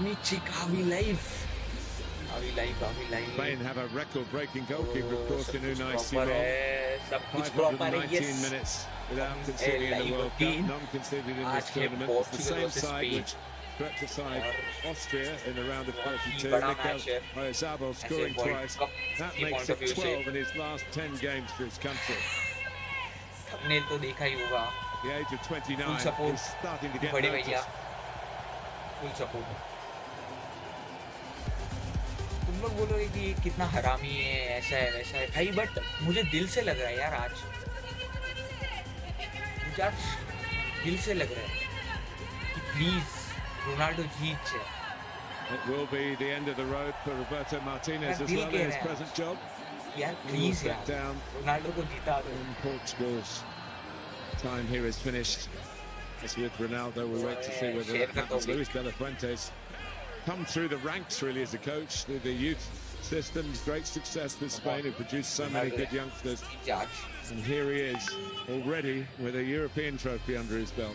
अपनी chick Avi life. Spain have a record-breaking goalkeeper, of course, in Unai Simon. सब कुछ proper है. 519 minutes without conceding in the World Cup. None conceded in this tournament. It's the same side which swept aside Austria in the round of 32. Mikel Oyarzabal scoring twice. That makes it 12 in his last 10 games for his country. हमने तो देखा ही होगा. At the age of 29, he's starting to get noticed. Full support. तुम लोग बोलोगे कि कितना हरामी है, ऐसा है वैसा है भाई, बट मुझे दिल से लग रहा है यार, आज मुझे आज दिल से लग रहा है कि प्लीज रोनाल्डो जीत जाए. It will be the end of the road for Roberto Martinez as well in his present job. यार प्लीज यार रोनाल्डो को जिता दो. Portugal's time here is finished. As with Ronaldo, we wait to see whether that happens. Luis de la Fuente's come through the ranks really as a coach, through the youth systems, great success with Spain, who produced so many good youngsters. And here he is, already with a European trophy under his belt.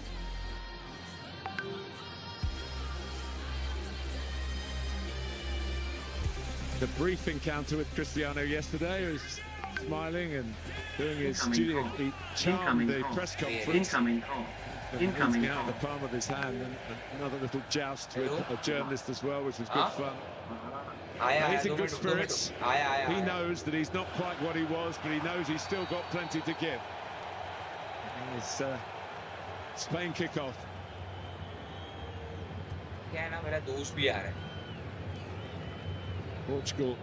The brief encounter with Cristiano yesterday, he was smiling and doing his duty. He charmed the press conference. Incoming out the palm of his hand, and another little joust with a journalist as well, which was good fun. He's in good spirits. He knows that he's not quite what he was, but he knows he's still got plenty to give. It's Spain kick-off. Portugal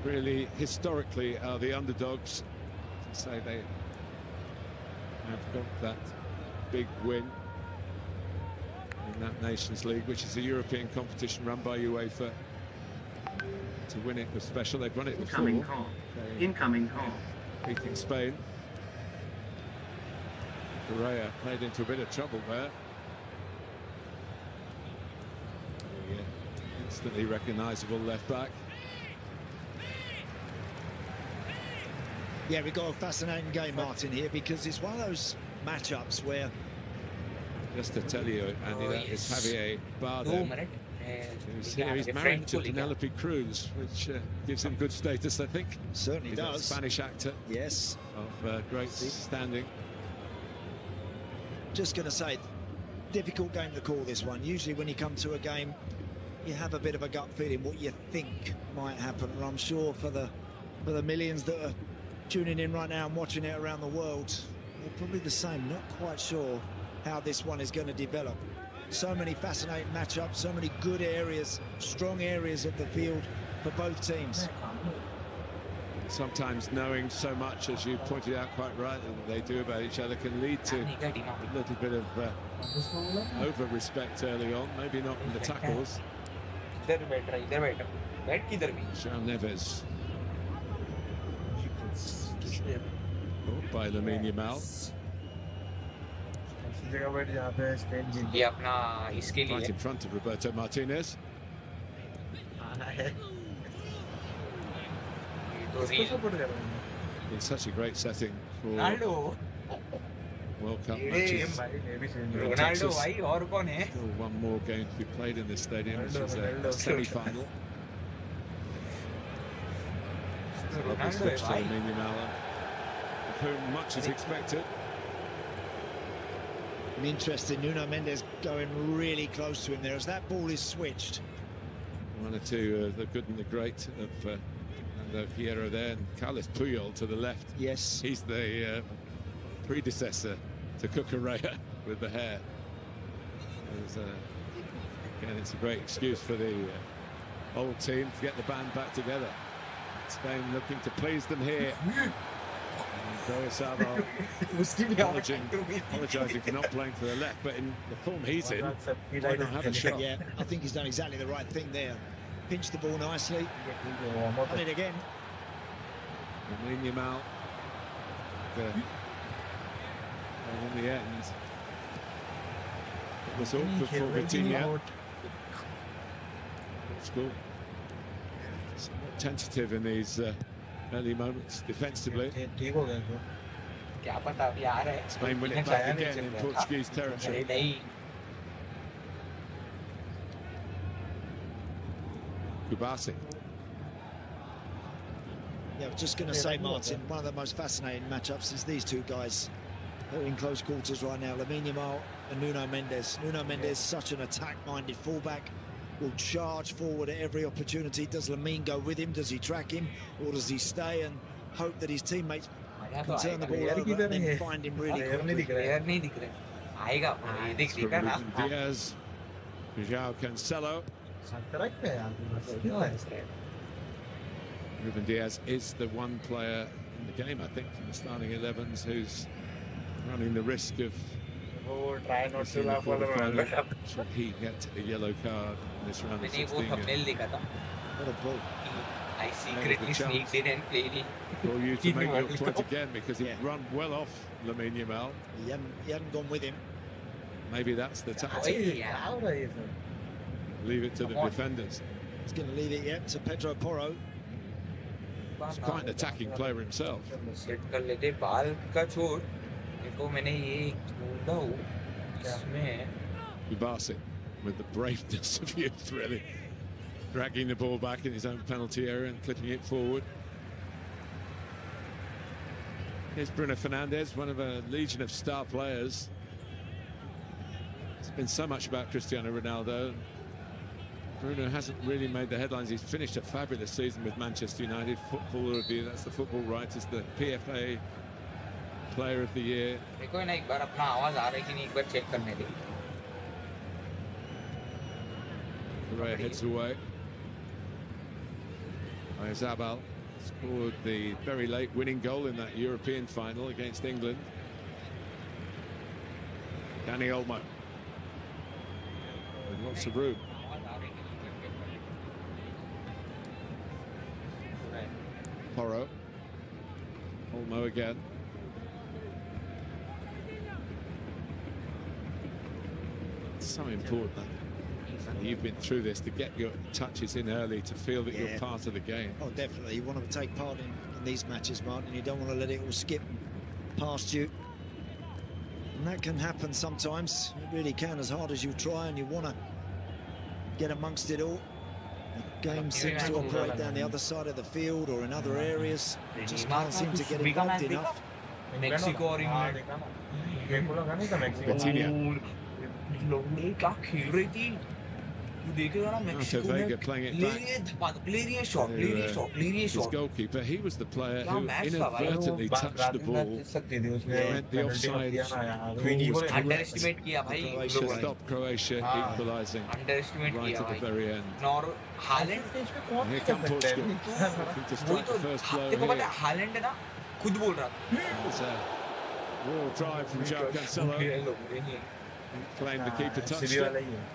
really historically are the underdogs. To say they have got that big win in that Nations League, which is a European competition run by UEFA. To win it was special. They've won it before. Incoming call. Beating Spain. Correa played into a bit of trouble there. Instantly recognisable left back. Yeah, we've got a fascinating game, Martin, here, because it's one of those matchups where... Just to tell you, Andy, that is Javier Bardem, who's here. He's married to Penelope Cruz, which gives him good status, I think. Certainly He's does. A Spanish actor. Yes. Of great standing. Just going to say, difficult game to call this one. Usually when you come to a game, you have a bit of a gut feeling what you think might happen. And I'm sure for the millions that are tuning in right now and watching it around the world, they're probably the same. Not quite sure how this one is going to develop. So many fascinating matchups, so many good areas, strong areas of the field for both teams. Sometimes knowing so much, as you pointed out quite rightly, that they do about each other can lead to a little bit of over-respect early on, maybe not in the tackles. João Neves. Caught by Lamine Yamal. Right in front of Roberto Martinez. It's such a great setting for World Cup matches. Ronaldo, और कौन है? Still one more game to be played in this stadium, which is a semi-final. Lamine Yamal, of whom much is expected. Interesting, Nuno Mendes going really close to him there as that ball is switched. One or two, the good and the great of Fernando Hierro there, and Carlos Puyol to the left. Yes. He's the predecessor to Cucurella with the hair. Again, it's a great excuse for the old team to get the band back together. Spain looking to please them here. Oyarzabal apologising for not playing to the left, but in the form he's in, why not have a shot? Yeah, I think he's done exactly the right thing there. Pinched the ball nicely. On it again. Lamine Yamal. In the end, it was awkward for Vitinha. Portugal somewhat tentative in these early moments defensively. Spain win it back again in Portuguese territory. Kubasi. Yeah, I was just going to say, Martin, one of the most fascinating matchups is these two guys who are in close quarters right now, Lamine Yamal and Nuno Mendes. Nuno Mendes, such an attack-minded fullback, will charge forward at every opportunity. Does Lamine go with him? Does he track him? Or does he stay and hope that his teammates can turn the ball over and then find him really quickly? Diaz, João Cancelo. Ruben Diaz is the one player in the game, I think, from the starting 11s who's running the risk of should he get a yellow card in this round of 16. What a ball. I secretly sneaked in and played it. For you to make your point again, because he run well off Lamine Yamal. He hadn't gone with him. Maybe that's the tactic. Leave it to the defenders. He's going to leave it to Pedro Porro. He's quite an attacking player himself. Kubasi with the braveness of youth, really. Dragging the ball back in his own penalty area and clipping it forward. Here's Bruno Fernandes, one of a legion of star players. It's been so much about Cristiano Ronaldo. Bruno hasn't really made the headlines. He's finished a fabulous season with Manchester United. Football Review, that's the football writers, the PFA Player of the Year. Correa heads away. Zabal scored the very late winning goal in that European final against England. Dani Olmo. With lots of room. Porro. Olmo again. It's so important. You've been through this, to get your touches in early, to feel that you're part of the game. Oh, definitely. You want to take part in these matches, Martin. You don't want to let it all skip past you. And that can happen sometimes. It really can, as hard as you try and you want to get amongst it all. The game seems to operate down the other side of the field or in other areas. You just can't seem to get involved enough. Mexico or England. Vega playing it back. His goalkeeper, he was the player who inadvertently touched the ball. The offside call was stopped Croatia equalising right at the very end. Here come Portugal. Looking to strike the first blow here. It's a raw drive from João Cancelo. Claimed the keeper touched it. I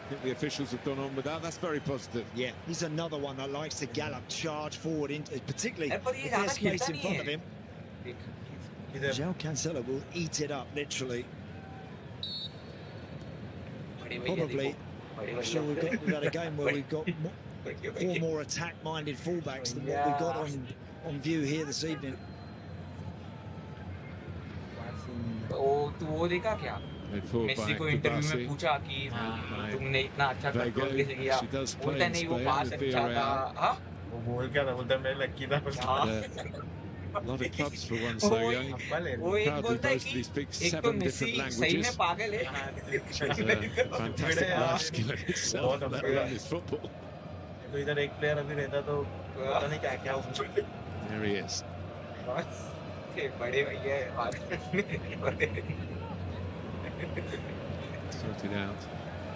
think the officials have gone on with that. That's very positive. Yeah, he's another one that likes to gallop, charge forward, particularly if there's space in front of him. João Cancelo will eat it up, literally. Probably, I'm sure we've had a game where we've got four more attack-minded fullbacks than what we've got on view here this evening. Messi को interview में पूछा कि तुमने इतना अच्छा control कैसे किया, बोलता नहीं वो पास अच्छा था। हाँ वो बोल क्या था, बोलता मैं लकी था। A lot of clubs for one so young. वो एक बोलता है कि एक तो मेसी सही में पागल है। Fantastic life skill in itself, let alone his football. तो इधर एक प्लेयर अभी रहता तो पता नहीं क्या क्या हो। There he is. बड़े भैया sorted out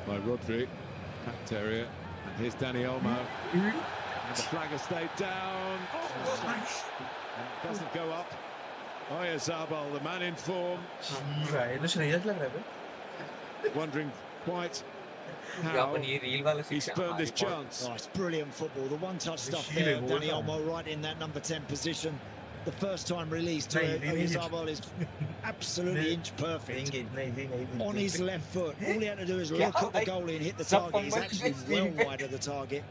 by Rodri, packed area, and here's Dani Olmo. And the flag has stayed down. And it doesn't go up. Zabal, the man in form. Wondering quite how he spurned this chance. Oh, it's brilliant football. The one-touch stuff there, Dani Olmo right in that number 10 position. The first time release to Zabal is absolutely inch perfect. On his left foot, all he had to do is look at the goalie and hit the target. He's actually well wide of the target.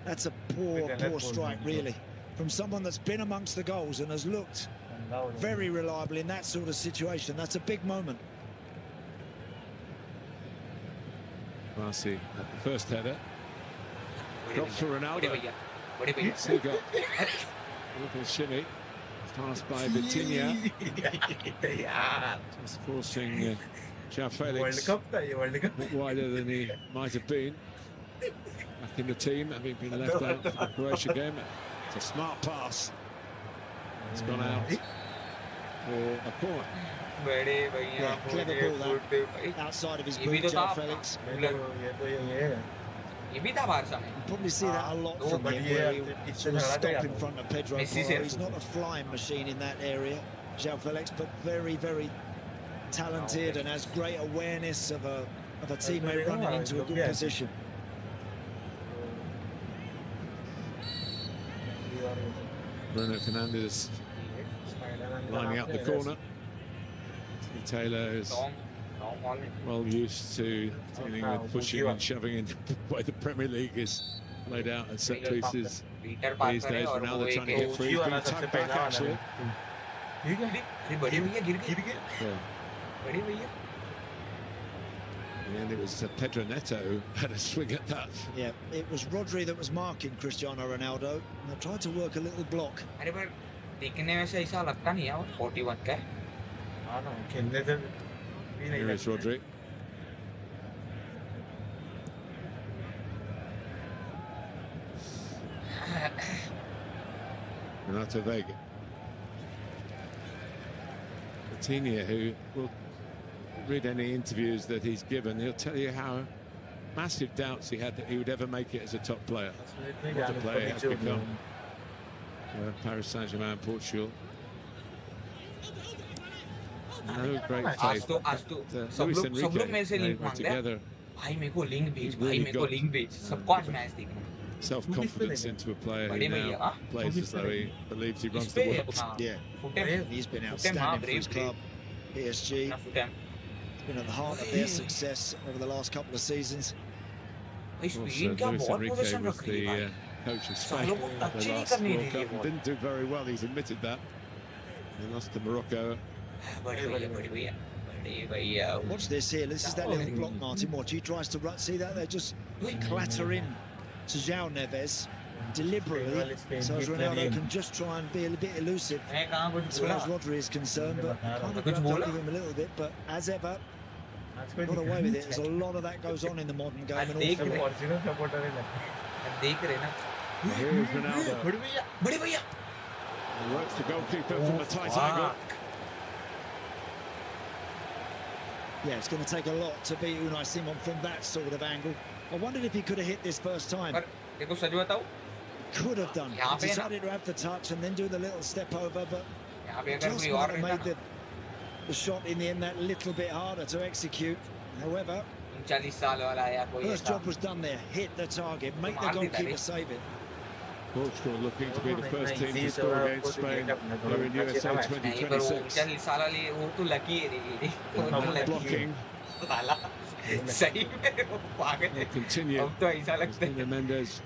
That's a poor strike, really, from someone that's been amongst the goals and has looked very reliable in that sort of situation. That's a big moment. Marcy at the first header. Drops for Ronaldo. He got a little shimmy. Passed by Vitinha. Just forcing João Felix a bit wider than he might have been. Back in the team, having been left out for the Croatia game. It's a smart pass. It's gone out for a corner. Yeah, clever ball that. Outside of his boot, João Felix. You probably see that a lot from him, where he'll sort of stop in front of Pedro Porro. He's not a flying machine in that area, João Felix, but very, very talented and has great awareness of a teammate running into a good position. Bruno Fernandes lining up the corner. Taylor is well used to dealing with pushing and shoving in the way the Premier League is laid out at set pieces these days. But now they're trying to get free. He's been tugged back, actually. And it was Pedro Neto who had a swing at that. Yeah, it was Rodri that was marking Cristiano Ronaldo. They tried to work a little block. Here is Rodri. Renato Vega. Vitinha, who will read any interviews that he's given, he'll tell you how massive doubts he had that he would ever make it as a top player. What a player he has become. Paris Saint-Germain, Portugal. No great faith. Luis Enrique were together. Self-confidence into a player who now plays as though he believes he runs the world. Yeah, he's been outstanding for his club, PSG. Been at the heart of their success over the last couple of seasons. Also, Luis Enrique was the coach of Spain the last World Cup and didn't do very well. He's admitted that. They lost to Morocco. Watch this here. This is that little block, Martin. Watch, he tries to run. See that? They just clatter in to João Neves deliberately, so as Ronaldo can just try and be a bit elusive as far as Rodri is concerned, but kind of grabbed up with him a little bit. But as ever, got away with it. There's a lot of that goes on in the modern game. And Here is Ronaldo. He works the goalkeeper from a tight angle. Yeah, it's going to take a lot to beat Unai Simon from that sort of angle. I wondered if he could have hit this first time. Could have done. He decided to have the touch and then do the little step over, but just might have made the shot in the end that little bit harder to execute. However, first job was done there. Hit the target, make the goalkeeper save it. Portugal looking to be the first team to score against Spain here in USA 2026. Blocking. They'll continue. Nuno Mendes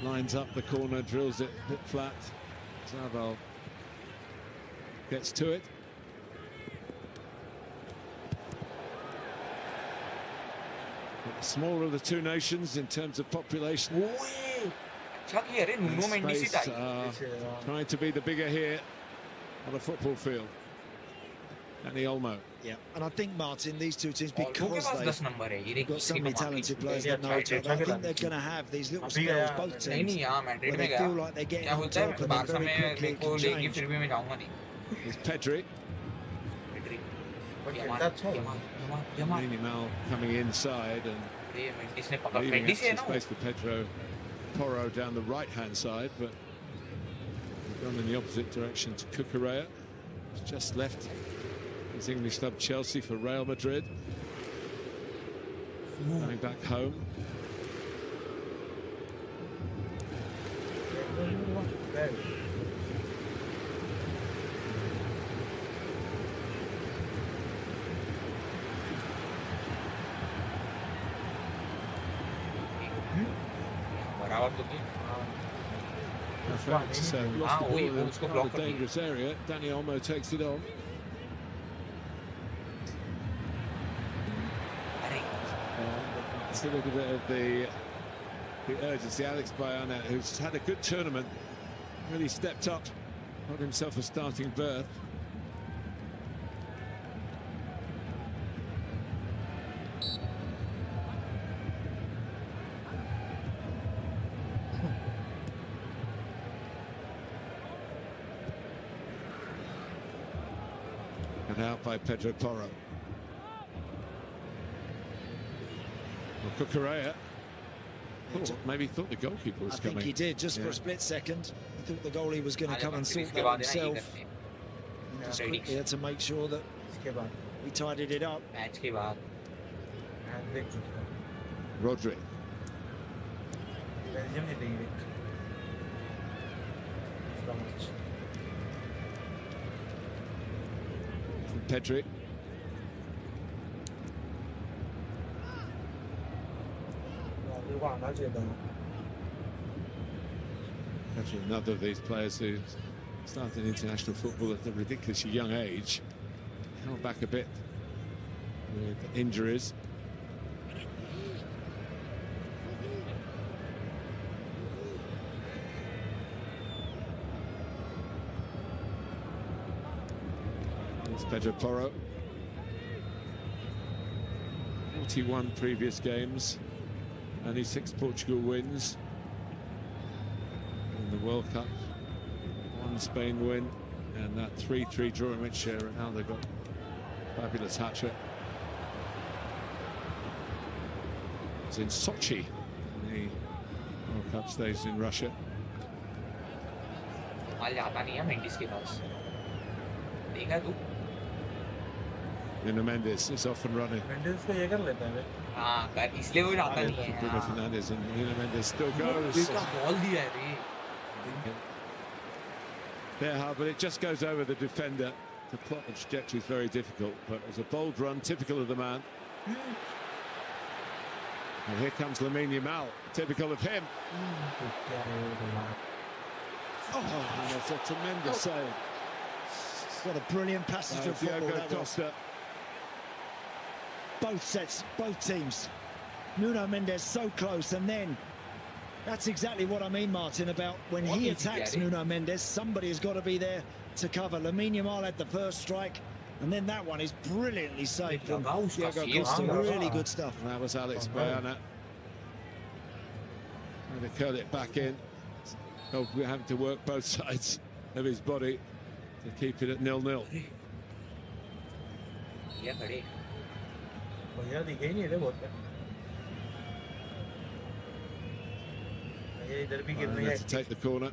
lines up the corner, drills it a bit flat. Zaval gets to it. But the smaller of the two nations in terms of population. Space, trying to be the bigger here on a football field. Danny Olmo. Yeah, and I think, Martin, these two teams, because they've got so many talented players that know each other, I think they're going to have these little spells, both teams, where they feel like they're getting on top and then very quickly it can change. It's Pedri. Minimal coming inside and leaving extra space for Pedro Porro down the right-hand side, but gone in the opposite direction to Cucurella. He's just left his English club Chelsea for Real Madrid. Going back home. Lost the ball in a dangerous area. Danny Olmo takes it on. It's a little bit of the the urgency. Alex Bayana, who's had a good tournament, really stepped up, got himself a starting berth. And out by Pedro Porro. Well, Cucurella maybe thought the goalkeeper was coming. I think he did, just for a split second. I thought the goalie was going to come and sort that himself. Just quickly had to make sure that we tidied it up. Rodri. Pedri. Actually, another of these players who started international football at a ridiculously young age, held back a bit with injuries. It's Pedro Porro. 41 previous games. Only 6 Portugal wins in the World Cup. 1 Spain win, and that 3-3 draw in which Ronaldo got a fabulous hat-trick. It's in Sochi, the World Cup stage in Russia. Nuno Mendes is off and running. Mendes को ये कर लेता है हाँ इसलिए वो जाता नहीं है Bruno Fernandes, and Nuno Mendes still goes. इसका बॉल दिया है रे They're hard, but it just goes over the defender. The plot and trajectory is very difficult, but it was a bold run, typical of the man. And here comes Lamine Yamal, typical of him. Oh, and that's a tremendous save. What a brilliant passage of football that was. Both sets, both teams. Nuno Mendes so close, and then that's exactly what I mean, Martin, about when he attacks Nuno Mendes, somebody has got to be there to cover. Lamine Yamal had the first strike, and then that one is brilliantly saved from Diego Costa. Really good stuff. And that was Alex Bayana. Trying to curl it back in. Oh, we're having to work both sides of his body to keep it at 0-0. भैया दिखे ही नहीं रे बहुत ये इधर भी गिर रही है to take the corner.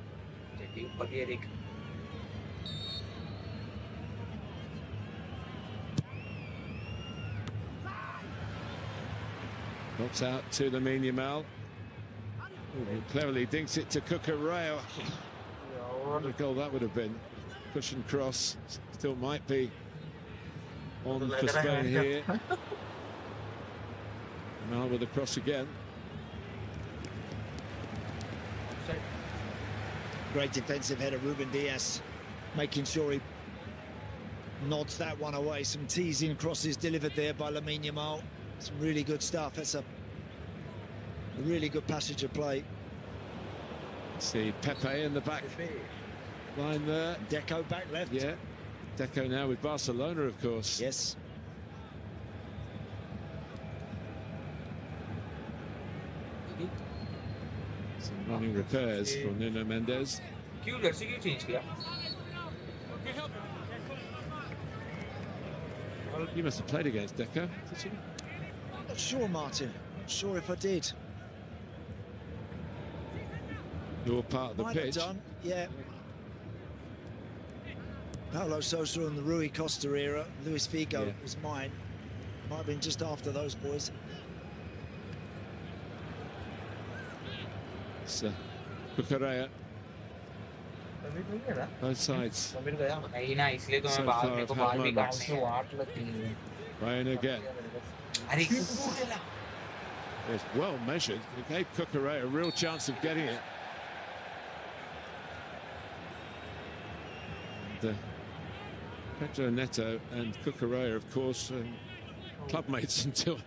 Knocks out to Lamine Yamal. Cleverly dinks it to Cucurella. What a goal that would have been. Cushion cross. Still might be on for Spain here. Yamal with a cross again. Great defensive header, Ruben Diaz, making sure he nods that one away. Some teasing crosses delivered there by Lamine Yamal. Some really good stuff. That's a really good passage of play. See Pepe in the back line there. Deco back left. Yeah, Deco now with Barcelona, of course. Yes. Some running repairs for Nuno Mendes. You must have played against Deco, did you? I'm not sure, Martin. Not sure if I did. You're part of the Might pitch. have done, yeah. Paulo Sousa and the Rui Costa era. Luis Figo was mine. Might have been just after those boys. It's Cucurella. Both sides. So far have had moments. Ryan again. It's well measured. It gave Cucurella a real chance of getting it. And, Pedro Neto and Cucurella, of course, club mates until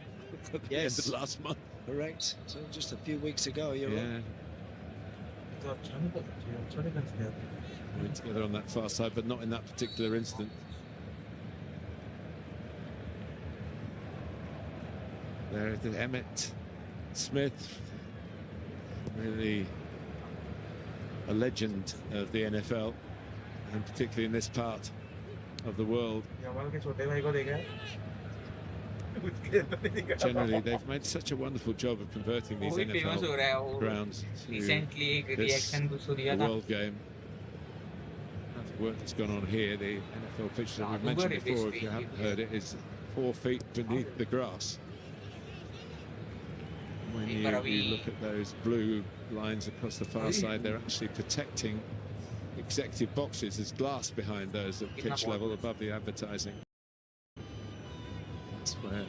the end of last month. Correct. So just a few weeks ago, you're right. Went together on that far side, but not in that particular instant. There is Emmett Smith, really a legend of the NFL, and particularly in this part of the world. Generally, they've made such a wonderful job of converting these NFL grounds to the World game. The work that's gone on here, the NFL pitch that we've mentioned before, if you haven't heard it, is 4 feet beneath the grass. When you look at those blue lines across the far side, they're actually protecting executive boxes. There's glass behind those at pitch level above the advertising. That's where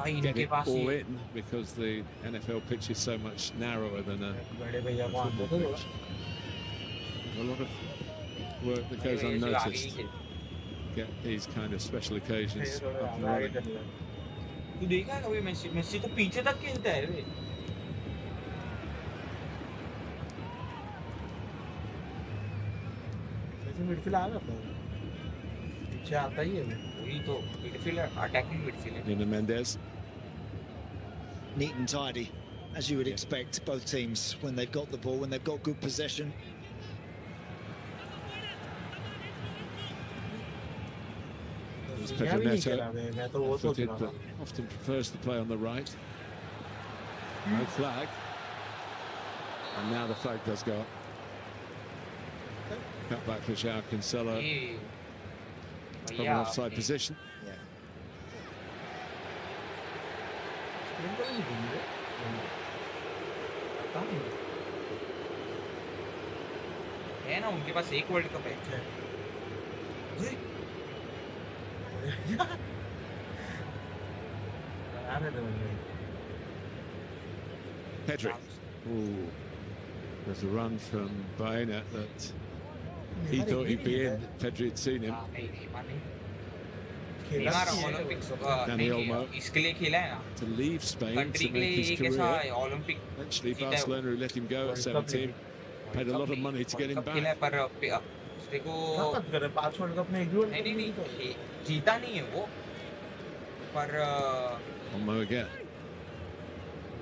they get it all in, because the NFL pitch is so much narrower than a football pitch. A lot of work that goes unnoticed to get these kind of special occasions up and running. तू देखा है कभी Messi तो पीछे तक खेलता है वे वैसे मिडफील्ड आ जाता है पीछे आता ही है वही तो midfield attacking midfield Nuno Mendes. Neat and tidy, as you would expect, both teams, when they've got the ball, when they've got good possession. Pedro Neto, footed, but often prefers to play on the right. No flag. And now the flag does go up. Cut back for João Cancelo. From an offside position. है ना उनके पास एक world cup है Pedri. Ooh, there's a run from Baena that he thought he'd be in. Pedri had seen him. Dani Olmo to leave Spain to make his career. Eventually Barcelona, who let him go at 17, paid a lot of money to get him back. नहीं जीता नहीं है वो पर Olmo again.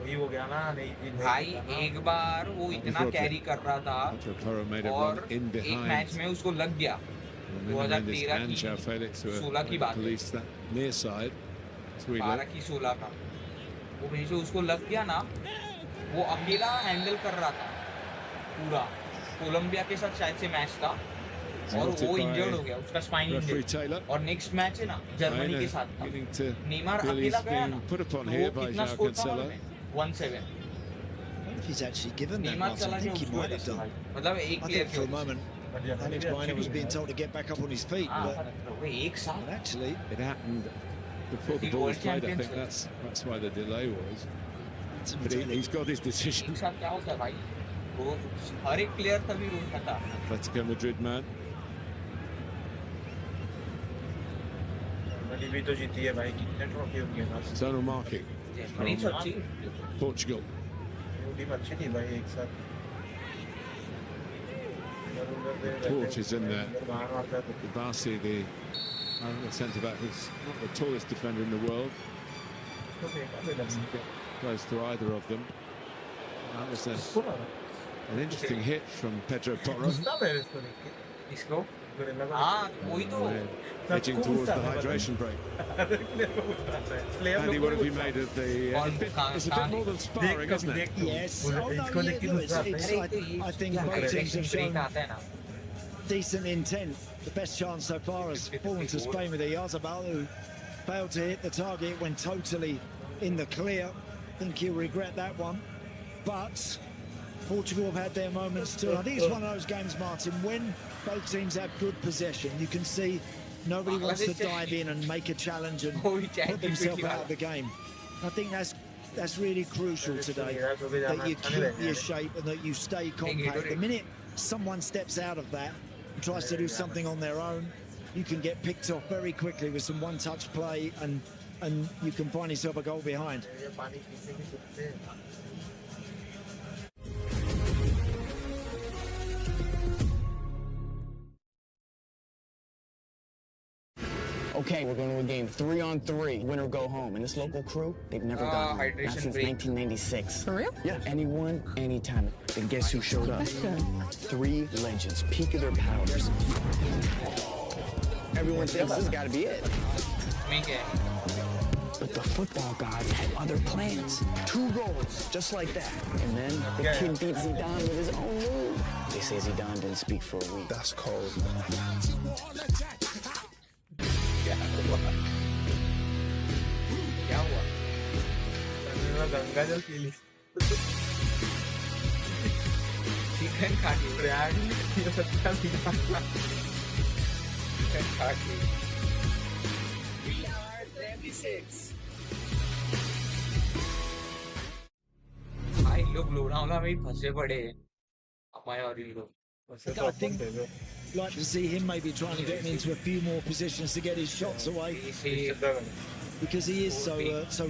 वही हो गया ना नहीं भाई एक बार वो इतना कैरी कर रहा था और एक मैच में उसको लग गया 2013 की 16 की बात है 12 की 16 का वो वहीं से उसको लग गया ना वो अकेला हैंडल कर रहा था पूरा कोलंबिया के साथ शायद से मैच था और वो इंजर्ड हो गया उसका स्पाइन इंजर्ड और नेक्स्ट मैच है ना जर्मनी के साथ नेमार अकेला गया ना वो कितना स्कोर था 1-7 he's actually given that pass. I think he might have done. मतलब एक player for a moment Alex Baena was being told to get back up on his feet, but actually it happened before the ball was played. I think that's why the delay was. But he's got his decision. क्या होता है भाई वो हर एक player तभी रोकता था Atletico Madrid man. भी तो जीती है भाई कितने ट्रॉफी हो गए ना Zonal marking from Portugal. Team अच्छी थी भाई एक साथ Porch is in there. Barsi, the centre-back, who's not the tallest defender in the world. Doesn't get close to either of them. That was an interesting hit from Pedro Porro. इसको हाँ वही तो Edging towards the hydration break. Andy, what have you made of the... it's a bit more than sparring, isn't it? Yes. Oh, no, I think both teams have shown decent intent. The best chance so far has fallen to Spain with Oyarzabal, who failed to hit the target, went totally in the clear. I think he'll regret that one. But Portugal have had their moments too. I think it's one of those games, Martin, when both teams have good possession. You can see nobody wants to dive in and make a challenge and put themselves out of the game. I think that's really crucial today, that you keep your shape and that you stay compact. The minute someone steps out of that and tries to do something on their own, you can get picked off very quickly with some one-touch play and and you can find yourself a goal behind. ये पानी पीने की सोचते हैं Okay, we're going to a game 3-on-3, winner go home. And this local crew, they've never gone home. hydration Not since break. 1996. For real? Yeah, anyone, anytime. And guess who showed up? Question. 3 legends, peak of their powers. Everyone thinks this has got to be it. But the football gods had other plans. 2 goals, just like that. And then the kid beat Zidane with his own move. They say Zidane didn't speak for a week. That's cold. क्या हुआ? गंगा जल P ली chicken खा ली प्रयाग ये सच्चा chicken खा ली भाई लोग लोनावला में ही फंसे पड़े हैं हमारे और इन लोग I think like to see him maybe trying to get him into a few more positions to get his shots away, because he is so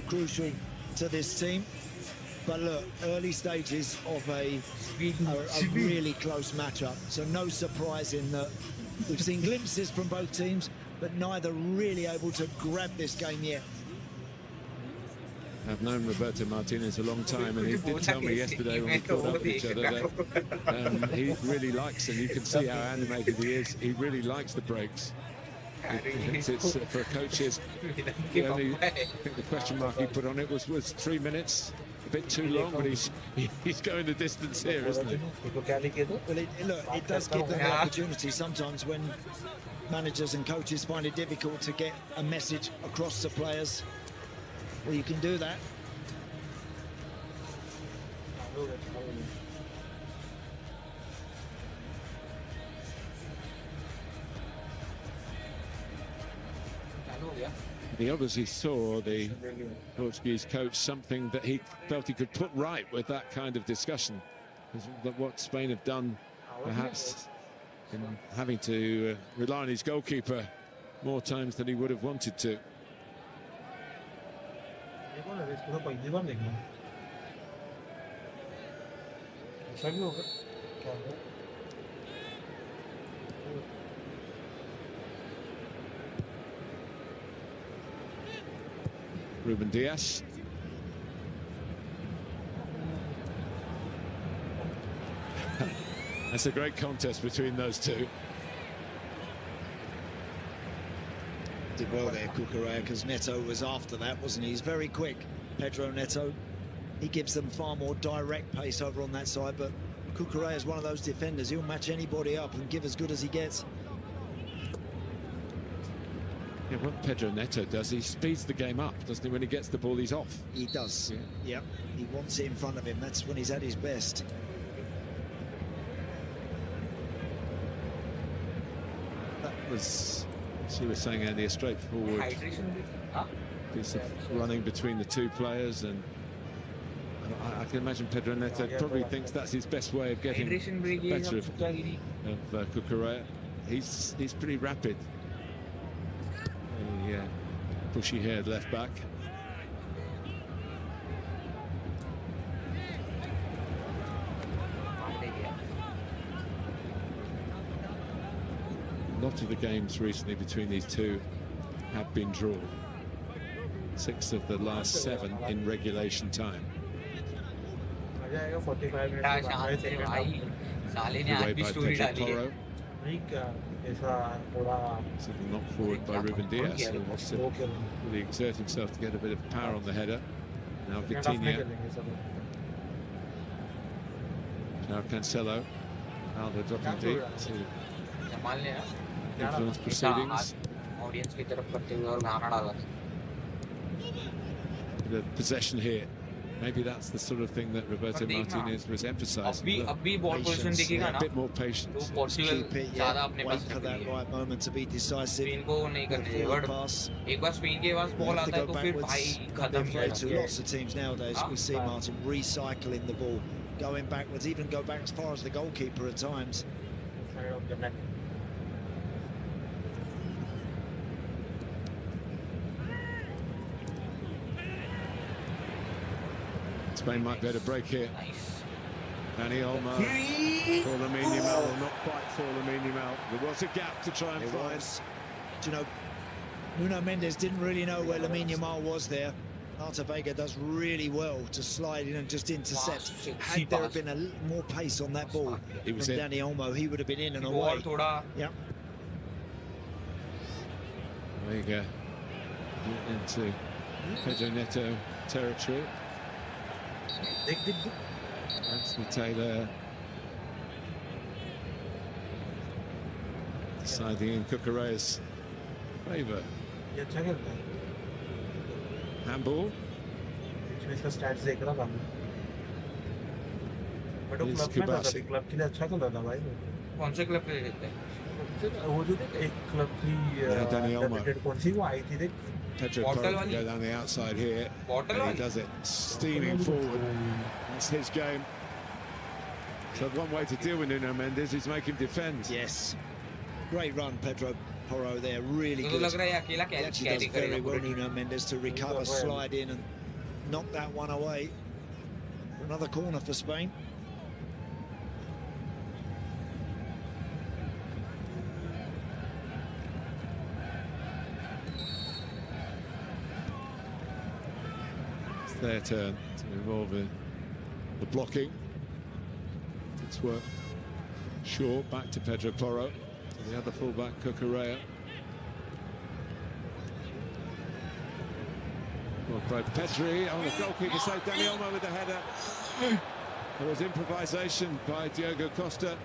crucial to this team. But look, early stages of a really close matchup, so no surprise in that we've seen glimpses from both teams, but neither really able to grab this game yet. I've known Roberto Martinez a long time, and he did tell me yesterday when we caught up with each other that he really likes, and you can see how animated he is, he really likes the breaks. It's for coaches, the only, I think the question mark he put on it was 3 minutes, a bit too long, but he's going the distance here, isn't he? Well, it does give them the opportunity sometimes when managers and coaches find it difficult to get a message across to players. Well, you can do that. He obviously saw, the Portuguese coach, something that he felt he could put right with that kind of discussion. Because what Spain have done, perhaps, in having to rely on his goalkeeper more times than he would have wanted to. Ruben Diaz. That's a great contest between those two. Did well there, Cucurella, because Neto was after that, wasn't he? He's very quick, Pedro Neto. He gives them far more direct pace over on that side, but Cucurella is one of those defenders. He'll match anybody up and give as good as he gets. Yeah, what Pedro Neto does, he speeds the game up, doesn't he? When he gets the ball, he's off. He does. Yeah. Yep. He wants it in front of him. That's when he's at his best. That was, as you were saying, Andy, a straightforward piece of running between the two players, and I can imagine Pedro Neto probably thinks that's his best way of getting better of Cucurella. He's pretty rapid. Yeah, bushy-haired left back. A lot of the games recently between these two have been drawn. 6 of the last 7 in regulation time. साले ने आज भी story डाली है Knocked forward by Ruben Diaz, who wants to really exert himself to get a bit of power on the header. Now Vitinha. Now Cancelo. Aldo dropping deep to influence proceedings. The possession here. Maybe that's the sort of thing that Roberto Martinez was emphasising. A bit more patience. Keep it, yeah. Wait for that right moment to be decisive. Spain को नहीं करने चाहिए एक बार Spain के पास ball आता है तो फिर भाई खत्म ही to lots of teams nowadays. We see Martin recycling the ball, going backwards, even go back as far as the goalkeeper at times. Spain might be able to break here. Nice. Dani Olmo for Lamine Yamal, not quite for Lamine Yamal. There was a gap to try and find. Do you know, Nuno Mendes didn't really know where Lamine Yamal was there. Arta Vega does really well to slide in and just intercept. Had there been a little more pace on that ball from Dani Olmo, he would have been in and away. Yeah. Vega into Pedro Neto territory. Anthony Taylor deciding in Cucurella's favour. Handball. कौन से club के लिए खेलते हैं? वो जो एक club की कौन सी वो आई थी देख Pedro Porro can go down the outside here. And he does it steaming forward. That's his game. So one way to deal with Nuno Mendes is make him defend. Yes. Great run, Pedro Porro there. Really good. He actually does very well, Nuno Mendes, to recover, slide in and knock that one away. Another corner for Spain. Their turn to involve in the blocking. It's work. Short back to Pedro Porro. To the other fullback, Cucurella. Well played Pedri on the goalkeeper side. Dani Olmo with the header. There was improvisation by Diogo Costa.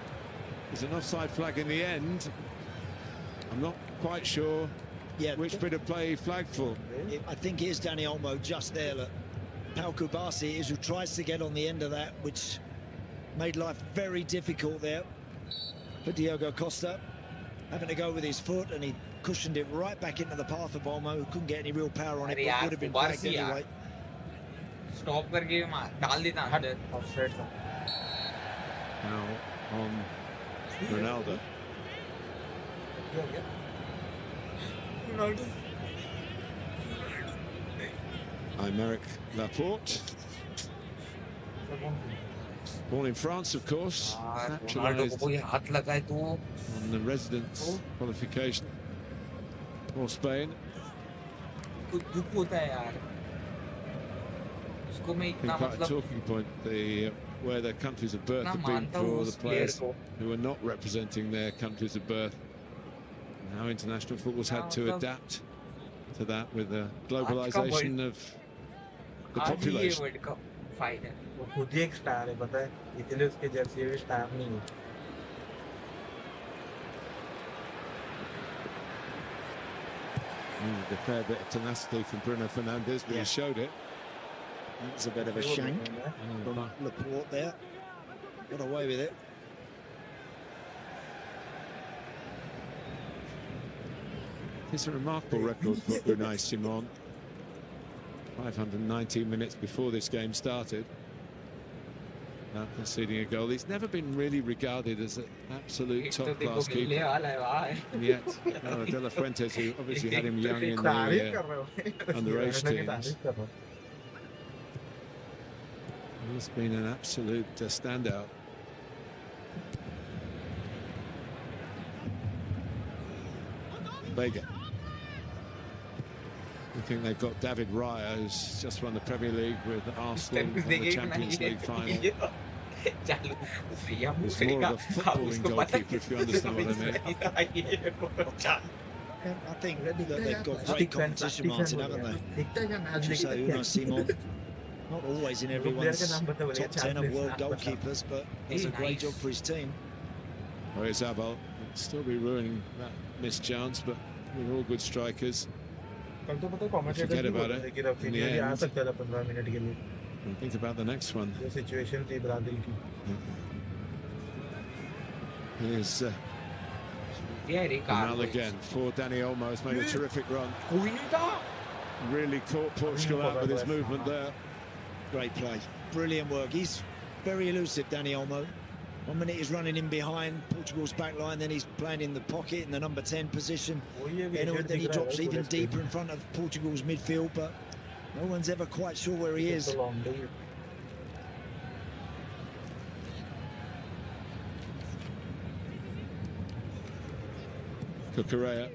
There's an offside flag in the end. I'm not quite sure which bit of play he flagged for. I think here's Dani Olmo just there. Look. Pau Kubasi is who tries to get on the end of that, which made life very difficult there for Diogo Costa, having to go with his foot, and he cushioned it right back into the path of Olmo, who couldn't get any real power on it, but would have been flagged anyway. Stop करके डाल देता अंदर. Now on Ronaldo. Aymeric Laporte. Born in France, of course. Naturalized on the residence qualification for Spain. I think quite a talking point, where their countries of birth have been for the players who are not representing their countries of birth. And how international football's had to adapt to that with the globalization of the population. खुद ही एक star है पता है इतने उसके Jersey में star नहीं है A fair bit of tenacity from Bruno Fernandes, but he showed it. That's a bit of a shank from Laporte there. Got away with it. It's a remarkable record for Unai Simon. 519 minutes before this game started, not conceding a goal. He's never been really regarded as an absolute top-class keeper. And yet, De La Fuentes, who obviously had him young in the underage teams, he's been an absolute standout. Vega. I think they've got David Raya, who's just won the Premier League with Arsenal in the Champions League final. He's more of a footballing goalkeeper, if you understand what I mean. I think that they've got great competition, Martin, haven't they? As you say, Unai Simon, not always in everyone's top 10 of world goalkeepers, but does a great job for his team. Oyarzabal will still be ruining that missed chance, but with all good strikers, forget about it in the end. And think about the next one. Here's Mal again for Dani Olmo. Has made a terrific run. Really caught Portugal out with his movement there. Great play, brilliant work. He's very elusive, Dani Olmo. 1 minute he's running in behind Portugal's back line, then he's playing in the pocket in the number 10 position. Then he drops even deeper in front of Portugal's midfield, but no one's ever quite sure where he is. Cucurella.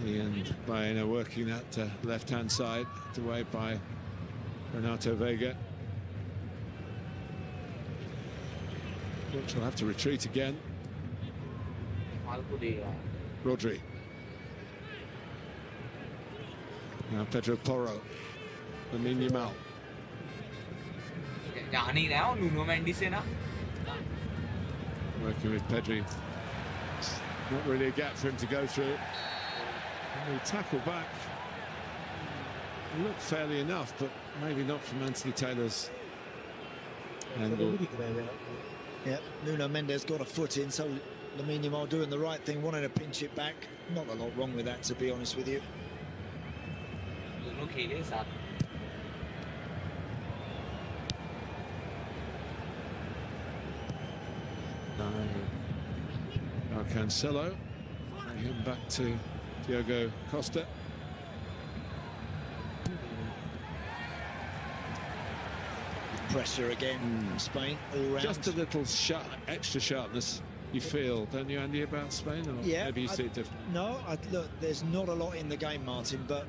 He and Baena working that left-hand side, away by Renato Vega. Which will have to retreat again. Rodri. Now Pedro Porro. Lamine Yamal. Working with Pedri. It's not really a gap for him to go through. And the tackle back looked fairly enough, but maybe not from Anthony Taylor's angle. Yeah, Nuno Mendes got a foot in, so Lamine Yamal doing the right thing, wanting to pinch it back. Not a lot wrong with that, to be honest with you. Now Cancelo, him back to Diogo Costa. Pressure again from Spain all round. Just a little extra sharpness, you feel, don't you, Andy, about Spain? Or yeah, maybe you see it different. No, look, there's not a lot in the game, Martin, but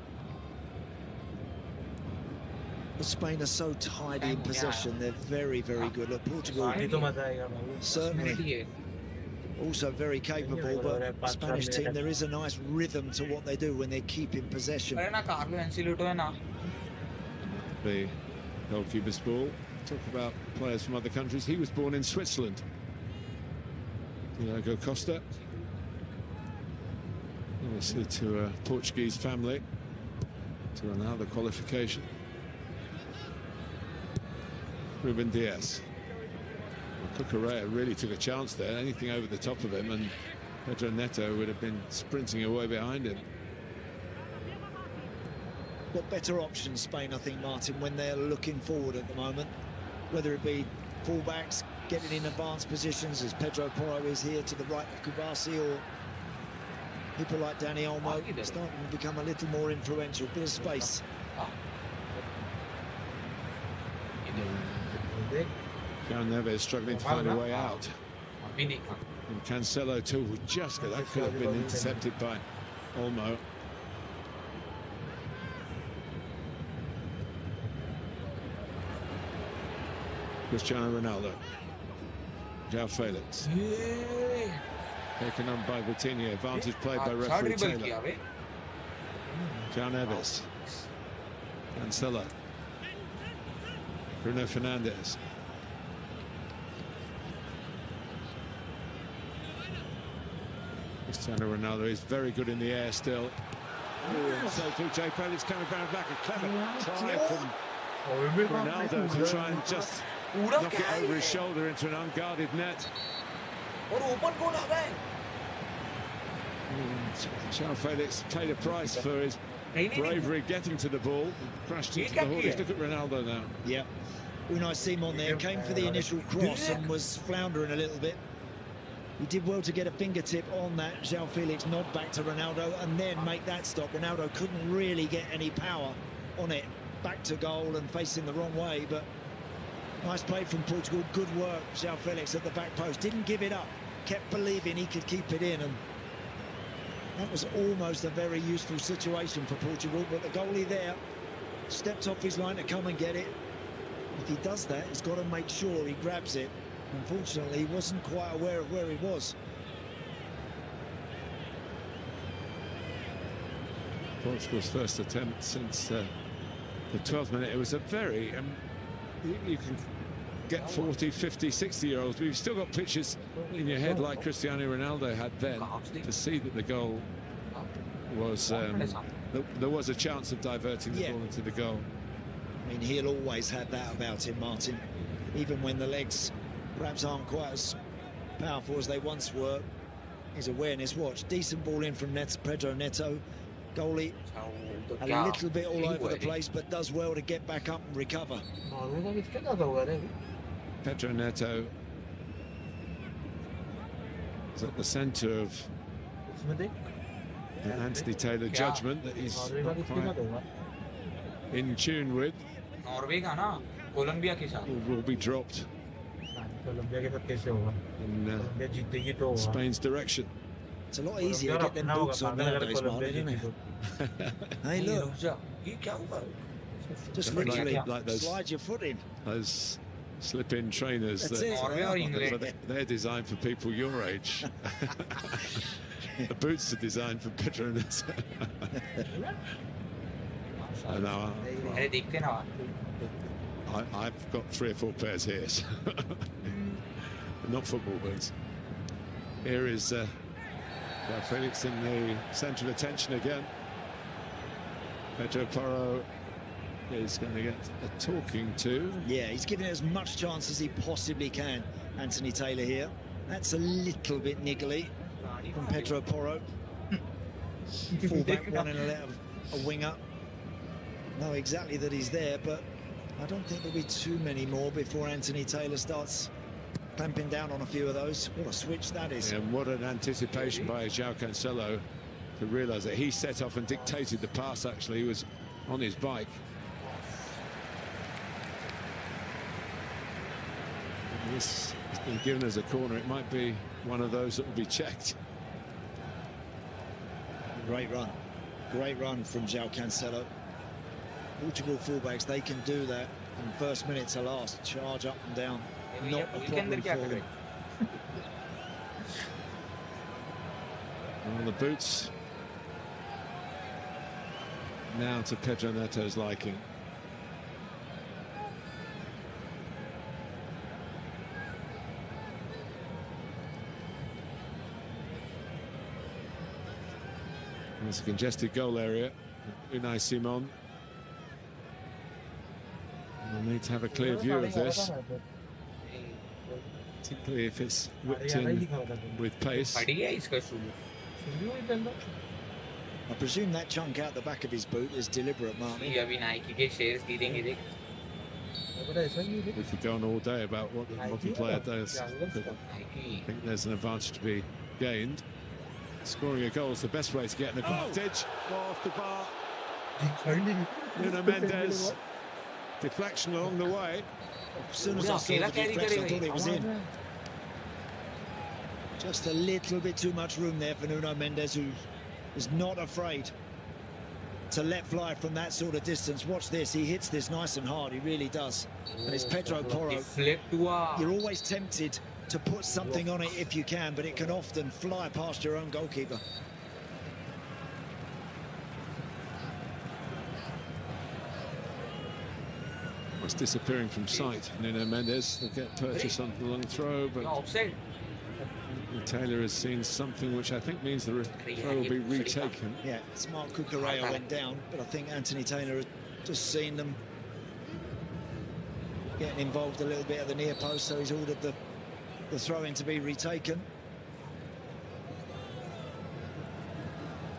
Spain are so tidy in possession. They're very, very good. Look, Portugal certainly also very capable, but Spanish team, there is a nice rhythm to what they do when they keep in possession. The goalkeeper's ball. Talk about players from other countries. He was born in Switzerland. Diogo Costa. Obviously to a Portuguese family to allow the qualification. Ruben Diaz. Cucurella really took a chance there. Anything over the top of him, and Pedro Neto would have been sprinting away behind him. Got better options, Spain, I think, Martin, when they're looking forward at the moment. Whether it be fullbacks getting in advanced positions, as Pedro Porro is here to the right of Kubasi, or people like Dani Olmo starting to become a little more influential. Bit of space. João Neves struggling to find a way out. And Cancelo too would just get that, could have been intercepted by Olmo. Cristiano Ronaldo. João Felix. Taken on by Vitinha. Advantage played by referee Taylor. João Neves. Cancelo. Bruno Fernandes. Cristiano Ronaldo is very good in the air still. So too, Jay Felix coming back. A clever try from Ronaldo to try and just knock it over his shoulder into an unguarded net. João Felix paid a price for his bravery getting to the ball. Crashed into the Hordies. Look at Ronaldo now. Yeah. Unai Simon there came for the initial cross and was floundering a little bit. He did well to get a fingertip on that João Felix nod back to Ronaldo and then make that stop. Ronaldo couldn't really get any power on it. Back to goal and facing the wrong way, but nice play from Portugal. Good work, João Felix at the back post. Didn't give it up. Kept believing he could keep it in, and that was almost a very useful situation for Portugal, but the goalie there stepped off his line to come and get it. If he does that, he's got to make sure he grabs it. Unfortunately, he wasn't quite aware of where he was. Portugal's first attempt since the 12th minute. It was a very... you can get 40, 50, 60-year-olds, but you've still got pictures in your head like Cristiano Ronaldo had then to see that the goal was... there was a chance of diverting the ball into the goal. I mean, he'll always have that about him, Martin. Even when the legs perhaps aren't quite as powerful as they once were. His awareness, watch, decent ball in from Pedro Neto. Goalie a little bit all over the place, but does well to get back up and recover. Pedro Neto is at the centre of the Anthony Taylor judgment that he's not quite in tune with. Will be dropped. Colombia के साथ कैसे होगा? in Colombia जीतेगी तो होगा। Spain's direction. It's a lot easier to get them boots on nowadays, Martin, isn't it? Hey, look, ये क्या हुआ? just Like- literally like those- slide your foot in. Those slip-in trainers That's that it. Norway or but England? they're designed for people your age. The boots are designed for Pedro Neto. I know. अरे देखते ना I've got 3 or 4 pairs here, so not football boots. Here is Felix in the centre of attention again. Pedro Porro is going to get a talking to. Yeah, he's giving it as much chance as he possibly can, Anthony Taylor here. That's a little bit niggly from Pedro Porro. Fullback wanting to let a winger know exactly that he's there, but I don't think there'll be too many more before Anthony Taylor starts clamping down on a few of those. What a switch that is. And what an anticipation by João Cancelo to realise that he set off and dictated the pass. Actually, he was on his bike. This has been given as a corner. It might be one of those that will be checked. Great run from João Cancelo. Portugal fullbacks, they can do that from first minute to last, charge up and down, not a problem for them. On the boots now to Pedro Neto's liking. It's a congested goal area. Unai Simon will need to have a clear view of this, particularly if it's whipped in with pace. I presume that chunk out the back of his boot is deliberate, Martin. अभी Nike के shares गिरेंगे देख We could go on all day about what the player does. I think there's an advantage to be gained. Scoring a goal is the best way to get an advantage. Off the bar. Nuno Mendes. Deflection along the way. As soon as I saw the deflection, I thought it was in. Just a little bit too much room there for Nuno Mendes, who is not afraid to let fly from that sort of distance. Watch this, he hits this nice and hard, he really does. And it's Pedro Porro. You're always tempted to put something on it if you can, but it can often fly past your own goalkeeper. It's disappearing from sight. Nuno Mendes will get purchase on the long throw, but Taylor has seen something which I think means the throw will be retaken. Yeah, smart Cucurella went down, but I think Anthony Taylor has just seen them getting involved a little bit at the near post, so he's ordered the throw-in to be retaken.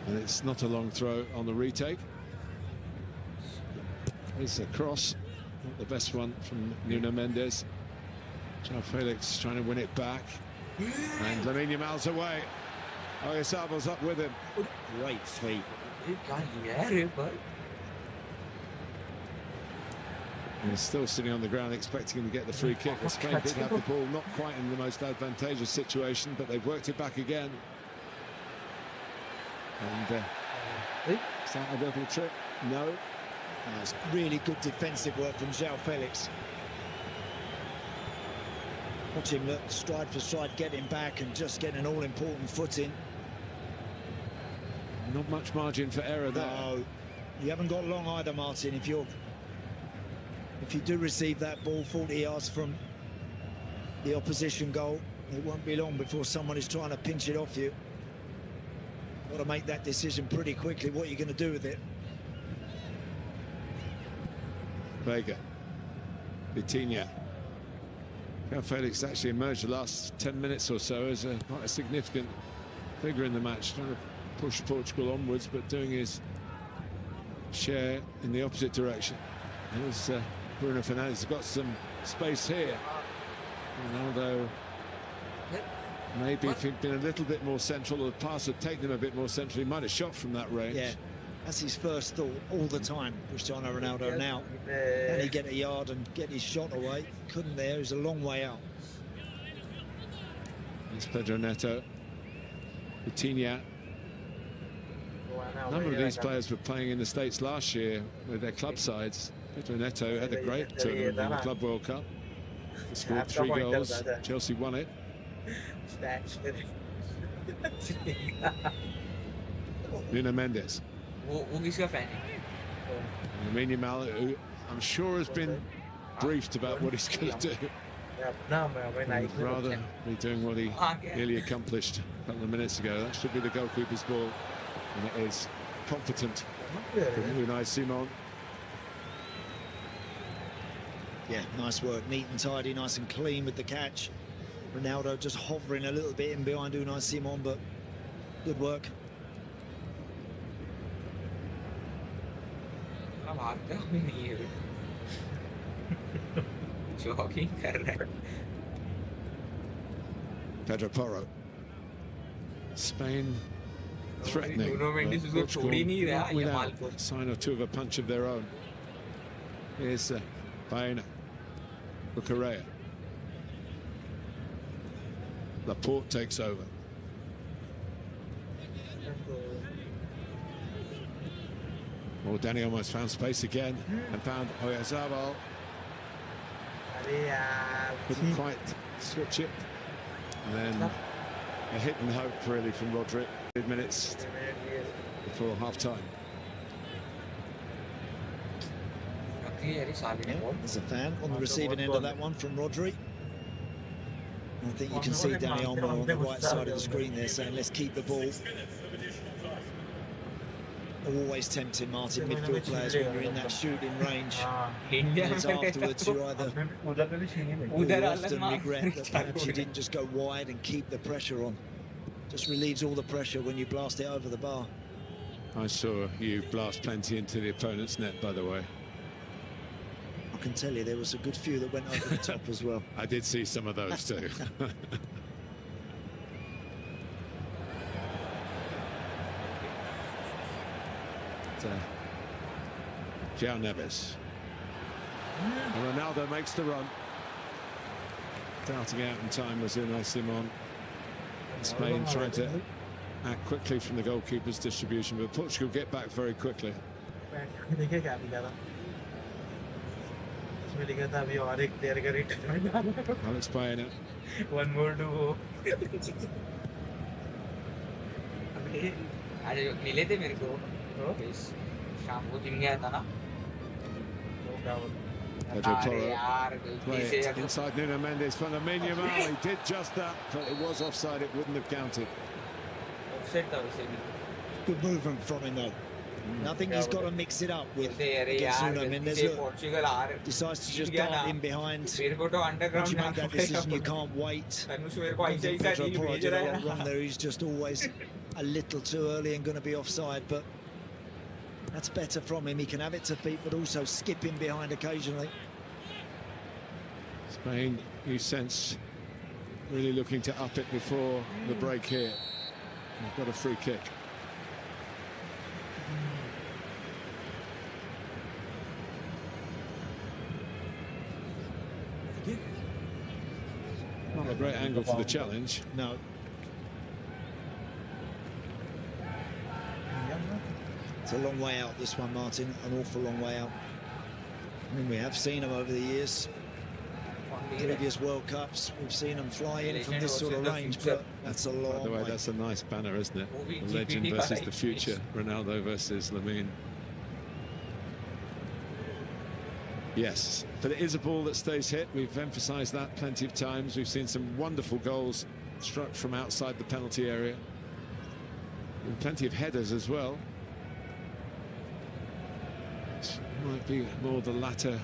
And it's not a long throw on the retake. It's a cross, not the best one from Nuno Mendes. João Felix trying to win it back. And Lamine Yamal's away. Oyarzabal's up with him. Great feet. And he's still sitting on the ground expecting him to get the free kick. Spain did have the ball, not quite in the most advantageous situation, but they've worked it back again. And is that a little trick? No. That's really good defensive work from João Felix. Watch him look stride for stride, getting back and just getting an all-important foot in. Not much margin for error there. No, you haven't got long either, Martin. If you do receive that ball 40 yards from the opposition goal, it won't be long before someone is trying to pinch it off you. Got to make that decision pretty quickly. What are you going to do with it? Vega, Vitinha. João Felix actually emerged the last 10 minutes or so as quite a significant figure in the match, trying to push Portugal onwards, but doing his share in the opposite direction. Here's Bruno Fernandes, got some space here. Ronaldo, maybe if he'd been a little bit more central, or the pass had taken him a bit more central, he might have shot from that range. Yeah, that's his first thought all the time, Cristiano Ronaldo. Now, can he get a yard and get his shot away? Couldn't there, he was a long way out. It's Pedro Neto. Coutinho. A number of these players were playing in the States last year with their club sides. Pedro Neto had a great tournament in the Club World Cup. He scored 3 goals. Chelsea won it. Nuno Mendes. Lamine Yamal, who I'm sure has been briefed about what he's going to do. He'd rather be doing what he nearly accomplished a couple of minutes ago. That should be the goalkeeper's ball, and it is competent from Unai Simon. Yeah, nice work, neat and tidy, nice and clean with the catch. Ronaldo just hovering a little bit in behind Unai Simon, but good work. Pedro Porro. Spain threatening. Portugal, not without a sign or two of a punch of their own. Here's Baena. Bucarea. Laporte takes over. Well, Danny almost found space again and found Oyarzabal. Couldn't quite switch it. And then a hit and hope really from Rodri. 8 minutes before half-time. There's a fan on the receiving end of that one from Rodri. I think you can see Danny Olmo on the right side of the screen there saying, let's keep the ball. Always tempting, Martin, midfield players when you're in that shooting range. Minutes afterwards, you either often regret that perhaps you didn't just go wide and keep the pressure on. Just relieves all the pressure when you blast it over the bar. I saw you blast plenty into the opponent's net, by the way. I can tell you there was a good few that went over the top as well. I did see some of those too. João Neves. And Ronaldo makes the run. Darting out in time was Unai Simon. Spain trying to act quickly from the goalkeeper's distribution, but Portugal get back very quickly. Alex Baena. One more to go. मिले थे मेरे को शाम को gym गया था ना Pedro Porro played inside Nuno Mendes for Lamine Yamal. He did just that, but it was offside. It wouldn't have counted. Good movement from him though. Nothing he's got to mix it up with against Nuno Mendes. Decides to just dart in behind. Once you make that decision, you can't wait. Pedro Porro did a lot wrong there. He's just always a little too early and going to be offside, but that's better from him. He can have it to feet, but also skipping behind occasionally. Spain, you sense, really looking to up it before the break here. They've got a free kick. Not a great angle for the challenge. No. It's a long way out, this one, Martin. An awful long way out. I mean, we have seen them over the years. Previous World Cups, we've seen them fly in from this sort of range, but that's a long way. By the way, that's a nice banner, isn't it? The legend versus the future. Ronaldo versus Lamine. Yes, but it is a ball that stays hit. We've emphasised that plenty of times. We've seen some wonderful goals struck from outside the penalty area. And plenty of headers as well. It might be more the latter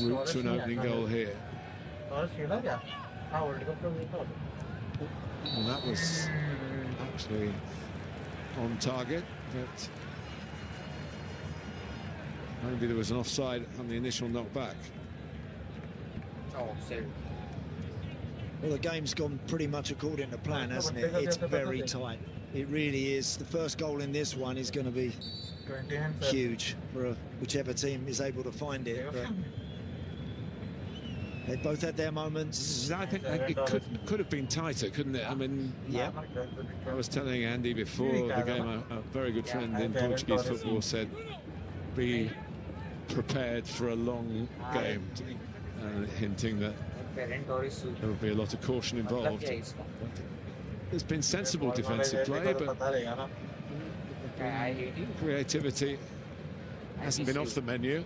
route to an opening goal here. Well, that was actually on target, but maybe there was an offside on the initial knockback. Well, the game's gone pretty much according to plan, hasn't it? It's very tight. It really is. The first goal in this one is going to be huge for whichever team is able to find it. But They both had their moments. I think it could have been tighter, couldn't it? I mean, Yeah. I was telling Andy before the game, a very good friend in Portuguese football said, be prepared for a long game, hinting that there will be a lot of caution involved. There's been sensible defensive play, but creativity hasn't been off the menu.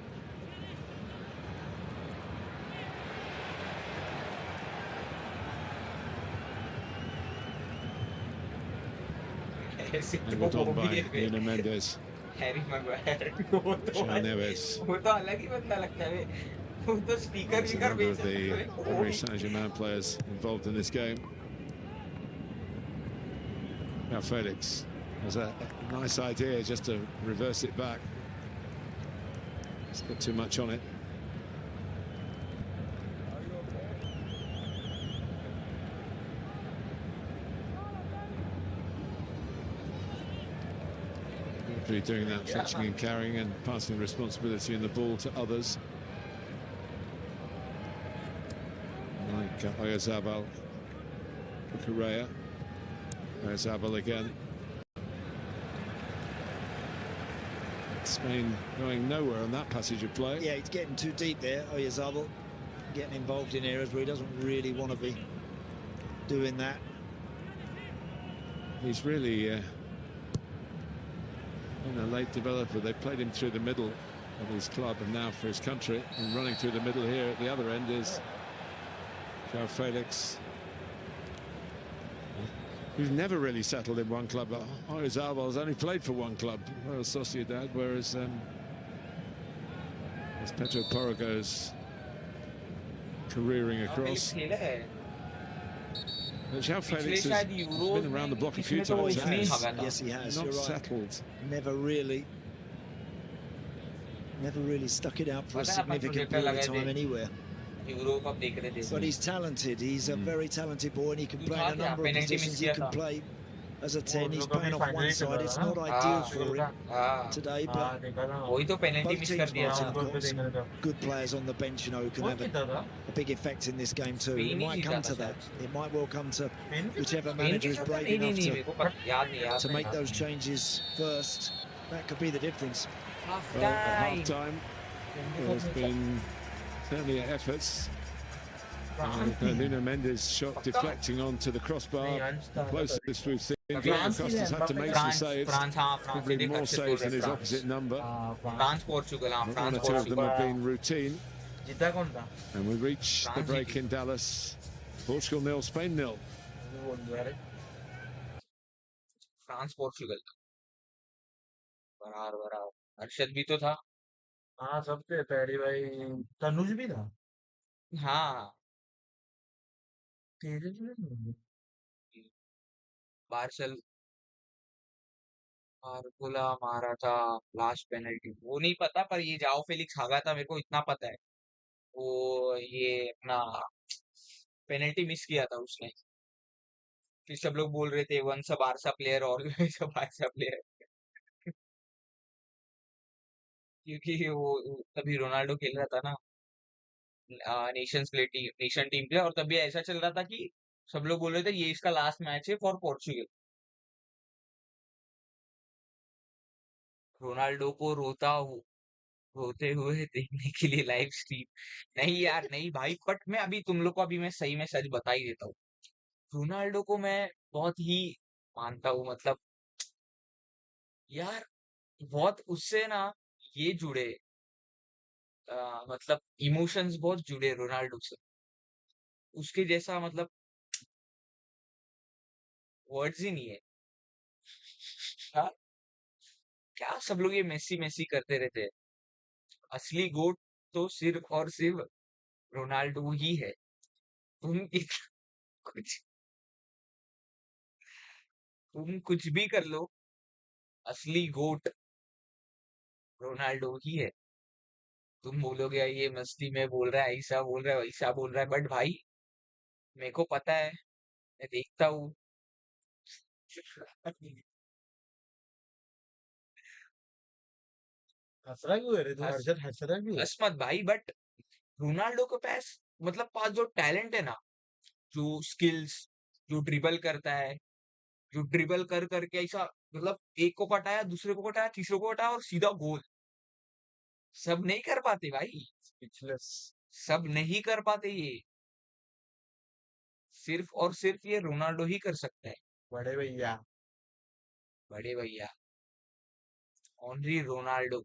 Angled on by Nuno Mendes. Harry Maguire. Shaun Neves. वो तो अलग ही बंदा लगता है वो तो speaker There's a speaker number of the Paris Saint-Germain players involved in this game. Now Felix has a nice idea just to reverse it back. It's got too much on it. Doing that, fetching and carrying and passing the responsibility and the ball to others. Like Oyarzabal, Correa, Oyarzabal again. Spain going nowhere on that passage of play. Yeah, he's getting too deep there, Oyarzabal. Getting involved in areas where he doesn't really want to be doing that. He's really a late developer. They played him through the middle of his club and now for his country, and running through the middle here at the other end is João Felix, who's never really settled in one club. Oyarzabal's only played for one club, Real Sociedad, whereas as Pedro Porro goes careering across. João Felix has been around the block a few times. Yes, he has. Not You're right. settled. Never really stuck it out for a significant period of time anywhere. But he's talented. He's a very talented boy, and he can play in a number of positions. He can play as a 10. He's playing off one side. It's not ideal for him today, but both teams have got good players on the bench, you know, who can have a big effect in this game too. It might come to that. It might well come to whichever manager is brave enough to make those changes first. That could be the difference. Well, at half-time, there's been certainly efforts. Nuno Mendes shot deflecting onto the crossbar, the closest we've seen. Diego Costa's had to make some saves, probably more saves than his opposite number. Portugal, One or two of them have been routine. And we reach the break in Dallas. Portugal 0, Spain 0. France Portugal. बराबर अरशद भी तो था। हाँ, सब थे। Paddy भाई, तनुज भी था। हाँ, तेजस भी था। बारकोला मारा था लास्ट पेनल्टी, वो नहीं पता, पर ये जाओ फेलिक्स भागा था, मेरे को इतना पता है। वो ये अपना पेनल्टी मिस किया था उसने, फिर सब लोग बोल रहे थे वंस अ बारसा प्लेयर और बारसा प्लेयर, क्योंकि वो तभी रोनाल्डो खेल रहा था ना नेशन टीम पे, और तभी ऐसा चल रहा था कि सब लोग बोल रहे थे ये इसका लास्ट मैच है फॉर पोर्चुगल। रोनाल्डो को रोते हुए देखने के लिए लाइव स्ट्रीम नहीं यार, नहीं भाई, बट मैं अभी तुम लोग को अभी मैं सही में सच बता ही देता हूँ। रोनाल्डो को मैं बहुत ही मानता हूँ, मतलब यार बहुत उससे ना ये जुड़े, मतलब इमोशंस बहुत जुड़े रोनाल्डो से, उसके जैसा मतलब वर्ड्स ही नहीं है। हाँ, क्या सब लोग ये मेसी मेसी करते रहते हैं, असली गोट तो सिर्फ और सिर्फ रोनाल्डो ही है। कुछ तुम कुछ भी कर लो, असली गोट रोनाल्डो ही है। तुम बोलोगे ये मस्ती में बोल रहा है, ऐसा बोल रहा है, वैसा बोल रहा है, बट भाई मेरे को पता है, मैं देखता हूँ। हंस रहा क्यों है रे तू? हर्षद हंस रहा क्यों है? हंस मत भाई, बट रोनाल्डो के पास मतलब पास जो टैलेंट है ना, जो स्किल्स, जो ड्रिबल करता है, जो ड्रिबल कर करके ऐसा, मतलब एक को कटाया, दूसरे को कटाया, तीसरे को कटाया और सीधा गोल। सब नहीं कर पाते भाई, स्पीचलेस। सब नहीं कर पाते ये। सिर्फ और सिर्फ ये रोनाल्डो ही कर सकता है। बड़े भैया। बड़े भैया, ओनली रोनाल्डो।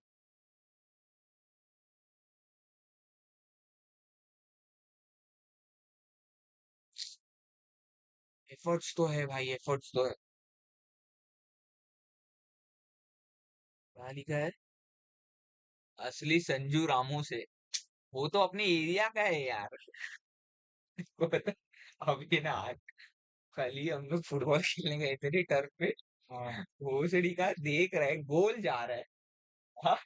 एफर्ट्स तो है भाई, एफर्ट्स तो है। क्या लिखा है? असली संजू रामू से। वो तो अपने एरिया का है यार। को पता है, अभी ना कल ही हम लोग फुटबॉल खेलने गए थे टर्फ पे। हाँ। वो सीढ़ी का देख रहा है, गोल जा रहा है। हाँ,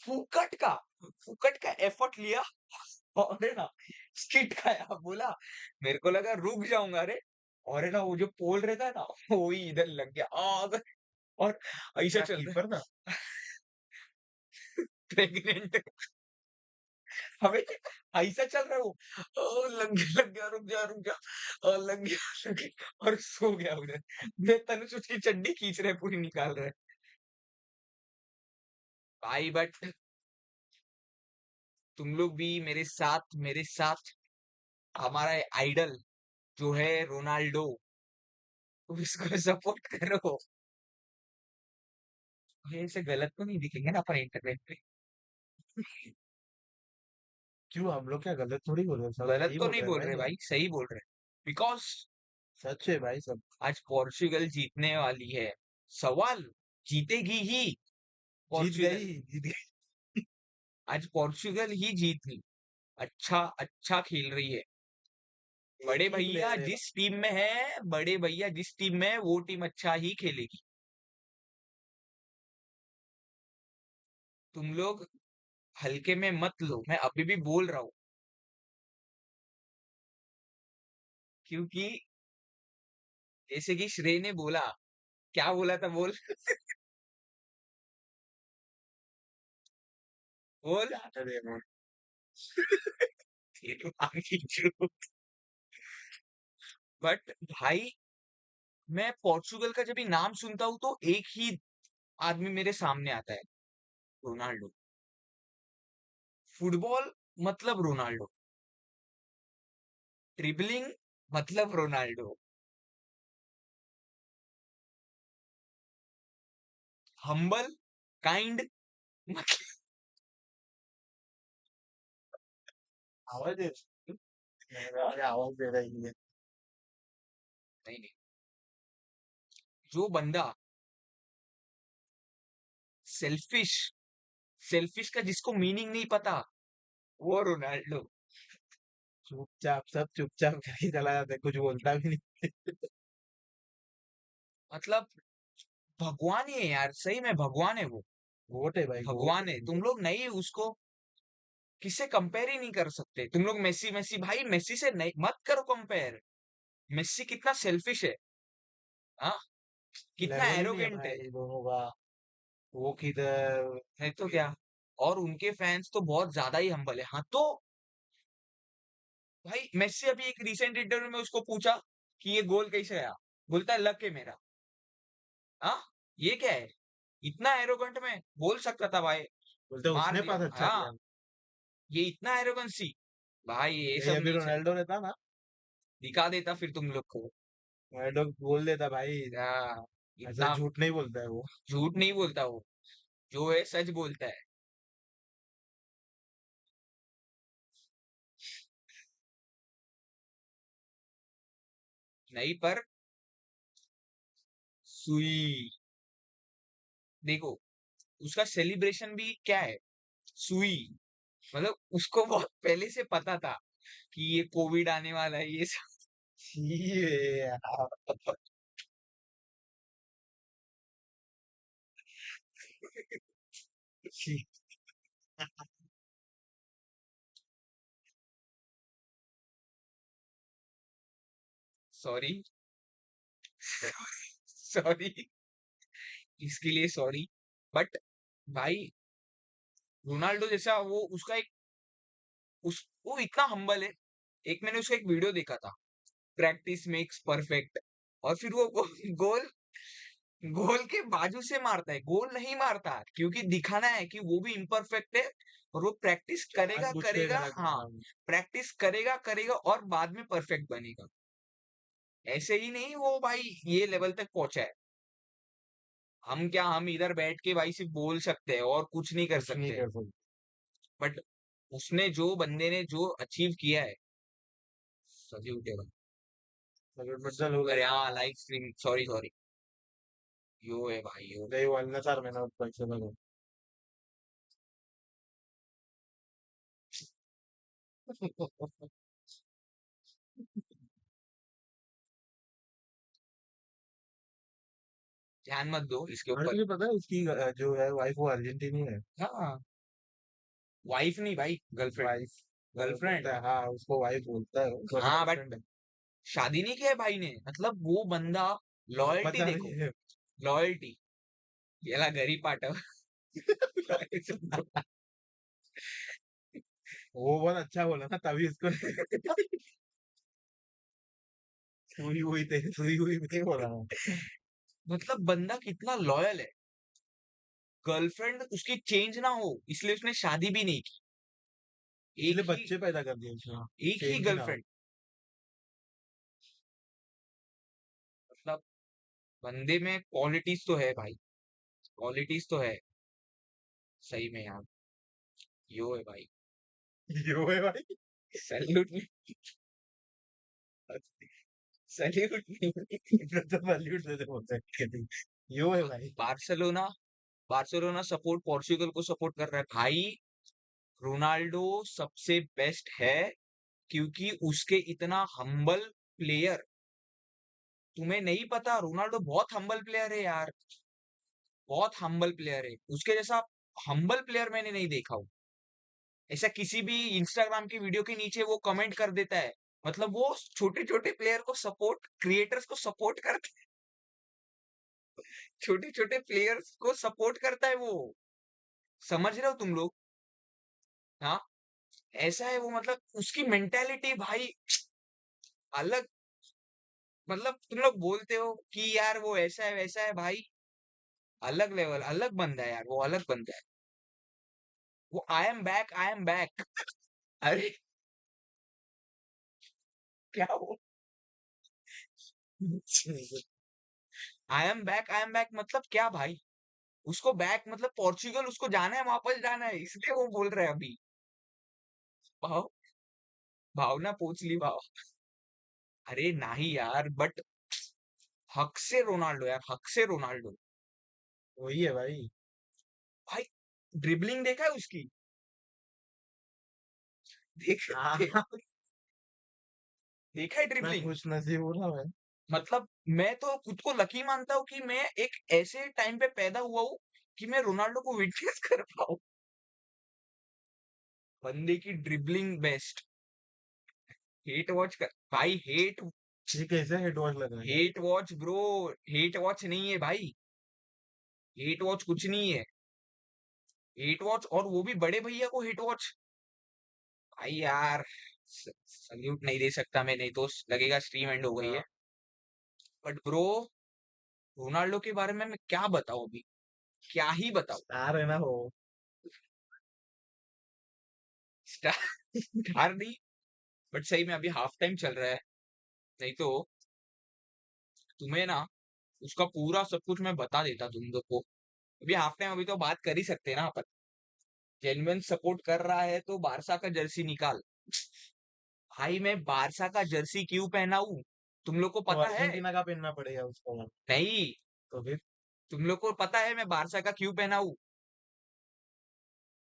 फुकट फुकट का एफर्ट लिया और है ना स्किट खाया, बोला मेरे को लगा रुक जाऊंगा रे, और है ना वो जो पोल रहता है ना वो ही इधर लग गया आग, और ऐसा क्या चल रहा कीपर था? है। प्रेग्नेंट। हमें ऐसा चल रहा है वो, लग गया, रुक जा, लग गया, लग गया, और सो गया उधर। मैं तनुष उसकी चड्डी खींच रहे, पूरी निकाल रहे भाई। बट तुम लोग भी मेरे साथ हमारा आइडल जो है रोनाल्डो, उसको सपोर्ट करो। ये ऐसे गलत तो नहीं दिखेंगे ना अपन इंटरनेट पे? क्यों, हम लोग क्या गलत थोड़ी बोल रहे, सब गलत सही तो बोल नहीं रहे हैं बोल रहे भाई। भाई, सही बोल रहे। बिकॉज सच है भाई सब। आज पोर्चुगल जीतने वाली है। सवाल, जीतेगी ही जीत पोर्चुगल। गई, जीत गई। आज पोर्चुगल ही जीत गई। अच्छा अच्छा खेल रही है। एक बड़े ही भैया प्लेयर है। जिस टीम में है, बड़े भैया जिस टीम में है वो टीम अच्छा ही खेलेगी। तुम लोग हल्के में मत लो, मैं अभी भी बोल रहा हूँ। क्योंकि जैसे कि श्रेय ने बोला, क्या बोला था बोल? बोल। अरे वो बट भाई, मैं पोर्चुगल का जब भी नाम सुनता हूँ तो एक ही आदमी मेरे सामने आता है, रोनाल्डो। फुटबॉल मतलब रोनाल्डो, ट्रिबलिंग मतलब रोनाल्डो, हम्बल काइंड मतलब आवाज दे। मेरा आवाज दे रही है। नहीं नहीं, जो बंदा सेल्फिश, सेल्फिश का जिसको मीनिंग नहीं पता, वो रोनाल्डो। चुपचाप सब चुपचाप करके चला जाता है, कुछ बोलता भी नहीं। मतलब भगवान ही है यार, सही में भगवान है वो। गोट है भाई, गोट भगवान है, है। तुम लोग नहीं उसको किससे कंपेयर ही नहीं कर सकते। तुम लोग मेसी मेसी, भाई मेसी से नहीं, मत करो कंपेयर। मेसी कितना सेल्फिश है, हाँ, कितना लेवल ही नहीं है एरोगेंट है। भाई दोनों का। वो किधर। नहीं तो क्या। और उनके फैंस तो बहुत ज्यादा ही हम्बल है। हाँ तो भाई, मेसी अभी एक रिसेंट इंटरव्यू में उसको पूछा कि ये गोल कैसे आया, बोलता है लक है मेरा। हाँ, ये क्या है? इतना एरोगेंट में बोल सकता था भाई, बोलते मार उसने दिया। पास अच्छा हाँ, दिया। ये इतना एरोगेंसी, भाई ये यही सब अभी नहीं चाहिए। रोनाल्डो रहता ना, दिखा देता फिर तुम लोग को। रोनाल्डो बोल देता भाई। हाँ, ऐसा इतना झूठ नहीं बोलता है वो। झूठ नहीं बोलता वो, जो है सच बोलता है। नहीं पर सुई, देखो उसका सेलिब्रेशन भी क्या है, सुई। मतलब उसको बहुत पहले से पता था कि ये कोविड आने वाला है, ये सब। छी है यार। छी। सॉरी, सॉरी, इसके लिए सॉरी। बट भाई, रोनाल्डो जैसा वो, उसका एक वो इतना हम्बल है। एक मैंने उसका एक वीडियो देखा था, प्रैक्टिस मेक्स परफेक्ट, और फिर वो गोल गोल के बाजू से मारता है, गोल नहीं मारता, क्योंकि दिखाना है कि वो भी इम्परफेक्ट है, और वो प्रैक्टिस करेगा जानबूझ के करेगा, गलत हाँ, प्रैक्टिस करेगा करेगा और बाद में परफेक्ट बनेगा। ऐसे ही नहीं वो भाई ये लेवल तक पहुंचा है। हम इधर बैठ के भाई सिर्फ बोल सकते हैं और कुछ नहीं कर कुछ नहीं सकते, कर सकते। बट उसने जो बंदे ने जो अचीव किया है, सल्यूट है भाई। सगळं बद्दल हो अरे गया। हाँ, लाइव स्ट्रीम, सॉरी सॉरी, यो है भाई यो। लय वालना 4 महिना पैसे भरून. ध्यान मत दो इसके और ऊपर। तुझे पता है उसकी जो है वाइफ वो अर्जेंटीनी है. हाँ, वाइफ नहीं भाई, गर्लफ्रेंड। वाइफ गर्लफ्रेंड, हाँ उसको वाइफ बोलता है वो हाँ, बट गर्लफ्रेंड है. शादी नहीं किया है भाई ने, मतलब वो बंदा, लॉयल्टी पता देखो, नहीं है. लॉयल्टी, याला घरी पाठव. वो बहुत अच्छा बोला ना तभी उसको सुई हुई नहीं बोला ना. मतलब बंदा कितना लॉयल है, गर्लफ्रेंड उसकी चेंज ना हो इसलिए उसने शादी भी नहीं की, इसलिए एक ही, बच्चे पैदा कर दिए उसने. एक ही चेंज भी ना हो. गर्लफ्रेंड, मतलब बंदे में क्वालिटीज तो है भाई, क्वालिटीज तो है, सही में यार, यो है भाई, यो है भाई. सैल्यूट नहीं, सैल्यूट नहीं। तो बॉलीवुड से बोलते हैं यो है भाई. बार्सिलोना, बार्सिलोना सपोर्ट पोर्चुगल को सपोर्ट कर रहा है भाई, रोनाल्डो सबसे बेस्ट है, क्योंकि उसके इतना हम्बल प्लेयर, तुम्हें नहीं पता, रोनाल्डो बहुत हम्बल प्लेयर है यार, बहुत हम्बल प्लेयर है, उसके जैसा हम्बल प्लेयर मैंने नहीं देखा हूं। ऐसा किसी भी इंस्टाग्राम की वीडियो के नीचे वो कमेंट कर देता है, मतलब वो छोटे छोटे प्लेयर को सपोर्ट, क्रिएटर्स को सपोर्ट करता है, छोटे छोटे प्लेयर्स को सपोर्ट करता है वो, समझ रहे हो तुम लोग? हाँ, ऐसा है वो, मतलब उसकी मेंटेलिटी भाई अलग, मतलब तुम लोग बोलते हो कि यार वो ऐसा है वैसा है, भाई अलग लेवल, अलग बंदा है यार, वो अलग बंदा है, वो I am back, I am back. अरे क्या वो, आई एम बैक मतलब क्या भाई, उसको बैक मतलब पोर्चुगल उसको जाना है, वापस जाना है, इसलिए वो बोल रहे हैं अभी। भाव, भावना पूछ ली भाव, अरे नहीं यार, बट हक से रोनाल्डो यार, हक से रोनाल्डो वही है भाई. भाई, ड्रिबलिंग देखा है उसकी, देख दे, हाँ, देखा है मैं ड्रिबलिंग, खुश नसीब हूँ ना मैं. मतलब मैं तो खुद को लकी मानता हूँ कि मैं एक ऐसे टाइम पे पैदा हुआ हूँ कि मैं रोनाल्डो को विटनेस कर पाऊँ, बंदे की ड्रिबलिंग बेस्ट, हेट वॉच कर भाई, हेट, ये कैसे हेड वॉच लग रहा है. Hate watch bro, hate watch नहीं है भाई, हेट वॉच कुछ नहीं है, हेट वॉच, और वो भी बड़े भैया को हेट वॉच, भाई यार, सल्यूट नहीं दे सकता मैं, नहीं तो लगेगा स्ट्रीम एंड हो गई है, हाँ, बट ब्रो, रोनाल्डो के बारे में मैं क्या बताऊं अभी, क्या ही बताऊं, स्टार है ना वो. स्टार नहीं, बट सही में अभी हाफ टाइम चल रहा है, नहीं तो तुम्हें ना उसका पूरा सब कुछ मैं बता देता तुम लोग को, अभी हाफ टाइम, अभी तो बात कर ही सकते हैं ना अपन, जेन्युइन सपोर्ट कर रहा है तो बारसा का जर्सी निकाल, भाई मैं बारसा का जर्सी क्यों पहनाऊं, तुम लोग को तो पता है? अर्जेंटीना का पहनना पड़ेगा उसको. नहीं, तो फिर तुम लोग को पता है मैं बारसा का क्यों पहनाऊं?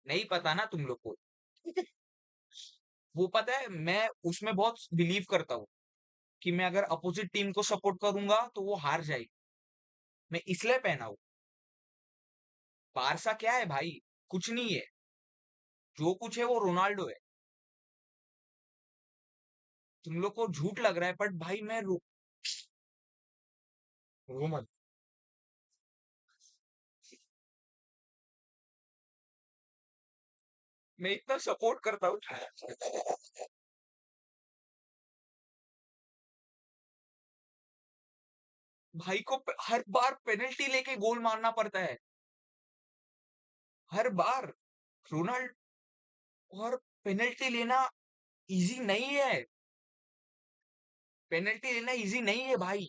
नहीं पता ना तुम लोग को? वो पता है, मैं उसमें बहुत बिलीव करता हूँ कि मैं अगर अपोजिट टीम को सपोर्ट करूंगा तो वो हार जाएगी, मैं इसलिए पहना हूं। बारसा क्या है भाई, कुछ नहीं है, जो कुछ है वो रोनाल्डो है, तुम लोग को झूठ लग रहा है, बट भाई मैं वो मत. मैं इतना सपोर्ट करता हूँ। भाई को हर बार पेनल्टी लेके गोल मारना पड़ता है, हर बार। रोनाल्डो और पेनल्टी लेना इजी नहीं है, पेनल्टी लेना इजी नहीं है भाई।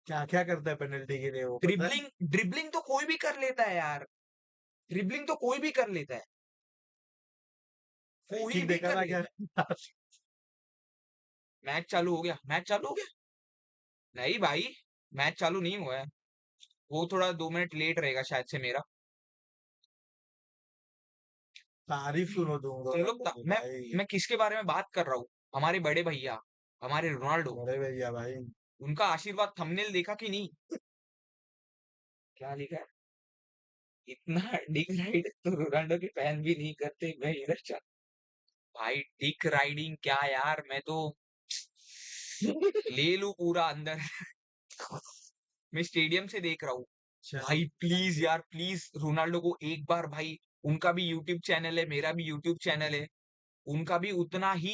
क्या क्या करता है पेनल्टी के लिए वो, पता है? ड्रिबलिंग तो कोई भी कर लेता है यार, ड्रिबलिंग तो कोई भी कर लेता है, कोई किक भी देखा कर ना लेता क्या? है। मैच चालू हो गया, मैच चालू हो गया? नहीं भाई, मैच चालू नहीं हुआ है, वो थोड़ा 2 मिनट लेट रहेगा शायद से मेरा। तारीफ सुनो तुम तुम लोग रोनाल्डो की मैं भाई। मैं किसके बारे में बात कर रहा हूँ? हमारे बड़े भैया, हमारे रोनाल्डो। बड़े भैया भाई। उनका आशीर्वाद थंबनेल देखा कि नहीं? क्या लिखा है? इतना डिग राइड तो रोनाल्डो के फैन भी नहीं करते, मैं इधर चल। भाई डिक राइडिंग क्या यार, मैं तो ले लूं पूरा अंदर। मैं स्टेडियम से देख रहा हूँ। भाई प्लीज यार, प्लीज रोनाल्डो को एक बार भाई, उनका भी यूट्यूब चैनल है, मेरा भी यूट्यूब चैनल है, उनका भी उतना ही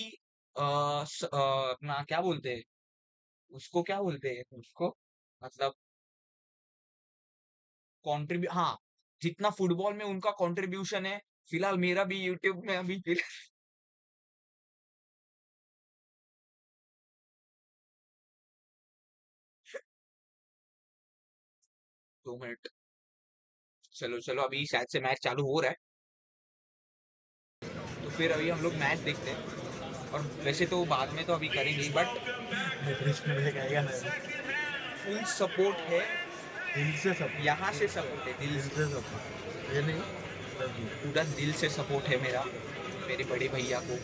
अपना क्या बोलते हैं उसको, क्या बोलते हैं उसको, मतलब कॉन्ट्रीब्यू, हाँ, जितना फुटबॉल में उनका कंट्रीब्यूशन है, फिलहाल मेरा भी यूट्यूब में अभी 2 मिनट। चलो चलो, अभी शायद से मैच चालू हो रहा है, तो फिर अभी हम लोग मैच देखते हैं, और वैसे तो बाद में तो अभी करेंगे, बट फुल सपोर्ट है, दिल से सपोर्ट, यहाँ से सपोर्ट है, दिल से सपोर्ट, ये नहीं पूरा दिल से सपोर्ट है मेरा, मेरे बड़े भैया को,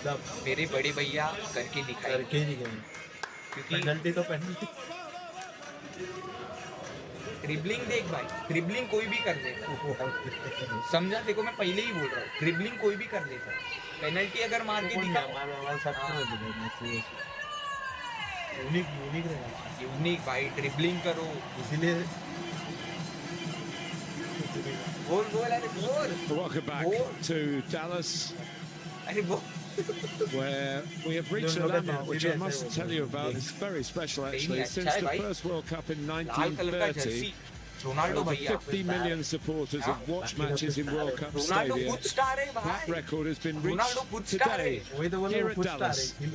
सब मेरे बड़े भैया करके दिखाए, करके ही गए। क्योंकि पेनल्टी तो पेनल्टी, ड्रिबलिंग देख भाई, ड्रिबलिंग कोई भी कर लेता है, समझा? देखो मैं पहले ही बोल रहा हूँ, ड्रिबलिंग कोई भी कर लेता है, पेनल्टी अगर मार के दिखा, यूनिक भाई, ड्रिबलिंग करो, इसीलिए गोल गोल, अरे गोल, Welcome back to Dallas, अरे वो where we have reached a landmark which I must tell you about. It's very special actually. Since the first World Cup in Lal colour का 1930, जर्सी, रोनाल्डो over भैया, 50 million supporters have watched matches in World Cup Ronaldo Stadium. खुद star है That भाई, record has been Ronaldo खुद reached star है, today वही तो बोला, here वो at खुद स्टार Dallas. है।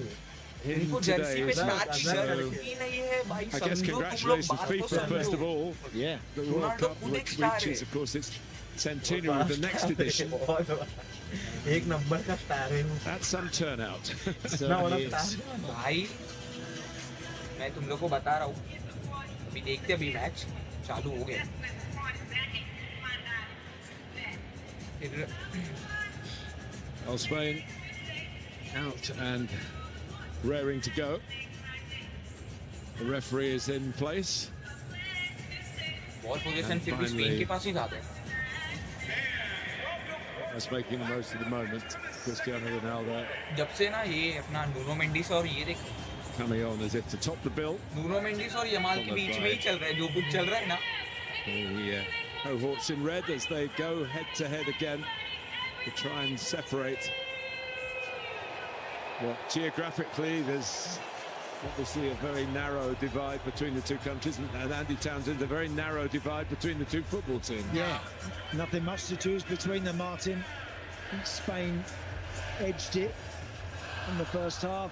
In उनको जर्सी में today's स्टार match. जर्सी नहीं है भाई, I guess समझो तुम लोग congratulations बात तो FIFA first of समझो, all. Yeah, the World Ronaldo Cup खुद एक which स्टार है, reaches, of course, its centenary with the next edition. एक नंबर का स्टार है वो। That's some turnout. इतना बड़ा स्टार। भाई मैं तुम लोग को बता रहा हूँ, अभी देखते अभी मैच चालू हो गया, फिर Well, Spain out and raring to go. The referee is in place. Ball position फिर भी स्पेन के पास ही जाते हैं, That's making the most of the moment. Cristiano Ronaldo जब से ना ये अपना नूनो मेंडिस और ये देख, coming on as if to top the bill. Nuno Mendis और यमाल के बीच में ही चल रहा है जो कुछ चल रहा है ना, The cohorts in red as they go head to head again to try and separate. Well, geographically, there's obviously a very narrow divide between the two countries, and Andy Townsend, a very narrow divide between the two football teams. Yeah, nothing much to choose between them, Martin. Spain edged it in the first half,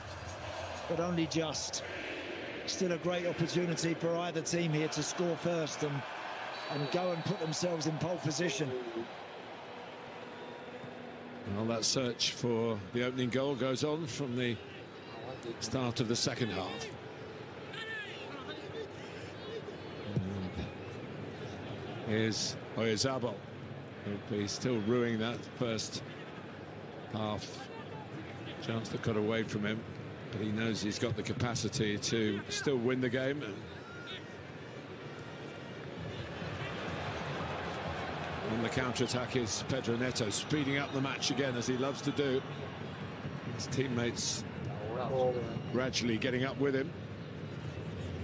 but only just. Still a great opportunity for either team here to score first and go and put themselves in pole position. Well, that search for the opening goal goes on from the start of the second half. And here's Oyarzabal, who'll be still ruining that first half chance that got away from him, but he knows he's got the capacity to still win the game. On the counter-attack is Pedro Neto, speeding up the match again, as he loves to do. His teammates gradually getting up with him.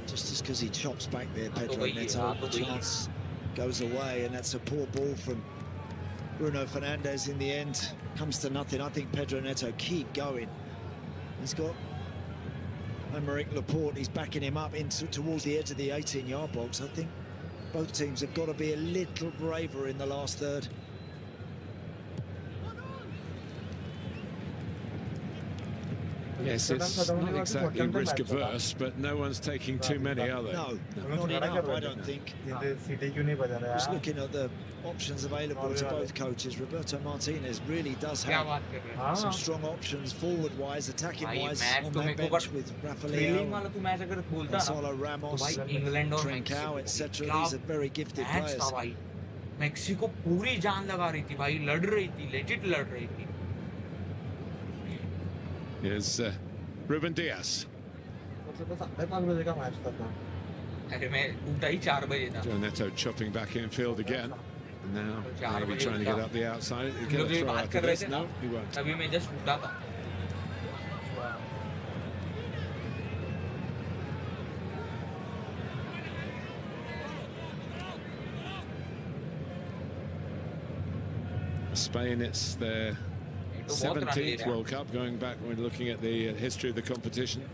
Just as because he chops back there, Pedro Neto, the chance goes away, and that's a poor ball from Bruno Fernandes in the end comes to nothing. I think Pedro Neto keep going. He's got Aymeric Laporte, he's backing him up towards the edge of the 18-yard box. I think both teams have got to be a little braver in the last third. Yes, it's not exactly risk-averse, but no one's taking too many, are they? No, not enough, I don't think. Just looking at the options available to both coaches, Roberto Martinez really does have some strong options forward-wise, attacking-wise on that bench with Rafael, Gonzalo Ramos, Trincao, etc. These are very gifted players. Mexico पूरी जान लगा रही थी भाई, लड़ रही थी, legit लड़ रही थी. Here's Ruben Diaz. Joe Neto chopping back infield again. Now maybe trying to get up the outside. He'll get a throw after this. No, he won't. Spain, it's their 17th World Cup, going back when looking at the history of the competition.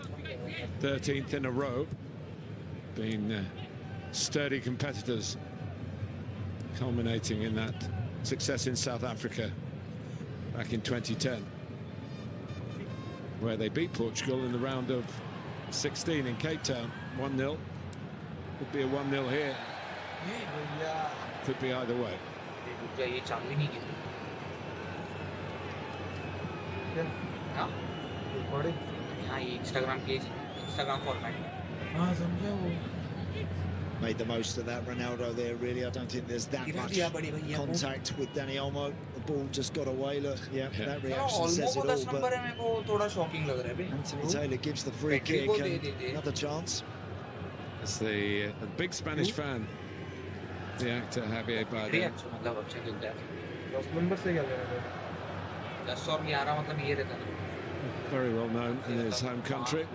13th in a row. Been sturdy competitors, culminating in that success in South Africa back in 2010, where they beat Portugal in the round of 16 in Cape Town, 1-0. Could be a 1-0 here. Could be either way. हाँ Instagram page, Instagram format. Made the most of that Ronaldo there, really. I don't think there's that much contact with Dani Olmo. The ball just got away. Look, yeah, that reaction says it all. But Anthony Taylor gives the free kick and another chance. It's the big Spanish fan, the actor Javier Bardem. Very well known in his home country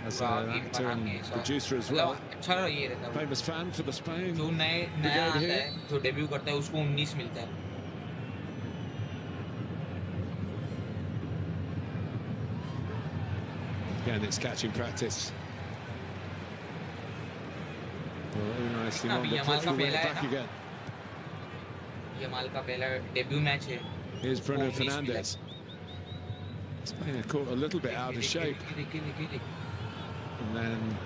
as an actor and producer as well. Famous fan for the Spain. जो नया आता है, जो debut करता है, उसको 19 मिलता है. Again, it's catching practice. Very nicely on the cliff, we'll win it back again. Yamal का पहला डेब्यू मैच है. Here's Bruno Fernandes. Spain are caught a little bit out of shape. And then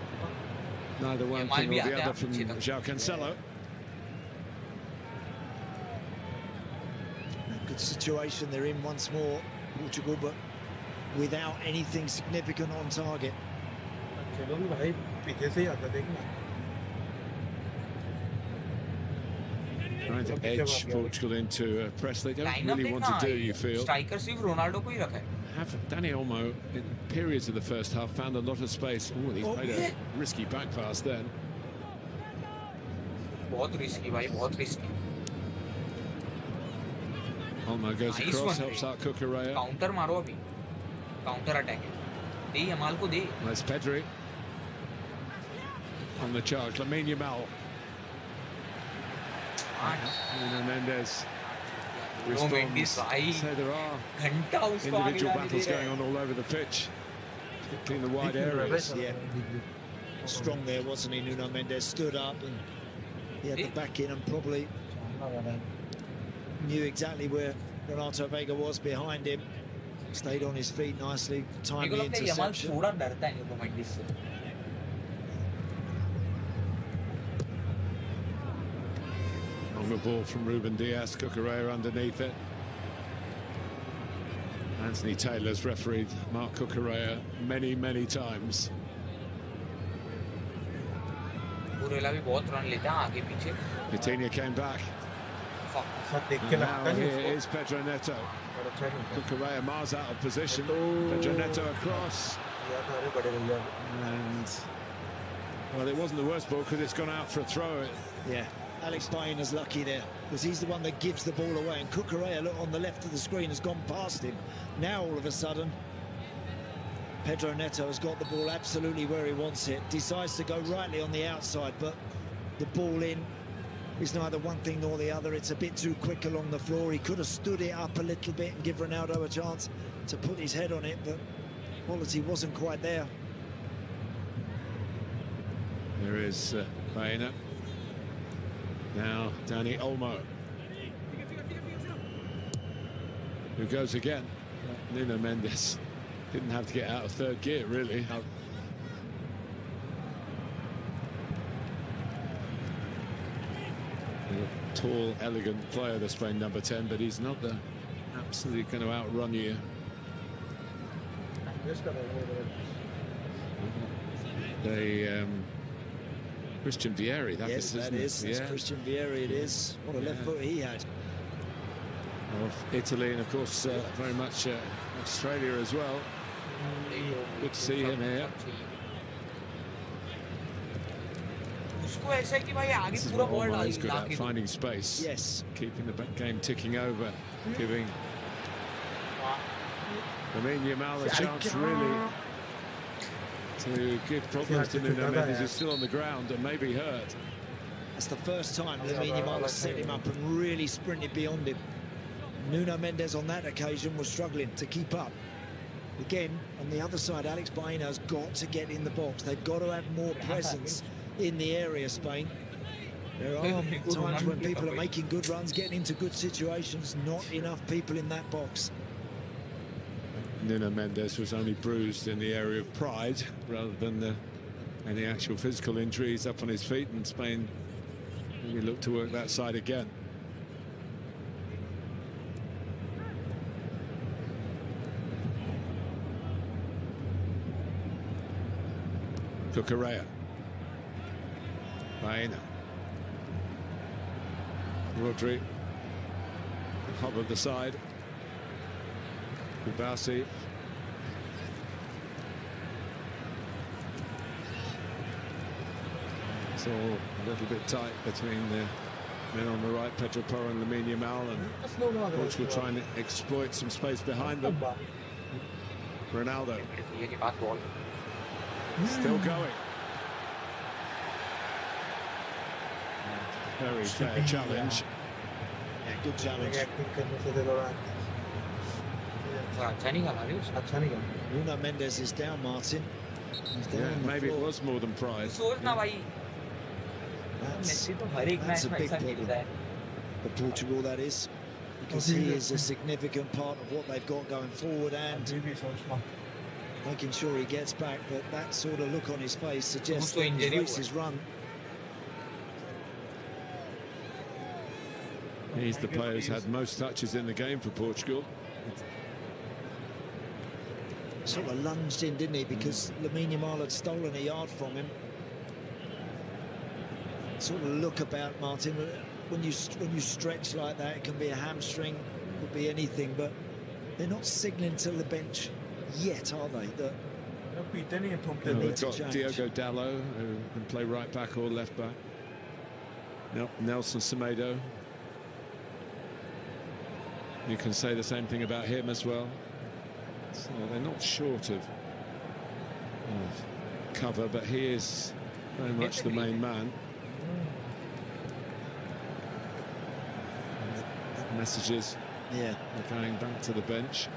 neither one thing or the other from João Cancelo. Good situation they're in once more, Portugal, but without anything significant on target. Trying to edge Portugal into a press they don't really want to do, you feel. Striker सिर्फ Ronaldo को ही रखा है. Dani Olmo, in periods of the first half, found a lot of space. Oh, he's played a risky back pass then. बहुत risky भाई, बहुत risky. Olmo goes across, helps out Cucurella. Counter मारो अभी. Counter attack. दे Yamal को दे. That's Pedri on the charge. Lamine Yamal. Nuno Mendes responds. So there are individual battles going on all over the pitch, particularly in the wide areas. Yeah, strong there, wasn't he? Nuno Mendes stood up and he had the back in and probably knew exactly where Renato Vega was behind him. Stayed on his feet nicely, timely interception. On the ball from Ruben Diaz, Cucurella underneath it. Anthony Taylor's refereed Mark Cucurella many, many times. Coutinho came back. And now here is Pedro Neto. Cucurella miles out of position. Pedro Neto across. And, well, it wasn't the worst ball because it's gone out for a throw. Yeah. Alex Baina's lucky there because he's the one that gives the ball away, and Cucurella, look, on the left of the screen, has gone past him. Now all of a sudden Pedro Neto has got the ball absolutely where he wants it, decides to go rightly on the outside, but the ball in is neither one thing nor the other. It's a bit too quick along the floor. He could have stood it up a little bit and give Ronaldo a chance to put his head on it, but quality wasn't quite there. There is Baena. Now Dani Olmo, who goes again. Nuno Mendes didn't have to get out of third gear, really. A tall, elegant player, the Spain number 10, but he's not absolutely going to outrun you. Christian Vieri, yes, that is. That's Christian Vieri, it is. What a left foot he had. Of Italy, and of course very much Australia as well. Good to see him here. This is what Olmo is good at, finding space. Yes. Keeping the game ticking over, giving Lamine Yamal a chance really to give problems to Nuno Mendes, who's still on the ground and maybe hurt. That's the first time Lamine Yamal has set him up and really sprinted beyond him. Nuno Mendes on that occasion was struggling to keep up. Again, on the other side, Alex Baena's got to get in the box. They've got to have more presence in the area, Spain. There are times when people are making good runs, getting into good situations, not enough people in that box. Nuno Mendes was only bruised in the area of pride rather than any actual physical injuries. Up on his feet, and Spain really look to work that side again. Cucurella, Baena, Rodri, hub of the side, Kubasi, it's all a little bit tight between the men on the right, Pedro Porro and Lamine Yamal, and Portugal trying to exploit some space behind them. Ronaldo still going. Very fair challenge. Yeah, good challenge. Nuno Mendes is down, Martin. He's down maybe it was more than pride. That's a big problem for Portugal, that is, because he is a significant part of what they've got going forward and making sure he gets back, but that sort of look on his face suggests that his race is run. He's the player who's had most touches in the game for Portugal. Sort of lunged in, didn't he, because Lamine Yamal had stolen a yard from him. Sort of look about, Martin, when you stretch like that, it can be a hamstring, it could be anything, but they're not signalling to the bench yet, are they? That we've got Diogo Dalot, who can play right back or left back. Nelson Semedo. You can say the same thing about him as well. So they're not short of cover, but he is very much the main man. Messages are going back to the bench.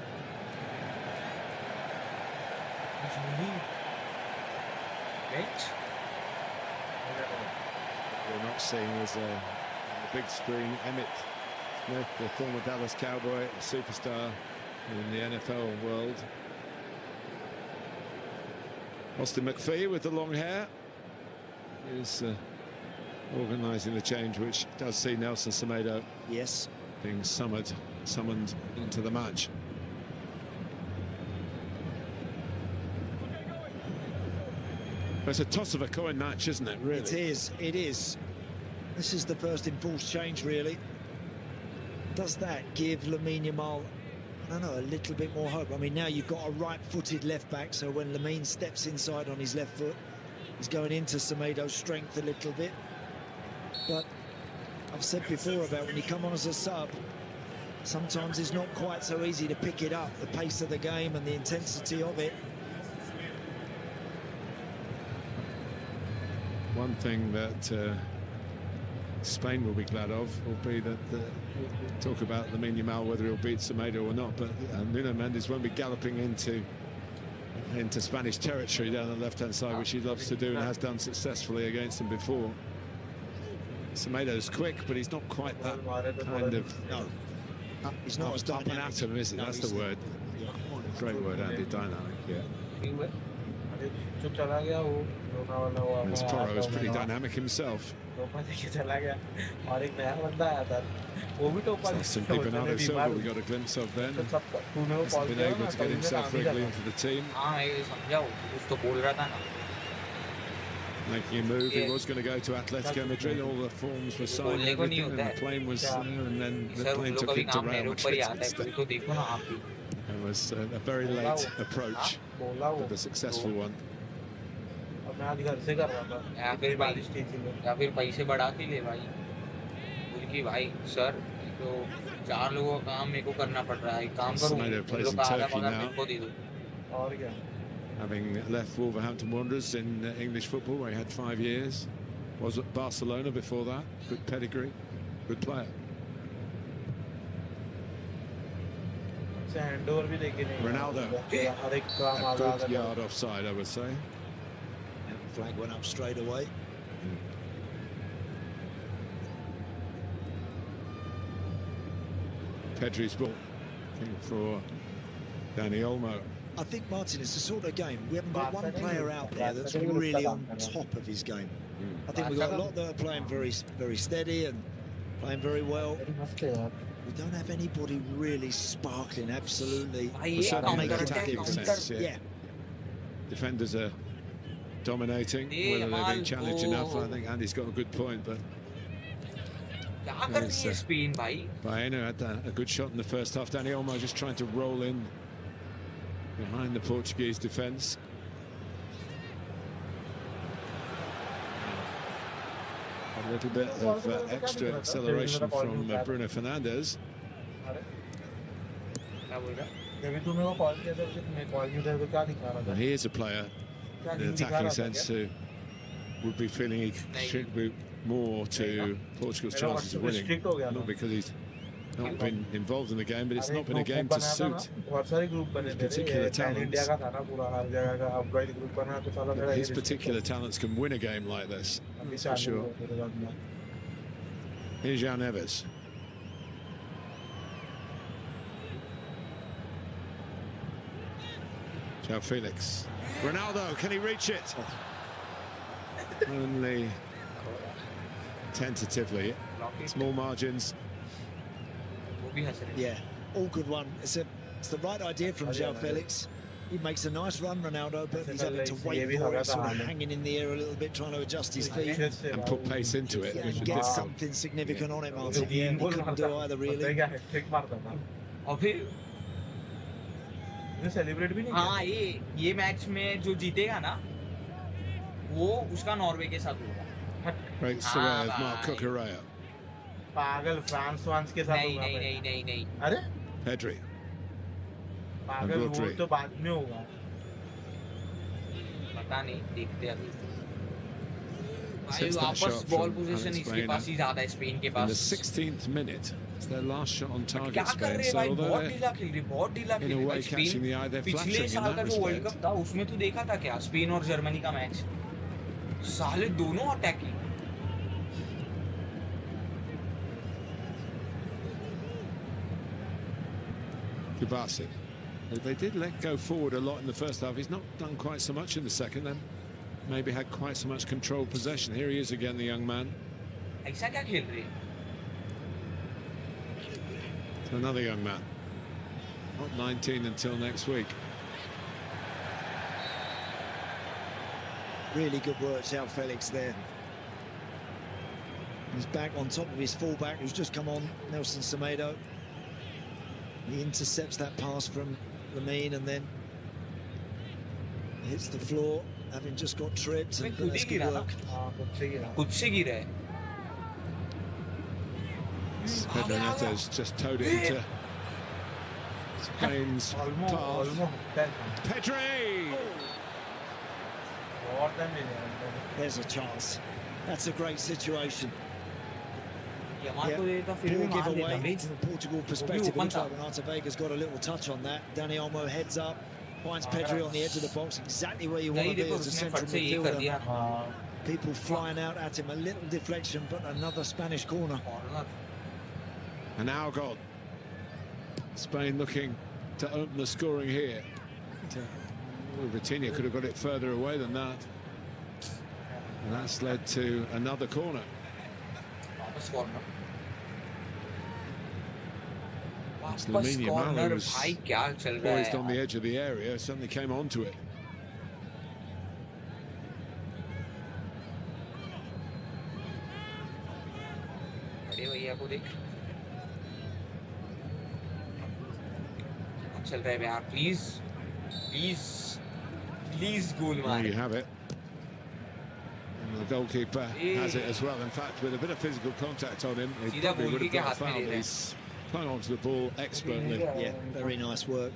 We're not seeing as a big screen Emmitt Smith, the former Dallas Cowboy, a superstar in the NFL world. Austin McPhee with the long hair is organising the change, which does see Nelson Semedo being summoned into the match. It's a toss of a coin match, isn't it, really? It is. This is the first enforced change, really. Does that give Lamine Yamal, I don't know, a little bit more hope? I mean, now you've got a right-footed left-back, so when Lamine steps inside on his left foot, he's going into Semedo's strength a little bit. But I've said before about when you come on as a sub, sometimes it's not quite so easy to pick it up, the pace of the game and the intensity of it. One thing that Spain will be glad of will be that talk about Lamine Yamal, whether he'll beat Semedo or not, but Nuno Mendes won't be galloping into Spanish territory down the left-hand side, which he loves to do and has done successfully against them before. Semedo's quick, but he's not quite that kind of... No, he's not as dynamic. Up and at him, is it? No, that's the word. Yeah. Great word, Andy, dynamic, yeah. And his Porro is pretty dynamic himself. Simply Bernardo Silva we got a glimpse of then. Hasn't been able to get himself regularly into the team. Making a move, he was going to go to Atletico Madrid, all the forms were signed and everything, and the plane was there, and then the plane took him to Real Madrid instead. It was a very late approach, but a successful one. या फिर पैसे बढ़ा के ले भाई, बोल कि भाई सर तो 4 लोगों का काम मेरे को करना पड़ रहा है, काम करूँ लोग का आधा पगार मेरे को दे दो. और क्या? Having left Wolverhampton Wanderers in English football, where he had 5 years, was at Barcelona before that. Good pedigree, good player. Ronaldo, a good yard offside, I would say. And the flag went up straight away. Pedri's ball, looking for Dani Olmo. I think, Martin, it's the sort of game, we haven't got one player out there that's really on top of his game. I think we've got a lot that are playing very steady and playing very well. We don't have anybody really sparkling, absolutely. Certainly in attacking sense, yeah. Defenders are dominating, whether they're being challenged enough. I think Andy's got a good point, but Baena had a good shot in the first half. Dani Olmo just trying to roll in behind the Portuguese defence. A little bit of extra acceleration from Bruno Fernandes. Well, he is a player in an attacking sense who would be feeling he contribute more to Portugal's chances of winning. Not because he's not been involved in the game, but it's not been a game to suit his particular talents. His particular talents can win a game like this, for sure. Here's João Neves. João Felix. Ronaldo, can he reach it? Only tentatively. Small margins. Yeah, all good one. It's the right idea from João Felix. He makes a nice run, Ronaldo, but he's having to wait for it, sort of hanging in the air a little bit, trying to adjust his feet. And put pace into it. Yeah, and get something significant on it, Martin. He couldn't do either, really. हाँ, ये match में जो जीतेगा ना, वो उसका Norway के साथ होगा. Great survey of Mark Cucurella. पागल फ्रांस के साथ होगा. नहीं. अरे? Pedri. पागल वो तो बाद में होगा. पता नहीं, देखते अभी. वापस बॉल पोजीशन इसके पास ही ज़्यादा है, स्पेन के पास. In the 16th minute. It's their last shot on target, क्या कर Spain. रहे भाई, बहुत ढीला खेल रहे, बहुत ढीला खेल रहे. catching the eye, they're पिछले साल का जो वर्ल्ड कप था, उसमें तो देखा था क्या, स्पेन और जर्मनी का मैच. साले दोनों attacking. Kubasi. They did let go forward a lot in the first half. He's not done quite so much in the second. Then maybe had quite so much controlled possession. Here he is again, the young man. ऐसा क्या खेल रहे? Another young man, not 19 until next week. Really good work, João Felix there. He's back on top of his fullback, who's just come on, Nelson Semedo. He intercepts that pass from Lamine and then hits the floor, having just got tripped. And that's good work. खुद से गिरा है. Pedro Neto's just towed it into Spain's path. Pedri! There's a chance. That's a great situation. Poor giveaway from a Portugal perspective. It looks like Renata Vega's got a little touch on that. Dani Olmo heads up, finds Pedri on the edge of the box, exactly where you want to be as a central midfielder. People flying out at him, a little deflection, but another Spanish corner. And now gone. Spain looking to open the scoring here. Vitinha could have got it further away than that. And that's led to another corner. It's Lamine Yamal who was poised on the edge of the area, suddenly came onto it. Please, please, please, goal. There you have it. And the goalkeeper has it as well. In fact, with a bit of physical contact on him, he probably would have got a foul. He's clung onto the ball expertly. Yeah, very nice work.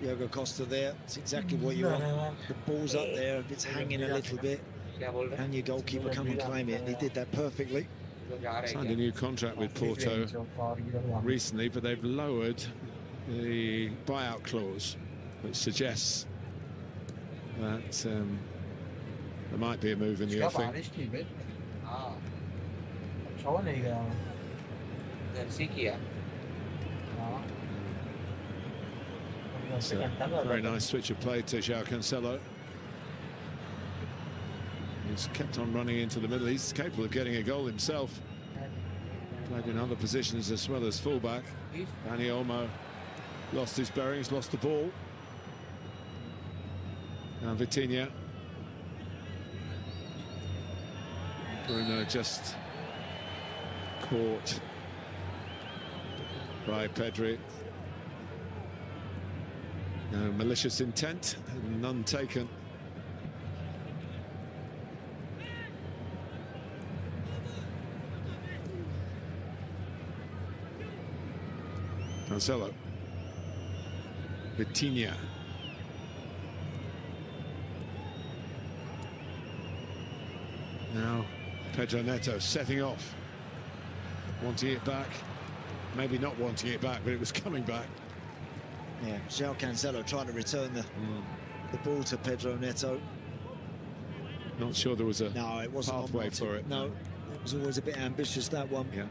Diogo Costa there. It's exactly what you want. The ball's up there. If it's hanging a little bit, and your goalkeeper come and claim it. And he did that perfectly. Signed a new contract with Porto recently, but they've lowered the buyout clause, which suggests that there might be a move in the offing. It's a very nice switch of play to João Cancelo. He's kept on running into the middle. He's capable of getting a goal himself. Played in other positions as well as fullback. Dani Olmo lost his bearings, lost the ball. Now Vitinha. Bruno just caught by Pedri. No malicious intent, none taken. Cancelo. Vitinha. Now Pedro Neto setting off, wanting it back, maybe not wanting it back, but it was coming back. Yeah, João Cancelo trying to return the ball to Pedro Neto. Not sure there was a it wasn't pathway for it. No, it was always a bit ambitious, that one. Yeah.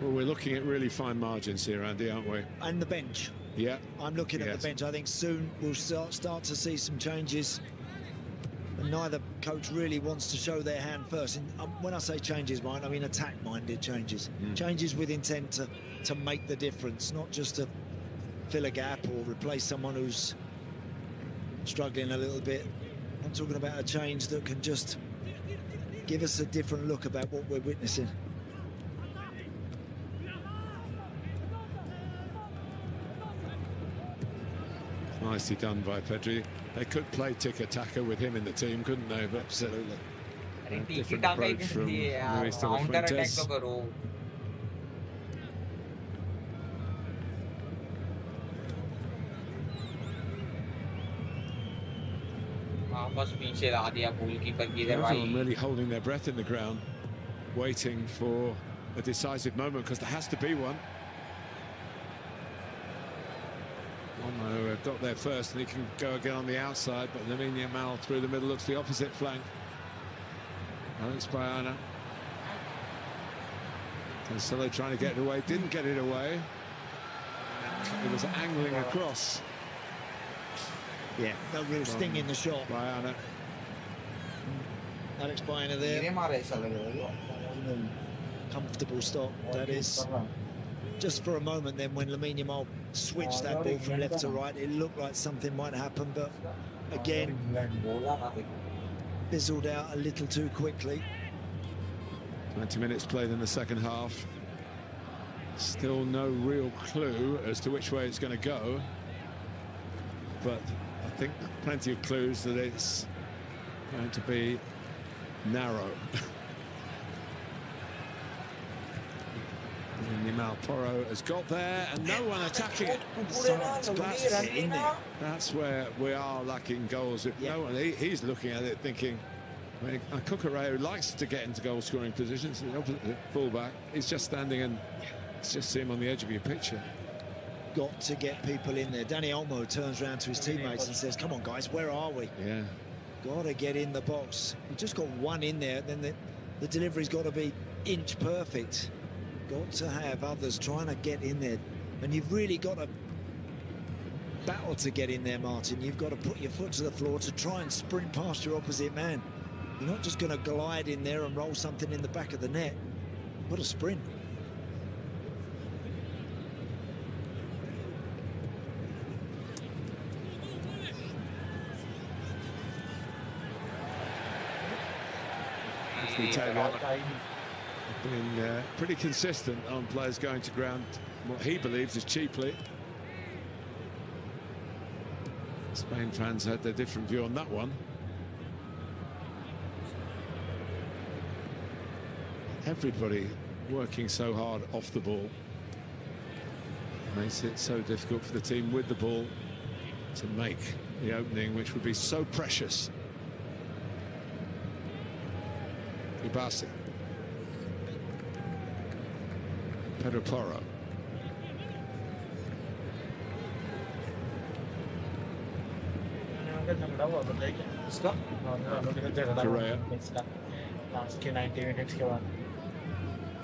Well, we're looking at really fine margins here, Andy, aren't we? And the bench. Yeah. I'm looking at the bench. I think soon we'll start to see some changes. And neither coach really wants to show their hand first. And when I say changes, I mean attack-minded changes. Changes with intent to make the difference, not just to fill a gap or replace someone who's struggling a little bit. I'm talking about a change that can just give us a different look about what we're witnessing. Nicely done by Pedri. They could play tiki-taka with him in the team, couldn't they? But absolutely. Different approach from Luis de la Fuentes. Everyone really holding their breath in the ground, waiting for a decisive moment, because there has to be one. Olmo got there first, and he can go again on the outside, but Lamine Yamal through the middle looks the opposite flank. Alex Bayana. Cancelo trying to get it away, didn't get it away. It was angling across. Yeah, no real sting in the shot. Bayana. Alex Bayana there. Comfortable stop, that is. Just for a moment then, when Lamine Yamal switched that ball from left to right, it looked like something might happen, but again, fizzled out a little too quickly. 20 minutes played in the second half. Still no real clue as to which way it's going to go, but I think plenty of clues that it's going to be narrow. Yamal Porro has got there, and no one attacking it. That's where we are lacking goals. If no one, he's looking at it thinking, I mean, Cucurella likes to get into goal-scoring positions. The opposite fullback, he's just standing and just see him on the edge of your picture. Got to get people in there. Danny Olmo turns around to his teammates and says, come on, guys, where are we? Yeah. Got to get in the box. We've just got one in there, then the delivery's got to be inch perfect. Got to have others trying to get in there. And you've really got to battle to get in there, Martin. You've got to put your foot to the floor to try and sprint past your opposite man. You're not just going to glide in there and roll something in the back of the net. You've got to sprint. Been pretty consistent on players going to ground what he believes is cheaply. Spain fans had their different view on that one. Everybody working so hard off the ball makes it so difficult for the team with the ball to make the opening, which would be so precious. Ibasi. Pedro Porro. Correa. Last के 90 minutes के बाद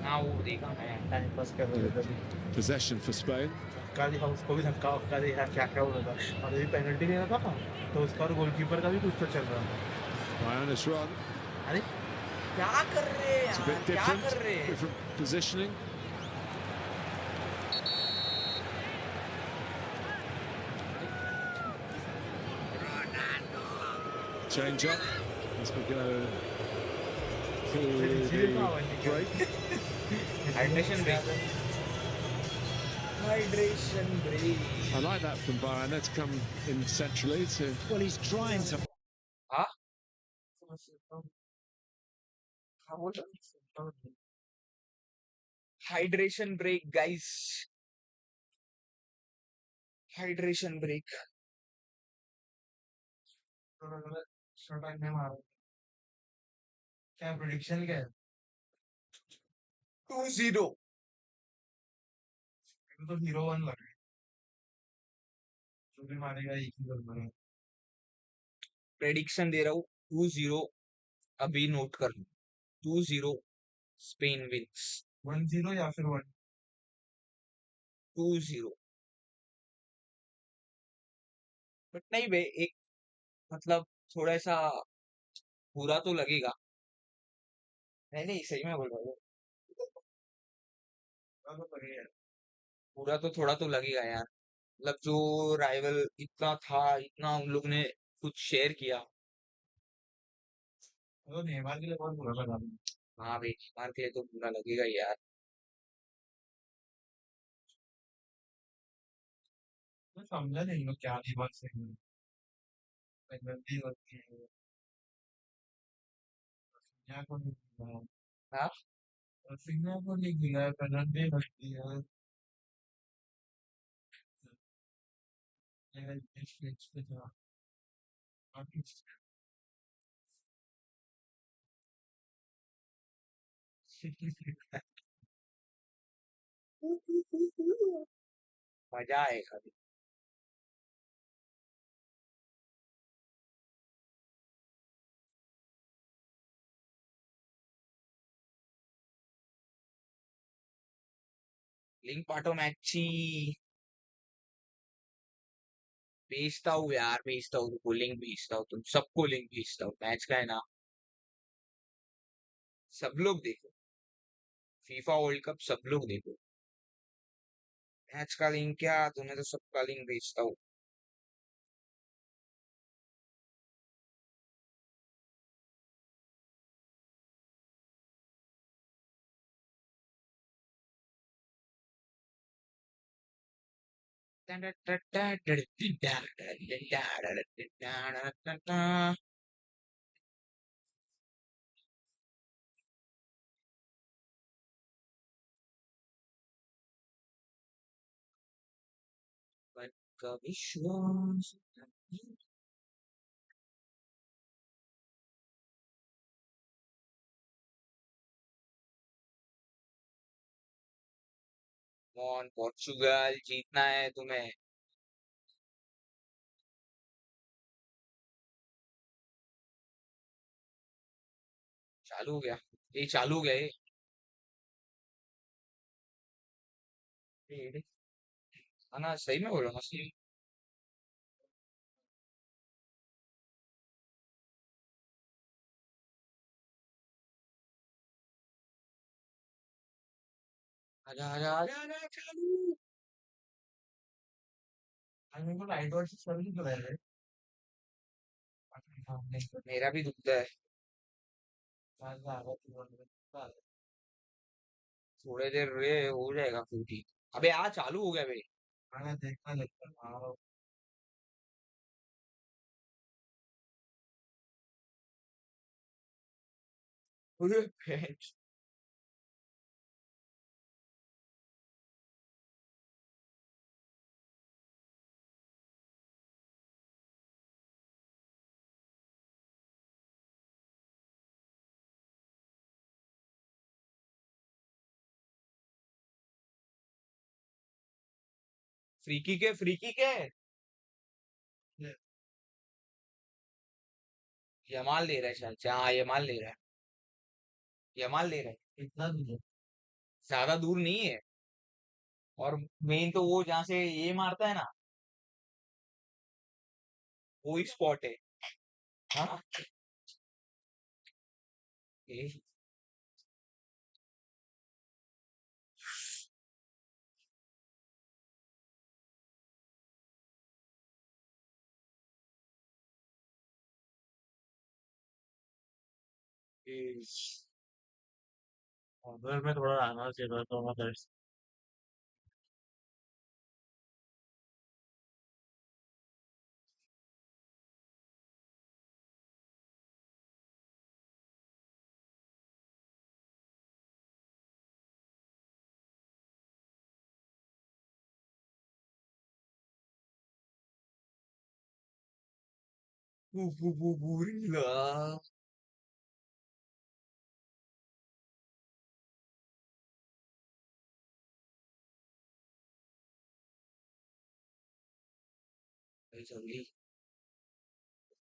हाँ वो देखा मैं time pass कर रहे थे Possession for Spain. काली उसको भी धक्का वक्का देखा क्या क्या हो रहा था और अभी पेनल्टी दे रहा था तो उसका और गोलकीपर का भी कुछ तो चल रहा था Lioness run. अरे क्या कर रहे हैं It's a bit क्या different. कर रहे हैं Different positioning. Change up as we go to the break. Hydration break. Hydration break. I like that from Bayern. Let's come in centrally to. Well, he's trying to. हाँ hydration break guys. Hydration break. क्या prediction क्या है 2-0 तो 0-1 लग रहा है जो भी मारेगा एक ही गोल मारेगा प्रेडिक्शन दे रहा हूँ 2-0 अभी नोट कर लो 2-0 स्पेन विंस 1-0 या फिर 2-0 बट नहीं बे एक मतलब थोड़ा सा बुरा तो लगेगा नहीं नहीं सही में बोल रहा हूँ 1 बुरा तो थोड़ा तो लगेगा यार मतलब जो राइवल इतना था इतना उन लोग ने कुछ शेयर किया तो नेमार के लिए बहुत बुरा लगा हाँ भाई मार के लिए तो बुरा लगेगा ही यार मैं समझा नहीं लोग क्या दीवार से पेनल्टी होती है यहाँ को नहीं दिया हाँ रफीना को नहीं दिया पेनल्टी लगती है ये नेटफ्लिक्स पे था बाकी मजा आएगा अभी लिंक पाठो मैची भेजता हूँ यार भेजता हूँ तुमको लिंक भेजता हूँ तुम सबको लिंक भेजता हूँ मैच का है ना सब लोग देखो फीफा वर्ल्ड कप सब लोग देखो मैच का लिंक क्या तुम्हें तो सबका लिंक भेजता हूँ का विश्वास कौन पोर्चुगल जीतना है तुम्हें। चालू हो गया, ये चालू हो गया ये है ना, सही में बोल रहा हूँ सही। आजा आजा आजा आजा चालू। अरे मेरे को लाइट वाइट से सर नहीं चला रहे। मेरा भी दुखता है। थोड़ी देर रे हो जाएगा फिर ठीक। अबे आ चालू हो गया बे। मैंने देखना लगता हाँ। अरे भैंस। फ्री किक है। यमाल ले रहा है शायद से, हाँ यमाल ले रहा है। यमाल ले रहा है। इतना नहीं है। ज्यादा दूर नहीं है। और मेन तो वो जहाँ से ये मारता है ना, वो ही स्पॉट है। हाँ। ए, ए, उधर में थोड़ा आना चाहिए था तो मैं बुरीला। भाई जल्दी,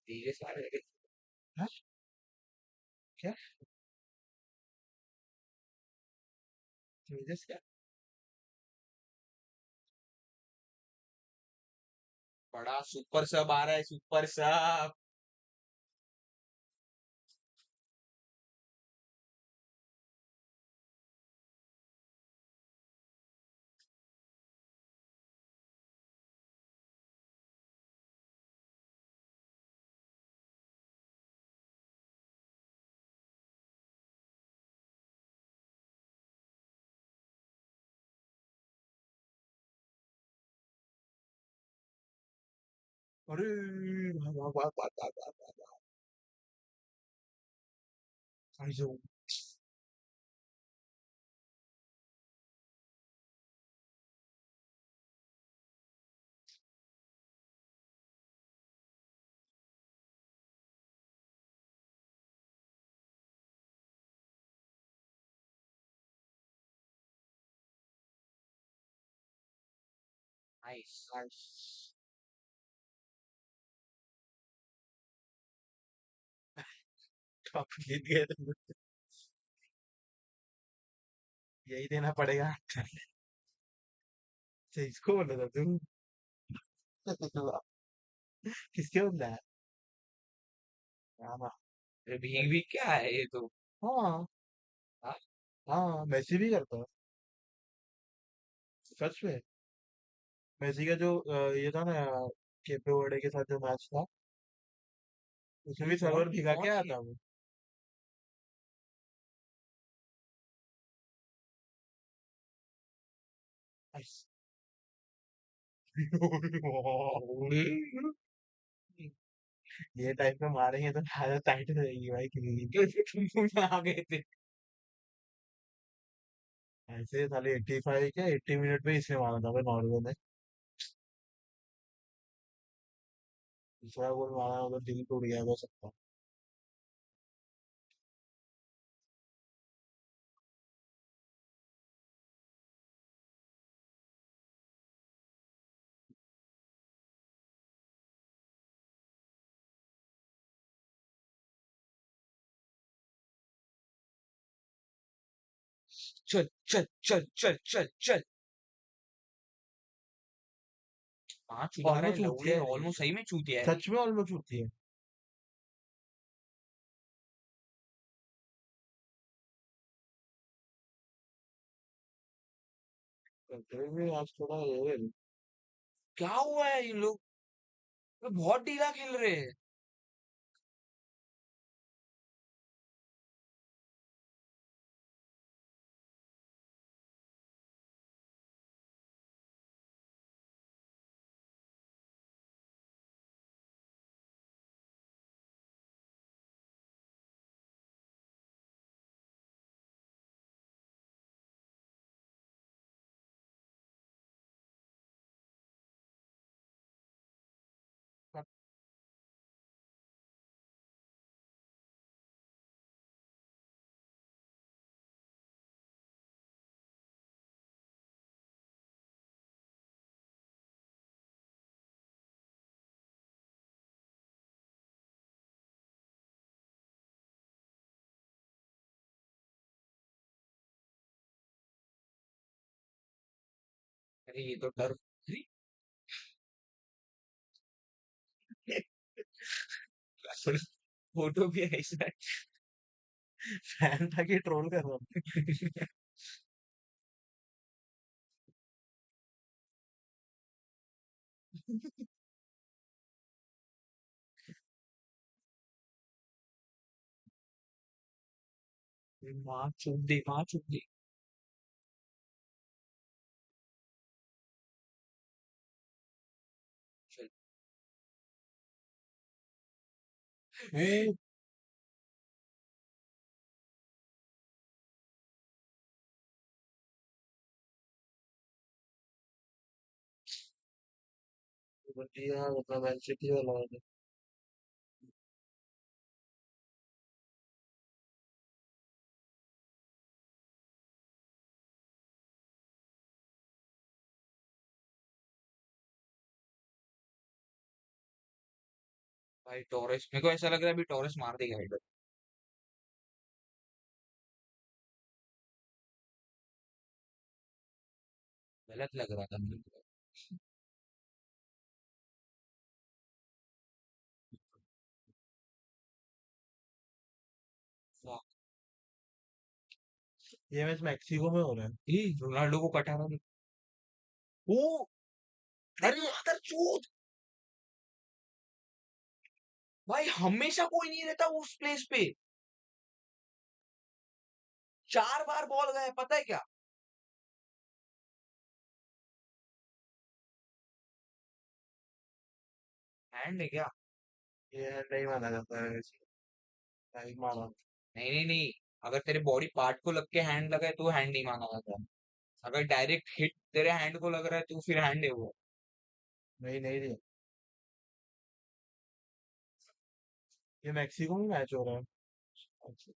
धीरे से आ रहे हैं। हाँ? क्या धीरे से क्या। बड़ा सुपर सब आ रहा है, सुपर सब। अरे वाह, वाह, वाह, वाह, वाह, वाह, वाह। भाई जो नाइस नाइस। तो आप जीत गए तो यही देना पड़ेगा। अच्छा इसको बोला था तुम। किसके बदला है। हाँ हाँ। अरे भीग भीग क्या है ये तो। हाँ हाँ? हाँ, मैसी भी करता है। सच में। मेसी का जो ये था ना, केपे वर्डे के साथ जो मैच था, उसमें भी कौन सर्वर भिगा के कौन आया ये। था वो। ऐस- ये टाइप में मारेंगे तो हालत टाइट हो जाएगी भाई किसी की। तुम आ गए थे। ऐसे साले 85 क्या 80 मिनट में इसने मारा था भाई नॉर्वे ने। दूसरा गोल मारा तो दिल टूट गया हो सकता। चल चल चल चल चल चल। हाँ चुदा रहा है ऑलमोस्ट होती लौड़े, है, ऑलमोस्ट सही में चूतिया है। सच में ऑलमोस्ट होती है। आज थोड़ा ये है। क्या हुआ है इन लोग, ये बहुत ढीला खेल रहे हैं। अरे ये तो डर, अरे फोटो भी है इसमें। फैन था कि ट्रोल कर रहा हूँ। माँ चुप दे, माँ चुप दे। चल ए, बढ़िया अपना मैन सिटी वाला है। भाई टोरेस, मेरे को ऐसा लग रहा है अभी टोरेस मार देगा इधर। गलत लग रहा था मेरे को। Fuck. ये मैच मैक्सिको में हो रहा है। ए रोनाल्डो को कटा रहा। ओ अरे अदर चूत, भाई हमेशा कोई नहीं रहता उस प्लेस पे। 4 बार बॉल गए, पता है क्या। हैंड है क्या। ये नहीं माना जाता है वैसे। नहीं माना। नहीं नहीं नहीं, अगर तेरे बॉडी पार्ट को लग के हैंड लगा है तो हैंड नहीं माना जाता। अगर डायरेक्ट हिट तेरे हैंड को लग रहा है तो फिर हैंड है वो। नहीं नहीं नहीं, ये मैक्सिको में मैच हो रहा है। अच्छा।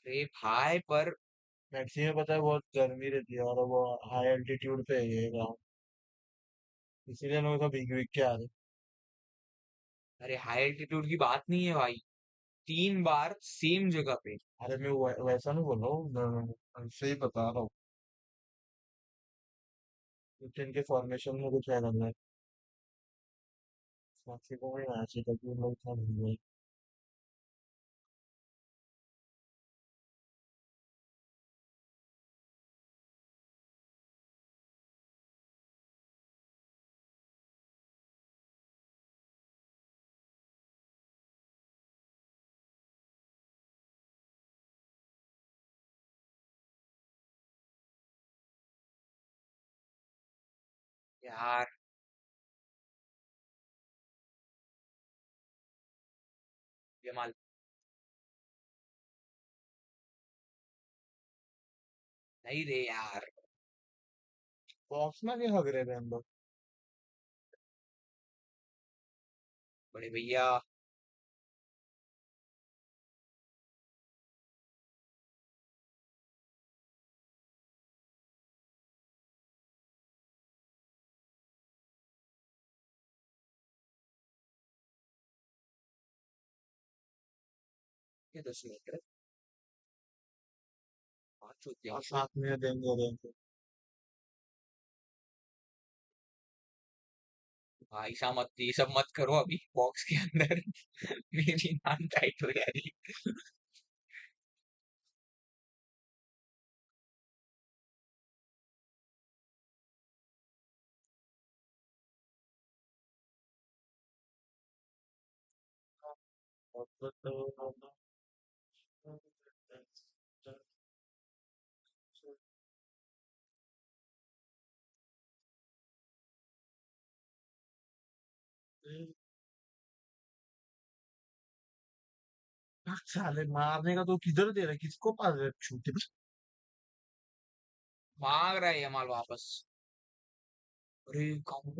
अरे भाई पर, मैक्सिको में पता है बहुत गर्मी रहती है और वो हाई एल्टीट्यूड पे है ये गाँव, इसीलिए लोग सब भीग भीग के आ रहे अरे हाई एल्टीट्यूड की बात नहीं है भाई, 3 बार सेम जगह पे। हैं। अरे मैं वैसा नहीं बोल रहा हूँ, मैं ऐसे ही बता रहा हूँ। कुछ इनके फॉर्मेशन में कुछ है करना है। मैक्सिको में मैच है तभी उन लोग इतना भीग गए। यार जमाल, नहीं रे यार। बॉक्स में नहीं हग रहे थे हम लोग। बड़े भैया, ये 10 मिनट चूतिया। 7 मिनट देंगे। भाई ऐसा मत, ये सब मत करो अभी बॉक्स के अंदर। मेरी नान टाइट हो जाएगी। साले मारने का तो किधर दे रहा है, किसको पास है छूटे। मांग रहा है ये माल वापस। अरे कौन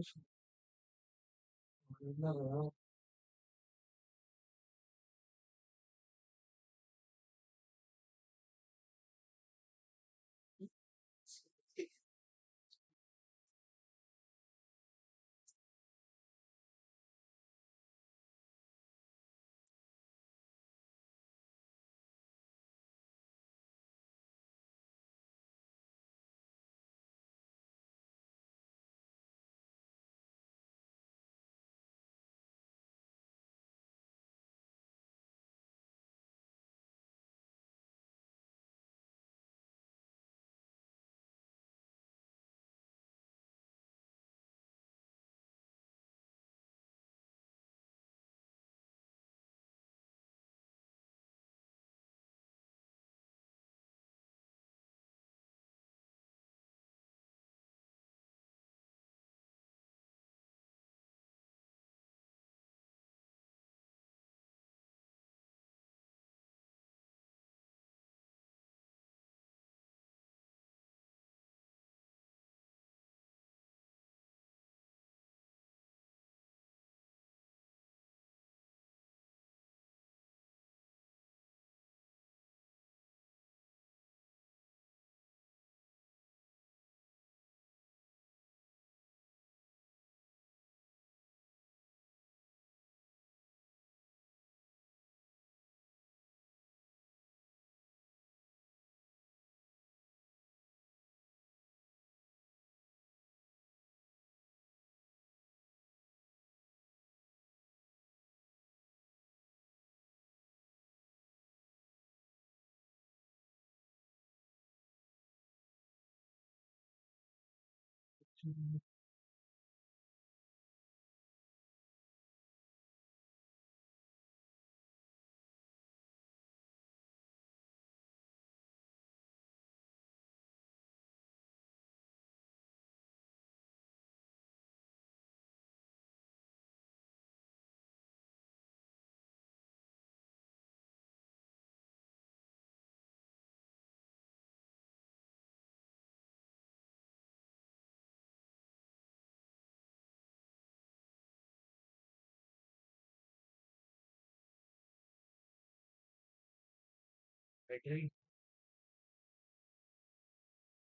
बैटरी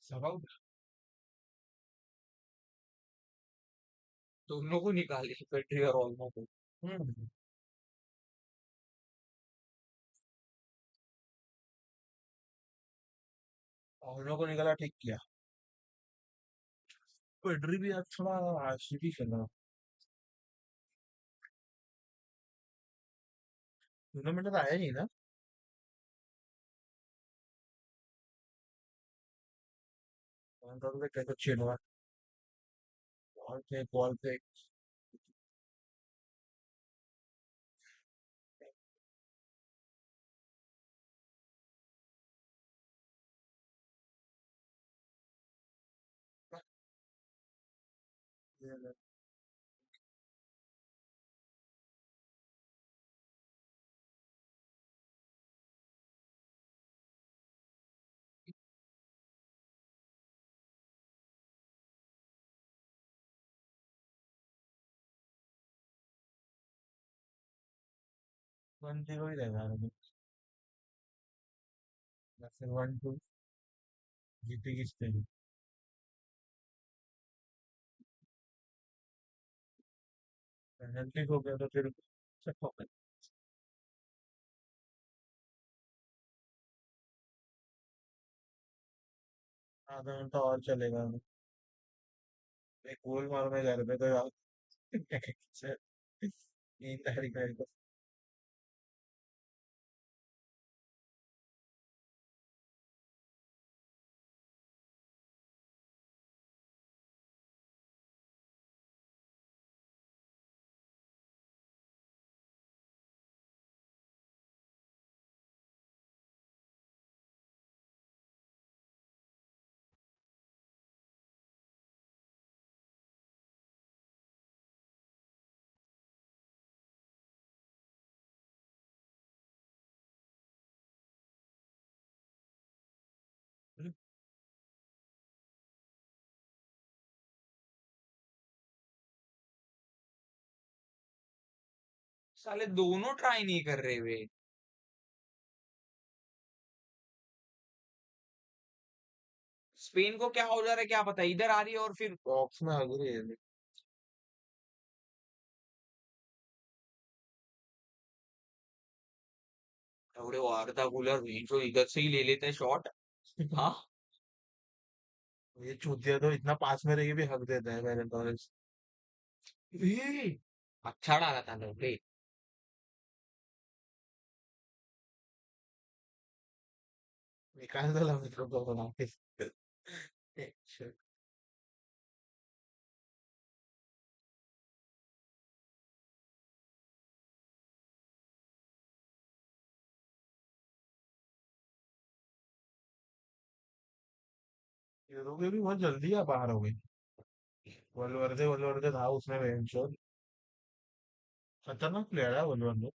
सब दोनों को निकाली पेट्री और ओल्मो को। हम्म और लोगों को निकाला, ठीक किया। बैटरी भी आज थोड़ा आरसीबी खेल रहा। टूर्नामेंट तो आया नहीं ना। कैसे चिल हुआ। बॉल पे वन जीरो ही रहेगा अभी। या फिर 1-2 जीतेगी स्पेन। पेनल्टी हो गया तो फिर आधा घंटा और चलेगा। एक गोल मारने घर पे तो यार नींद आ रही मेरे को। साले दोनों ट्राई नहीं कर रहे वे। स्पेन को क्या हो जा रहा है क्या पता, इधर आ रही है और फिर बॉक्स में आ गई है। अरे वो आर्दा गुलर जो इधर से ही ले लेते हैं शॉट। हाँ। ये चूतिया तो इतना पास में रह के भी हक देता है मेरे टॉरेस। ए, अच्छा डाला था लोगे। निकाल दो मित्रों को बना के। Shit. यूरोप भी बहुत जल्दी आ बाहर हो गई। वलवर्दे था उसमें वेंचर। खतरनाक प्लेयर है वलवर्दे।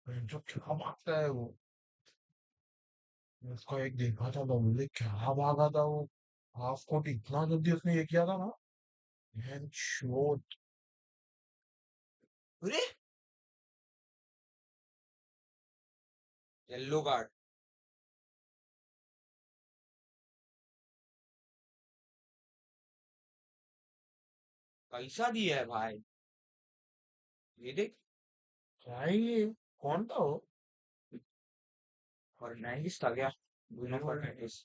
वेंचर क्या भागता है वो। उसका एक देखा था बबली क्या भागा था वो। हाफ कोर्ट इतना जल्दी उसने ये किया था ना। शॉट। अरे येलो कार्ड। कैसा दिया है भाई। ये देख। क्या है ये। कौन था वो। फर्नांडिस था क्या। Bruno Fernandes.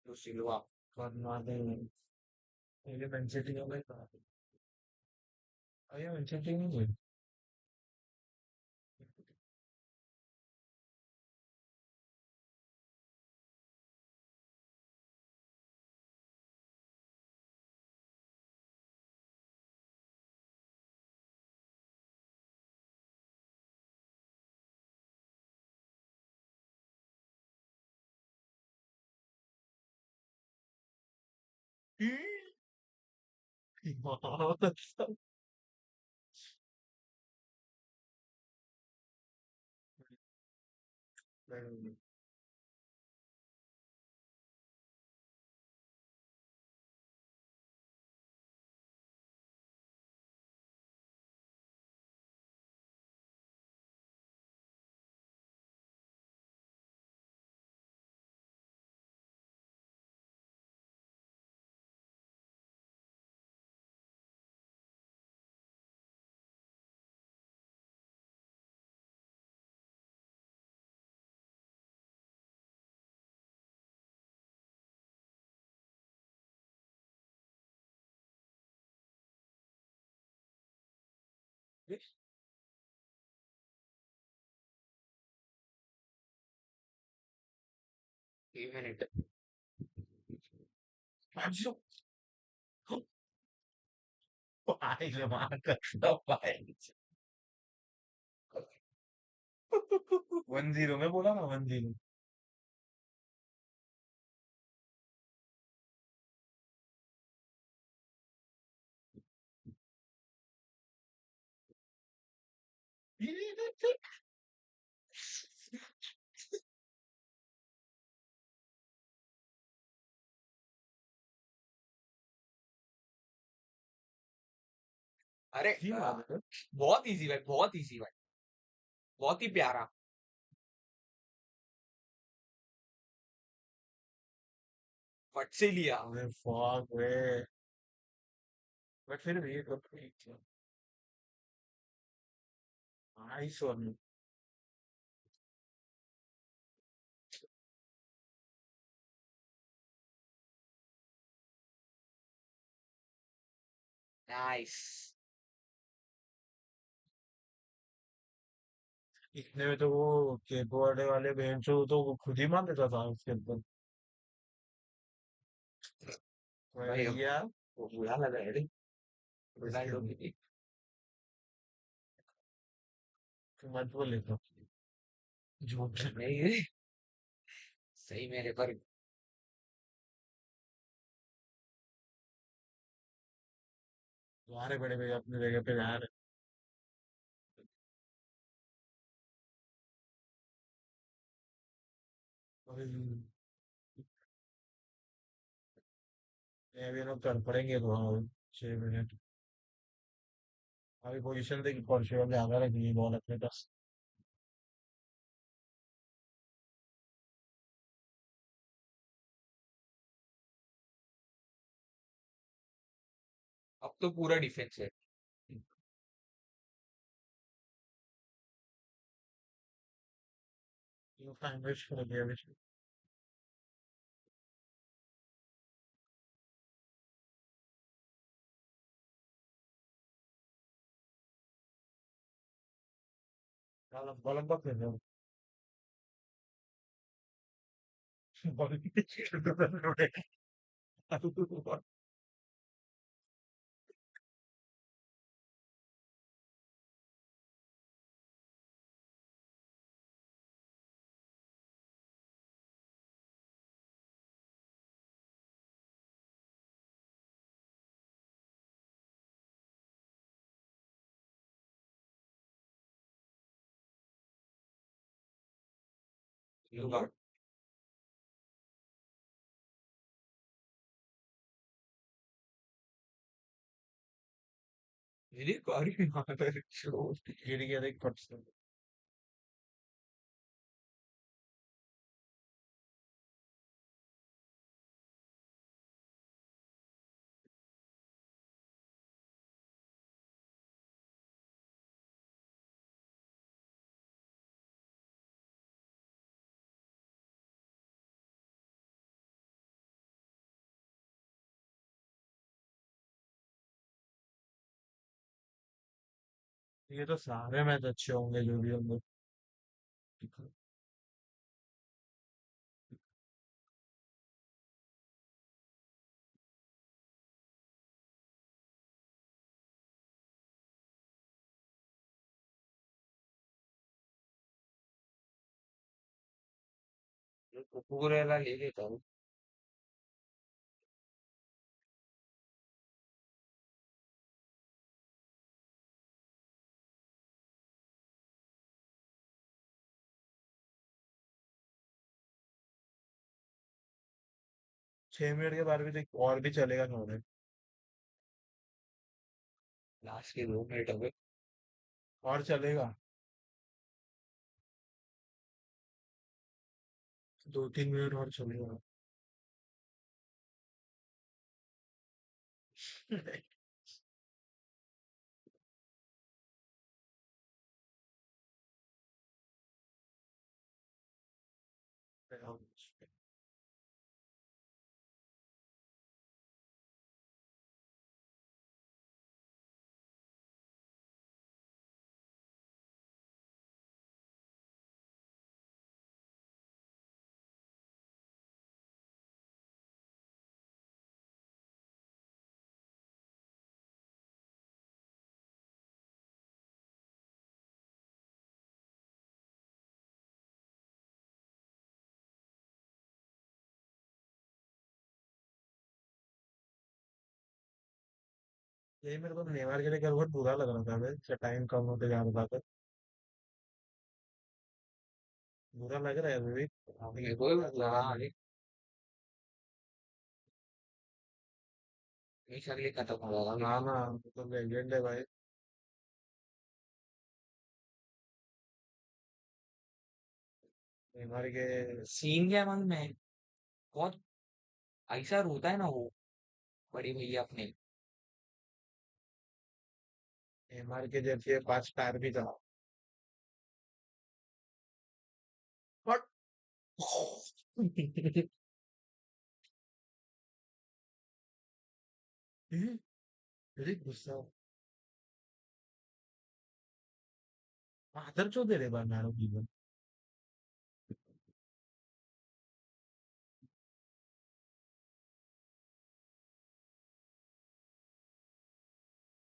तो सिल्वा। करना दे। ये मैनसिटी में गई था। अरे मैनसिटी नहीं गई। बहुत अच्छा। एक मिनट। भाई जमा करता भाई। 1-0 में बोला ना 1-0। अरे की बात है। बहुत इजी भाई, बहुत इजी भाई। बहुत ही प्यारा। फट से लिया। अरे फक रे। बट फिर भी तो नाइस वन। नाइस। इतने में तो वो केपवाड़े वाले बेंचो तो वो खुद ही मार देता था उसके ऊपर। भाई अब भैया वो बुरा लगा है रे, इसके रोनाल्डो की। मत बोले तो झूठ। नहीं रे, सही मेरे पर। तुम्हारे बड़े भैया अपनी जगह पे जा रहे हैं। ये भी लोग कर पड़ेंगे तो हाँ, 6 मिनट। अभी पोजीशन देखी पोर्चुगल ज्यादा रखी है बॉल अपने पास। अब तो पूरा डिफेंस है। टाइम वेस्ट कर दिया अभी। लंबा लंबा खेल रहे हो। बॉल जुगाड़। मेरी कारी मार छोड़। गिर गया देख फट से। ये तो सारे मैच अच्छे होंगे जो भी होंगे। पूरे वाला ले लेता हूँ। 6 मिनट के बाद भी तो और भी चलेगा थोड़े। लास्ट के 2 मिनट हो गए। और चलेगा। 2-3 मिनट और चलेगा। यही मेरे को नेमार के लिए कल बहुत बुरा लग रहा था भाई, टाइम कम होते जा रहा था। बुरा लग रहा है अभी भी। मेरे को भी लगा अरे नहीं अगले खत्म हो जाएगा ना अभी। ना, वो तो लेजेंड है भाई। नेमार के सीन क्या है मालूम है, बहुत ऐसा रोता है ना वो, बड़े भैया अपने। नेमार के जैसे 5 पैर भी था। बट अरे गुस्सा आदर क्यों दे रहे बर्नार्डो की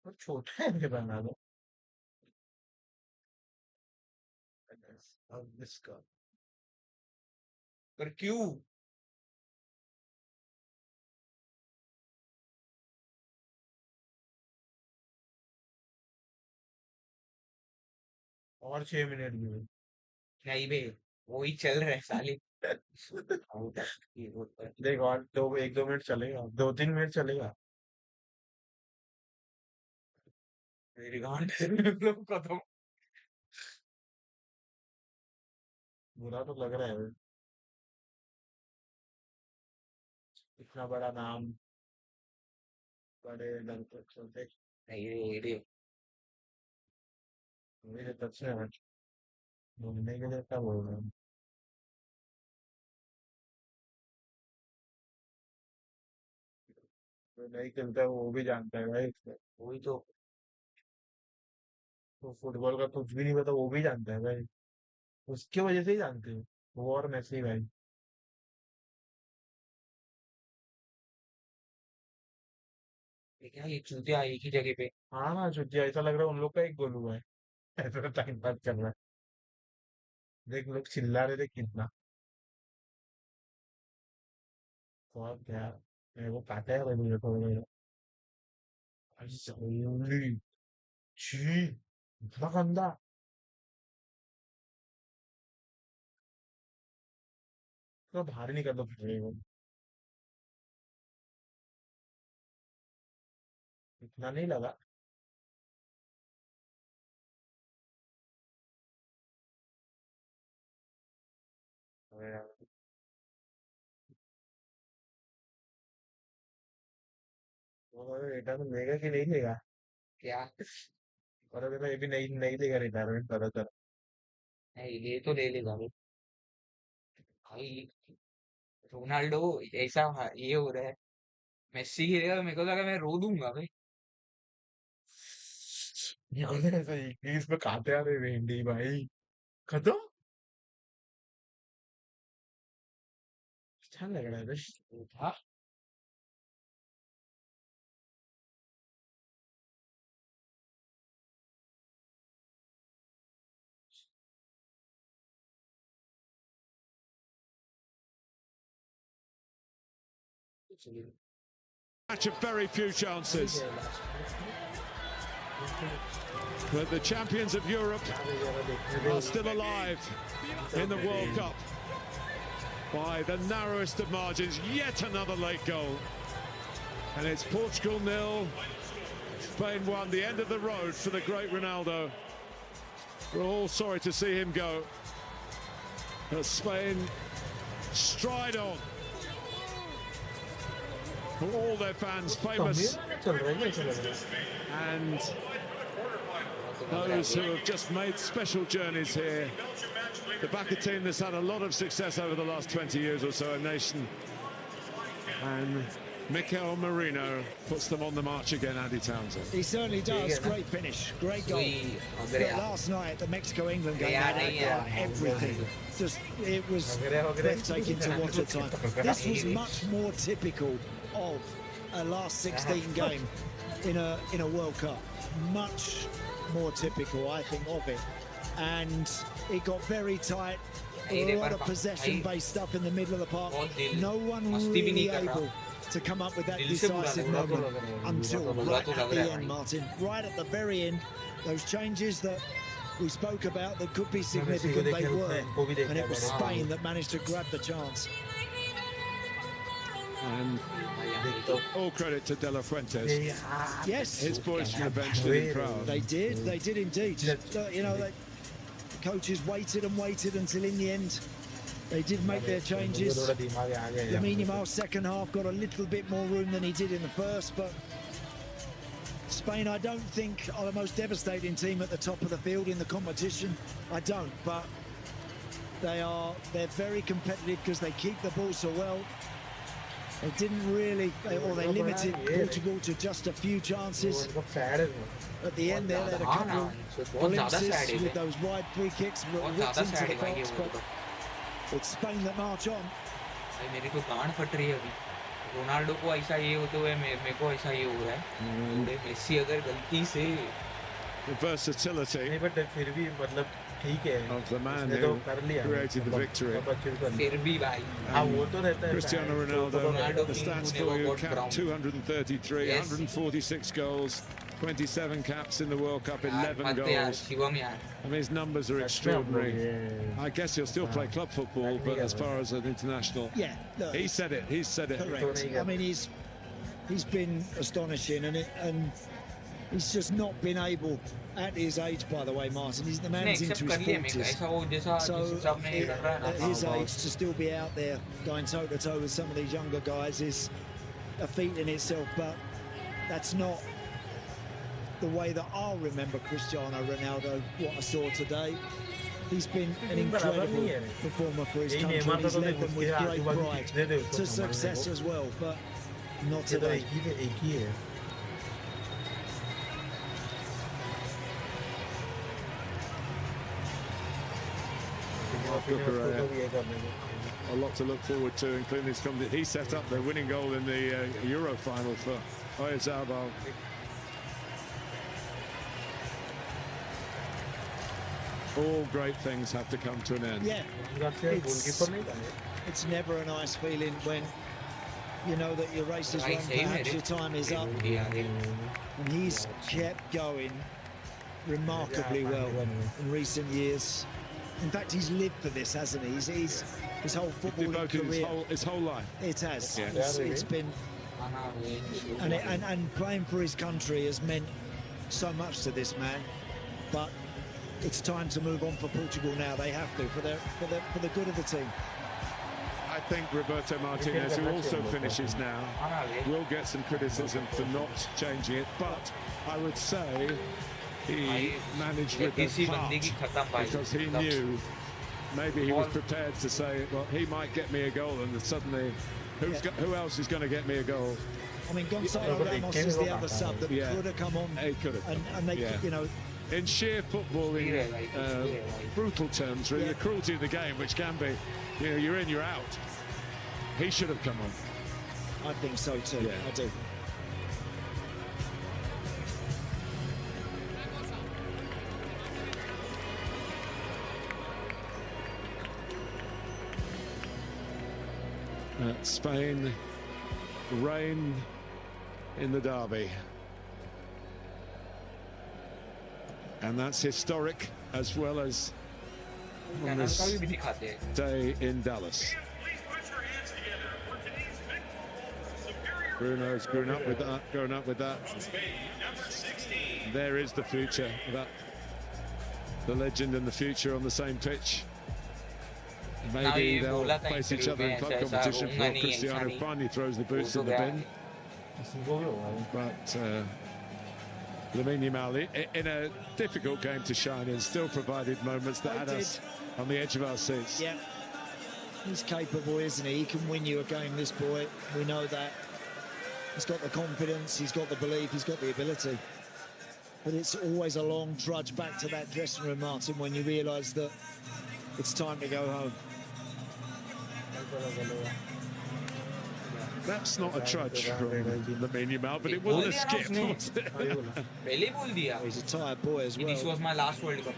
वो छोटा है मेरे बर्नार्डो अब इसका पर क्यों? और 6 मिनट की हुई। नहीं बे, वही चल रहा है साले। देख और 1-2 मिनट चलेगा 2-3 मिनट चलेगा मेरी गांड मतलब खत्म। बुरा तो लग रहा है इतना बड़ा नाम बड़े लड़के छोटे नहीं रे रे। मेरे तब से घूमने के लिए क्या बोल रहे हैं जो नहीं खेलता है वो भी जानता है भाई वही तो। तो फुटबॉल का कुछ भी नहीं पता वो भी जानता है भाई उसकी वजह से ही जानते हैं वो और मैसी भाई ये क्या, ये चूतिया एक ही जगह पे। हाँ ना छुट्टी ऐसा लग रहा है उन लोग का एक गोल हुआ है ऐसा टाइम पास चल रहा है देख लोग चिल्ला रहे थे कितना और क्या मेरे को काटा है भाई मुझे थोड़ा छी छी इतना गंदा तो बाहर ही निकल दो फिर इतना नहीं लगा वो रिटर्न लेगा कि नहीं लेगा क्या? और अभी मैं ये भी नहीं नहीं लेगा रिटायरमेंट पता चला नहीं, ये तो ले लेगा भाई। भाई रोनाल्डो ऐसा ये हो रहा है। मेसी खेलेगा तो मेरे को लगा मैं रो दूंगा भाई। यार ऐसा इंग्लिश में खाते आ रहे वेंडी भाई खत्म अच्छा लग रहा है बस हाँ। चलिए। Match of very few chances. But the champions of Europe are still alive in the World Cup by the narrowest of margins. Yet another late goal. And it's Portugal 0, Spain 1. The end of the road for the great Ronaldo. We're all sorry to see him go. But Spain stride on. For all their fans, famous and those who have just made special journeys here. The backer team that's had a lot of success over the last 20 years or so, a nation. And Mikel Merino puts them on the march again, Andy Townsend. He certainly does. Great finish, great goal. But last night, the Mexico-England game, everything. Just, it was breathtaking to watch at times. This was much more typical of a last 16 game in a World Cup. Much more typical, I think, of it. And it got very tight. A lot of possession-based stuff in the middle of the park. No one really able to come up with that decisive moment until right at the end, Martin. Right at the very end, those changes that we spoke about that could be significant, they were. And it was Spain that managed to grab the chance. And all credit to De La Fuentes. Yes. His boys from the bench did him proud. They did indeed. You know, the coaches waited and waited until in the end they did make their changes. Lamine Yamal's second half got a little bit more room than he did in the first, but Spain, I don't think, are the most devastating team at the top of the field in the competition. I don't, but they're very competitive because they keep the ball so well. They didn't really, or they limited Portugal to just a few chances. At the end there, they had a couple of glimpses with those wide free kicks whipped into the box, but it's Spain that march on. मेरी तो गांड फट रही है अभी. Ronaldo को ऐसा ये होते हुए मेरे को ऐसा ये हो रहा है. मेसी अगर गलती से The versatility नहीं बट फिर भी मतलब ठीक है of the man उसने तो who कर लिया created the victory. फिर भी भाई हाँ वो तो रहता है Cristiano Ronaldo, Ronaldo the stats who for never you got count crowned. 233, Yes. 146 goals, 27 caps in the World Cup, यार 11 मत यार goals. शिवम यार. I mean, his numbers are extraordinary. I guess he'll still play club football, but as far as an international, Yeah, look, he said it. He said it. correct. I mean, he's been astonishing, and he's just not been able, at his age, by the way, Martin. He's the नहीं man's accept into his कर लिया मैं 40s. ऐसा वो जैसा So जिस हिसाब में ये कर रहा है at ना. his age, to still be out there going toe to toe with some of these younger guys is a feat in itself. But that's not the way that I'll remember Cristiano Ronaldo. What I saw today, he's been an incredible performer for his country. And he's led them with great pride to success as well. But not ये तो today. एक ही है A lot to look forward to, including his company. He set up the winning goal in the Euro final for Watchalong. All great things have to come to an end. Yeah, it's never a nice feeling when you know that your race is run, perhaps your time is up. And he's kept going remarkably well in recent years. In fact, he's lived for this, hasn't he? He's his whole footballing Devoted career. his whole life. It has. Yeah. It's been, and playing for his country has meant so much to this man. But it's time to move on for Portugal now. They have to for the good of the team. I think Roberto Martinez, who also finishes now, will get some criticism for not changing it. But I would say he managed with the heart, because he knew maybe he was prepared to say, well, he might get me a goal, and then suddenly who else is going to get me a goal? I mean, Gonzalo Ramos is the other sub that could have come on. He could have. And they, you know, in sheer footballing, brutal terms, really, the cruelty of the game, which can be, you know, you're in, you're out. He should have come on. I think so too. Yeah. I do. Spain reign in the derby, and that's historic as well as on this day in Dallas. Bruno's grown up with that. There is the future, the legend and the future on the same pitch. Maybe they'll face each other in club competition before Cristiano finally throws the boots in the bin. But Lamine Yamal, in a difficult game to shine in, still provided moments that had us on the edge of our seats. Yeah, he's capable, isn't he? He can win you a game, this boy. We know that. He's got the confidence, he's got the belief, he's got the ability. But it's always a long trudge back to that dressing room, Martin, when you realise that it's time to go home. That's not a trudge from Lamine Yamal, but it wasn't a skip, was it? He's a tired boy as well. This was my last World Cup.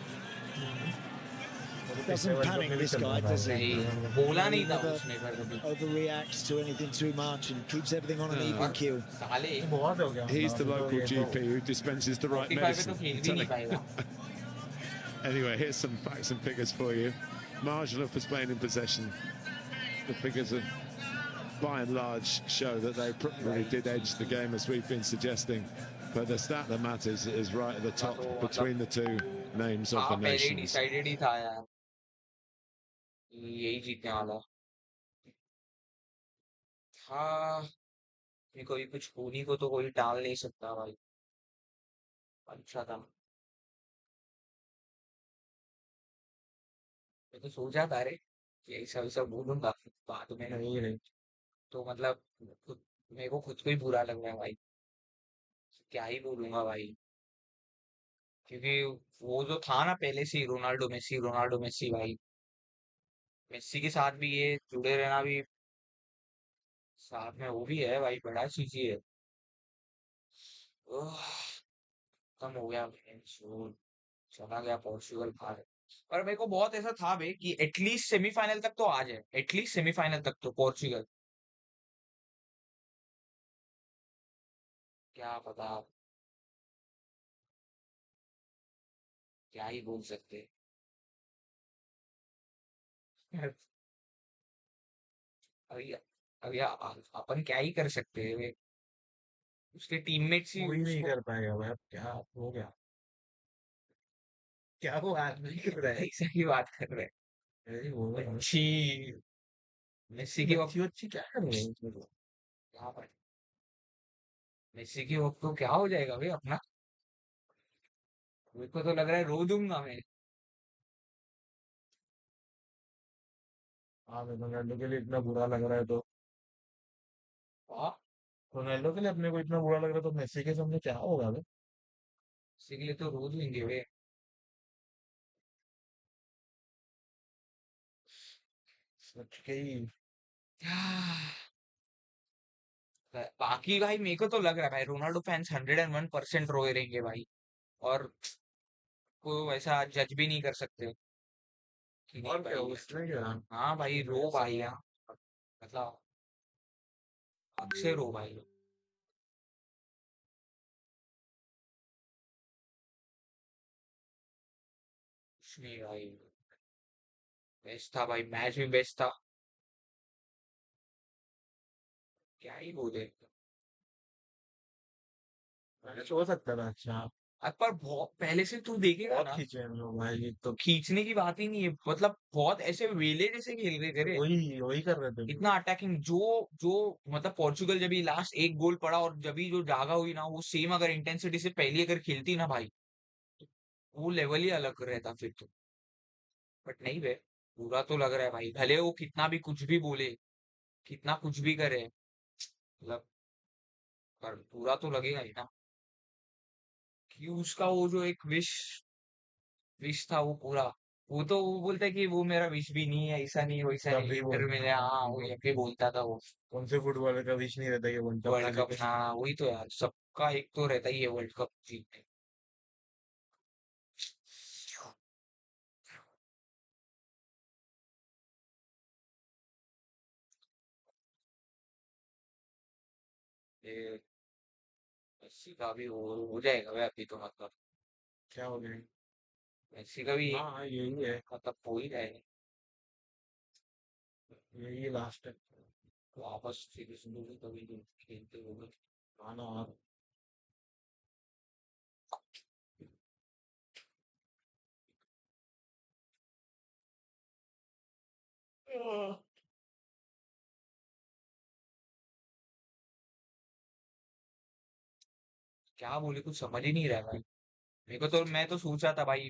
Doesn't panic, this guy, does he? बोला नहीं था Never उसने पर कभी. overreacts to anything too much and keeps everything on an even keel. साले He's the local GP who dispenses the right 45 पे तो medicine. खेल भी नहीं पाएगा. Anyway, here's some facts and figures for you. Marginal for Spain in possession. The figures of, by and large, show that they probably did edge the game, as we've been suggesting. But the stat that matters is right at the top between the two names of the हाँ पहले nations. Decided ही था यार. यही जीतने वाला. हाँ ये कोई कुछ होनी को तो कोई टाल नहीं सकता भाई. अच्छा था. मैं तो सोचा था रे कि ऐसा वैसा बोलूंगा बाद में. तो मतलब मेरे को खुद को ही बुरा लग रहा है भाई, क्या ही बोलूंगा भाई। क्योंकि वो जो था ना पहले से ही, रोनाल्डो मेसी भाई, मेसी के साथ भी ये जुड़े रहना भी, साथ में वो भी है भाई, बड़ा चीज ही है। ओह, खत्म हो गया भाई, चला गया पोर्चुगल बाहर। पर मेरे को बहुत ऐसा था बे कि एटलीस्ट सेमीफाइनल तक तो आ जाए, एटलीस्ट सेमीफाइनल तक तो पोर्चुगल। क्या पता, क्या ही बोल सकते। अभी अभी अपन क्या ही कर सकते हैं वे, उसके टीममेट्स ही कोई नहीं उसको। कर पाएगा भाई, अब क्या हो गया, क्या वो आदमी कर रहा है। ऐसा की बात कर रहे यही बोल रहा हैं हूँ। अच्छी, मेसी की वक्त बच्ची बच्ची क्या कर रहे हैं इसमें तो। यहाँ पर, मेसी की वक्त तो क्या हो जाएगा भाई अपना, मेरे को तो लग रहा है रो दूंगा मैं। हाँ रोनाल्डो के लिए इतना बुरा लग रहा है तो, हाँ, रोनाल्डो के लिए अपने को इतना बुरा लग रहा है तो मेसी के सामने क्या होगा भाई। इसी के लिए तो रो देंगे वे। सच के ही। बाकी भाई मेरे को तो लग रहा है भाई रोनाल्डो फैंस 101% रोए रहेंगे भाई। और को वैसा जज भी नहीं कर सकते कि नहीं और क्या भाई। उसने क्या। हाँ भाई रो भाई, हाँ मतलब अक्षय रो भाई। कुछ नहीं भाई, बेस्ट था भाई, मैच भी बेस्ट था, क्या ही बोले। मैच हो सकता था अच्छा। पर बहुत पहले से तू देखेगा बहुत ना, खींचे हम लोग भाई ये तो। खींचने की बात ही नहीं है, मतलब बहुत ऐसे वेले जैसे खेल रहे थे रे। वही वही कर रहे थे हम लोग। इतना अटैकिंग जो जो मतलब पोर्चुगल जब भी लास्ट एक गोल पड़ा और जब भी जो जागा हुई ना, वो सेम अगर इंटेंसिटी से पहले अगर खेलती ना भाई, वो लेवल ही अलग रहता फिर तो। बट नहीं बे, बुरा तो लग रहा है भाई, भले वो कितना भी कुछ भी बोले, कितना कुछ भी करे, मतलब पर बुरा तो लगेगा ही ना। कि उसका वो जो एक विश विश था वो पूरा, वो तो वो बोलता है कि वो मेरा विश भी नहीं है, ऐसा नहीं है वैसा तब नहीं है, भी इंटर में हाँ वो बोल, ये भी बोलता था वो। कौन से फुटबॉलर का विश नहीं रहता ये वर्ल्ड कप ना वर्ल्ड कप जीते। ना, वही तो यार, सबका एक तो रहता ही है वर्ल्ड कप जीतने। ये मेसी का भी हो जाएगा भाई अभी तो, मतलब क्या हो गया। मेसी का भी हाँ हाँ यही है। मतलब हो ही जाएगा। यही लास्ट है। वापस फिर इसमें भी कभी तो खेलते होंगे। हाँ ना और। क्या बोले कुछ समझ ही नहीं रहा भाई। मेरे को तो, मैं तो सोचा था भाई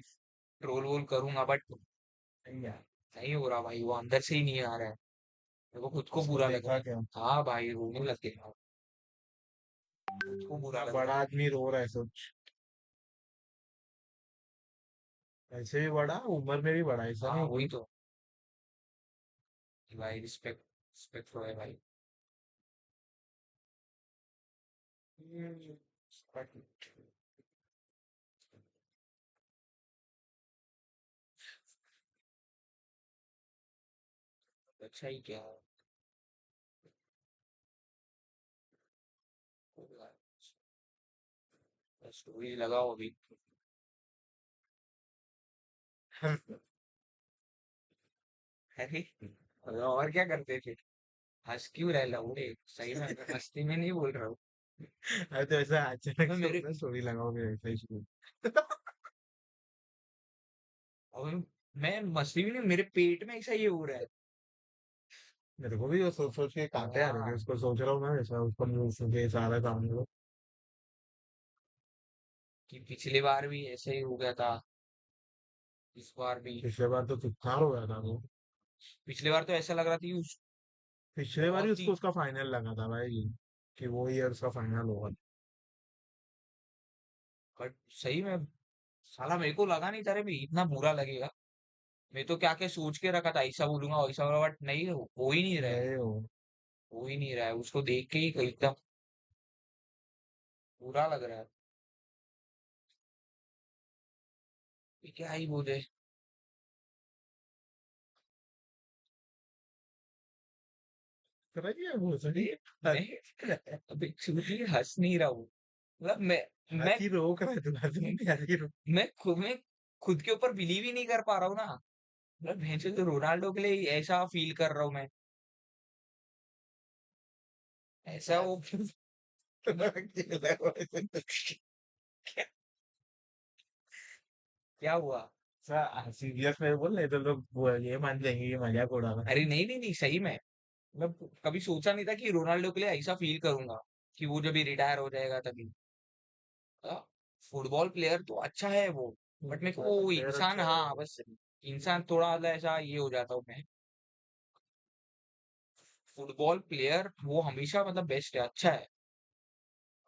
ट्रोल वोल करूंगा, बट नहीं यार। नहीं हो रहा भाई, वो अंदर से ही नहीं आ रहा है। मेरे को खुद को उसको बुरा लग रहा देखा है। क्या। हाँ भाई रोने लग गया, खुद को बुरा इतना लग रहा बड़ा है। आदमी रो रहा है सोच। ऐसे भी बड़ा उम्र में भी बड़ा, ऐसा हाँ नहीं वही कि। तो, कि भाई रिस्पेक्ट, रिस्पेक्ट है भाई। Respect। अच्छा ही क्या स्टोरी लगाओ अभी। अरे और क्या करते थे, हंस क्यों रह लौड़े, सही में मस्ती में नहीं बोल रहा हूँ। अरे तो ऐसा अचानक मैं से मेरे अपना स्टोरी लगाओगे ऐसा ही शुरू। और मैं मस्ती में नहीं, मेरे पेट में ऐसा ये हो रहा है। मेरे को भी वो सोच सोच के कांटे आ रहे थे, हाँ, उसको सोच रहा हूँ मैं ऐसा उसको मुंह सुन के सारा काम करो। कि पिछली बार भी ऐसे ही हो गया था, इस बार भी। पिछले बार तो चुपचाप हो गया था वो। पिछली बार तो ऐसा लग रहा था कि पिछले बार ही बहुत उसको ही। उसका फाइनल लगा था भाई, कि वो ईयर उसका फाइनल होगा। बट सही में साला मेरे को लगा नहीं था रे भी इतना बुरा लगेगा। मैं तो क्या क्या सोच के रखा था, ऐसा बोलूंगा वैसा बोलूंगा, बट नहीं, हो ही नहीं रहा है। गए हो। हो ही नहीं रहा है, उसको देख के ही एकदम बुरा लग रहा है कि क्या ही बोले। रही है वो सही। मैं अभी छुट्टी हंस नहीं रहा हूँ। मतलब मैं हंसी रोक रहा है तू, हंसी नहीं, हंसी रोक। मैं खुद के ऊपर बिलीव ही नहीं कर पा रहा हूँ ना। मतलब भैंसे तो रोनाल्डो के लिए ऐसा फील कर रहा हूँ मैं। ऐसा वो क्या, क्या हुआ? सीरियस में बोल, नहीं तो लोग ये मान जाएंगे ये मजाक उड़ा रहा अरे नहीं नहीं नहीं, सही में मतलब कभी सोचा नहीं था कि रोनाल्डो के लिए ऐसा फील करूंगा कि वो जब भी रिटायर हो जाएगा तभी। फुटबॉल प्लेयर तो अच्छा है वो, बट मेरे को है। वो प्लेयर इंसान, अच्छा है हाँ वो। बस इंसान थोड़ा सा ऐसा ये हो जाता हूँ मैं। फुटबॉल प्लेयर वो हमेशा मतलब बेस्ट है, अच्छा है,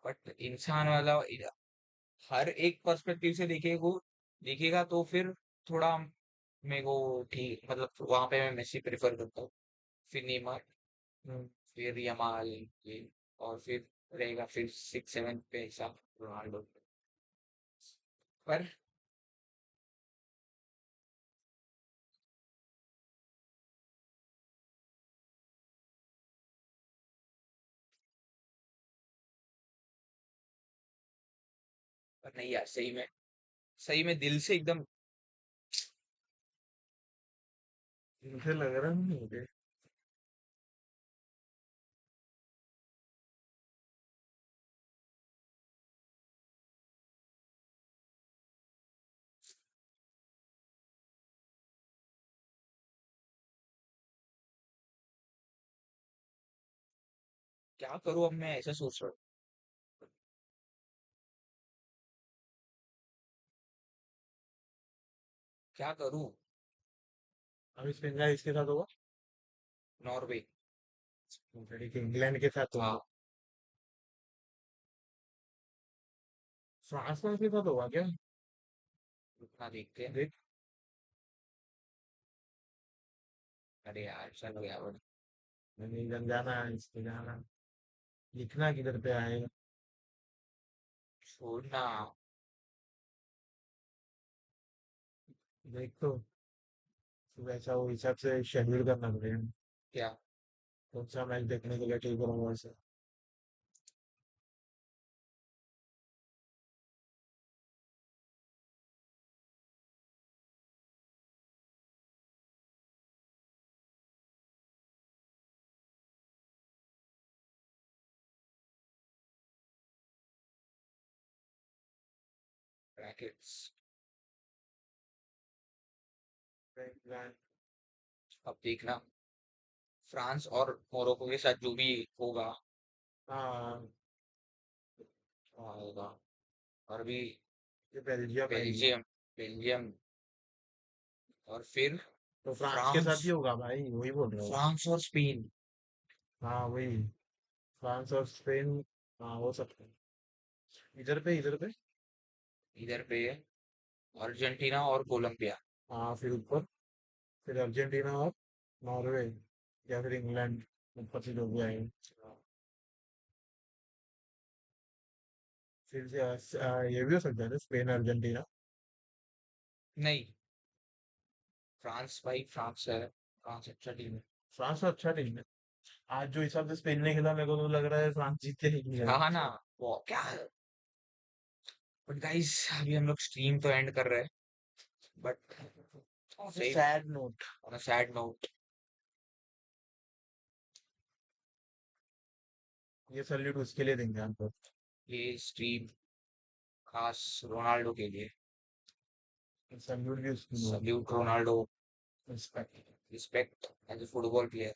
बट इंसान वाला हर एक पर्सपेक्टिव से देखेगा तो फिर थोड़ा मेरे को ठीक, मतलब वहां पे मैं मेसी प्रेफर करता हूँ, फिर नेमार, हम्म, फिर यमाल, ये, और फिर रहेगा फिर 6 7 पे ऐसा रोनाल्डो। पर पर नहीं यार, सही में दिल से एकदम। मुझे लग रहा नहीं मुझे। क्या करूं अब, मैं ऐसा सोच रहा हूँ क्या करूं। अब इस पंगा इसके साथ होगा। नॉर्वे। ठीक है, इंग्लैंड के साथ होगा। हाँ, फ्रांस के साथ होगा क्या? रुकना देखते हैं। देख। अरे यार चल गया वो। नहीं जब जाना है इसको जाना, लिखना किधर पे आएगा। छोड़ना। देख तो, वैसा वो हिसाब से शेड्यूल करना पड़ेगा। क्या? कौन सा मैच देखने के लिए ठीक होगा वैसे। ब्रैकेट्स। इंग्लैंड। अब देखना, फ्रांस और मोरक्को के साथ जो भी होगा हाँ, होगा। और भी ये बेल्जियम है ये। बेल्जियम, बेल्जियम, और फिर तो फ्रांस के साथ ही फ्रांस, होगा भाई, वही बोल रहा हूँ। फ्रांस और स्पेन। हाँ वही, फ्रांस और स्पेन। हाँ हो सकता है। इधर पे, इधर पे। इधर पे अर्जेंटीना और कोलंबिया। हाँ फिर ऊपर, फिर अर्जेंटीना और नॉर्वे, या फिर इंग्लैंड, ऊपर से जो भी आएंगे। फिर से ये भी हो सकता है ना, स्पेन अर्जेंटीना। नहीं, फ्रांस भाई, फ्रांस है, फ्रांस अच्छा टीम है। फ्रांस तो अच्छा टीम है। आज जो हिसाब से स्पेन ने खेला, मेरे को तो लग रहा है फ्रांस जीत के निकलेगा। हाँ ना, वो क्या। बट गाइस अभी हम लोग स्ट्रीम तो एंड कर रहे हैं, बट सही, sad note. On a sad note, ये सैल्यूट उसके लिए देंगे हम तो। ये स्ट्रीम खास रोनाल्डो के लिए। सैल्यूट भी उसकी salute Ronaldo, respect. Respect as a football player.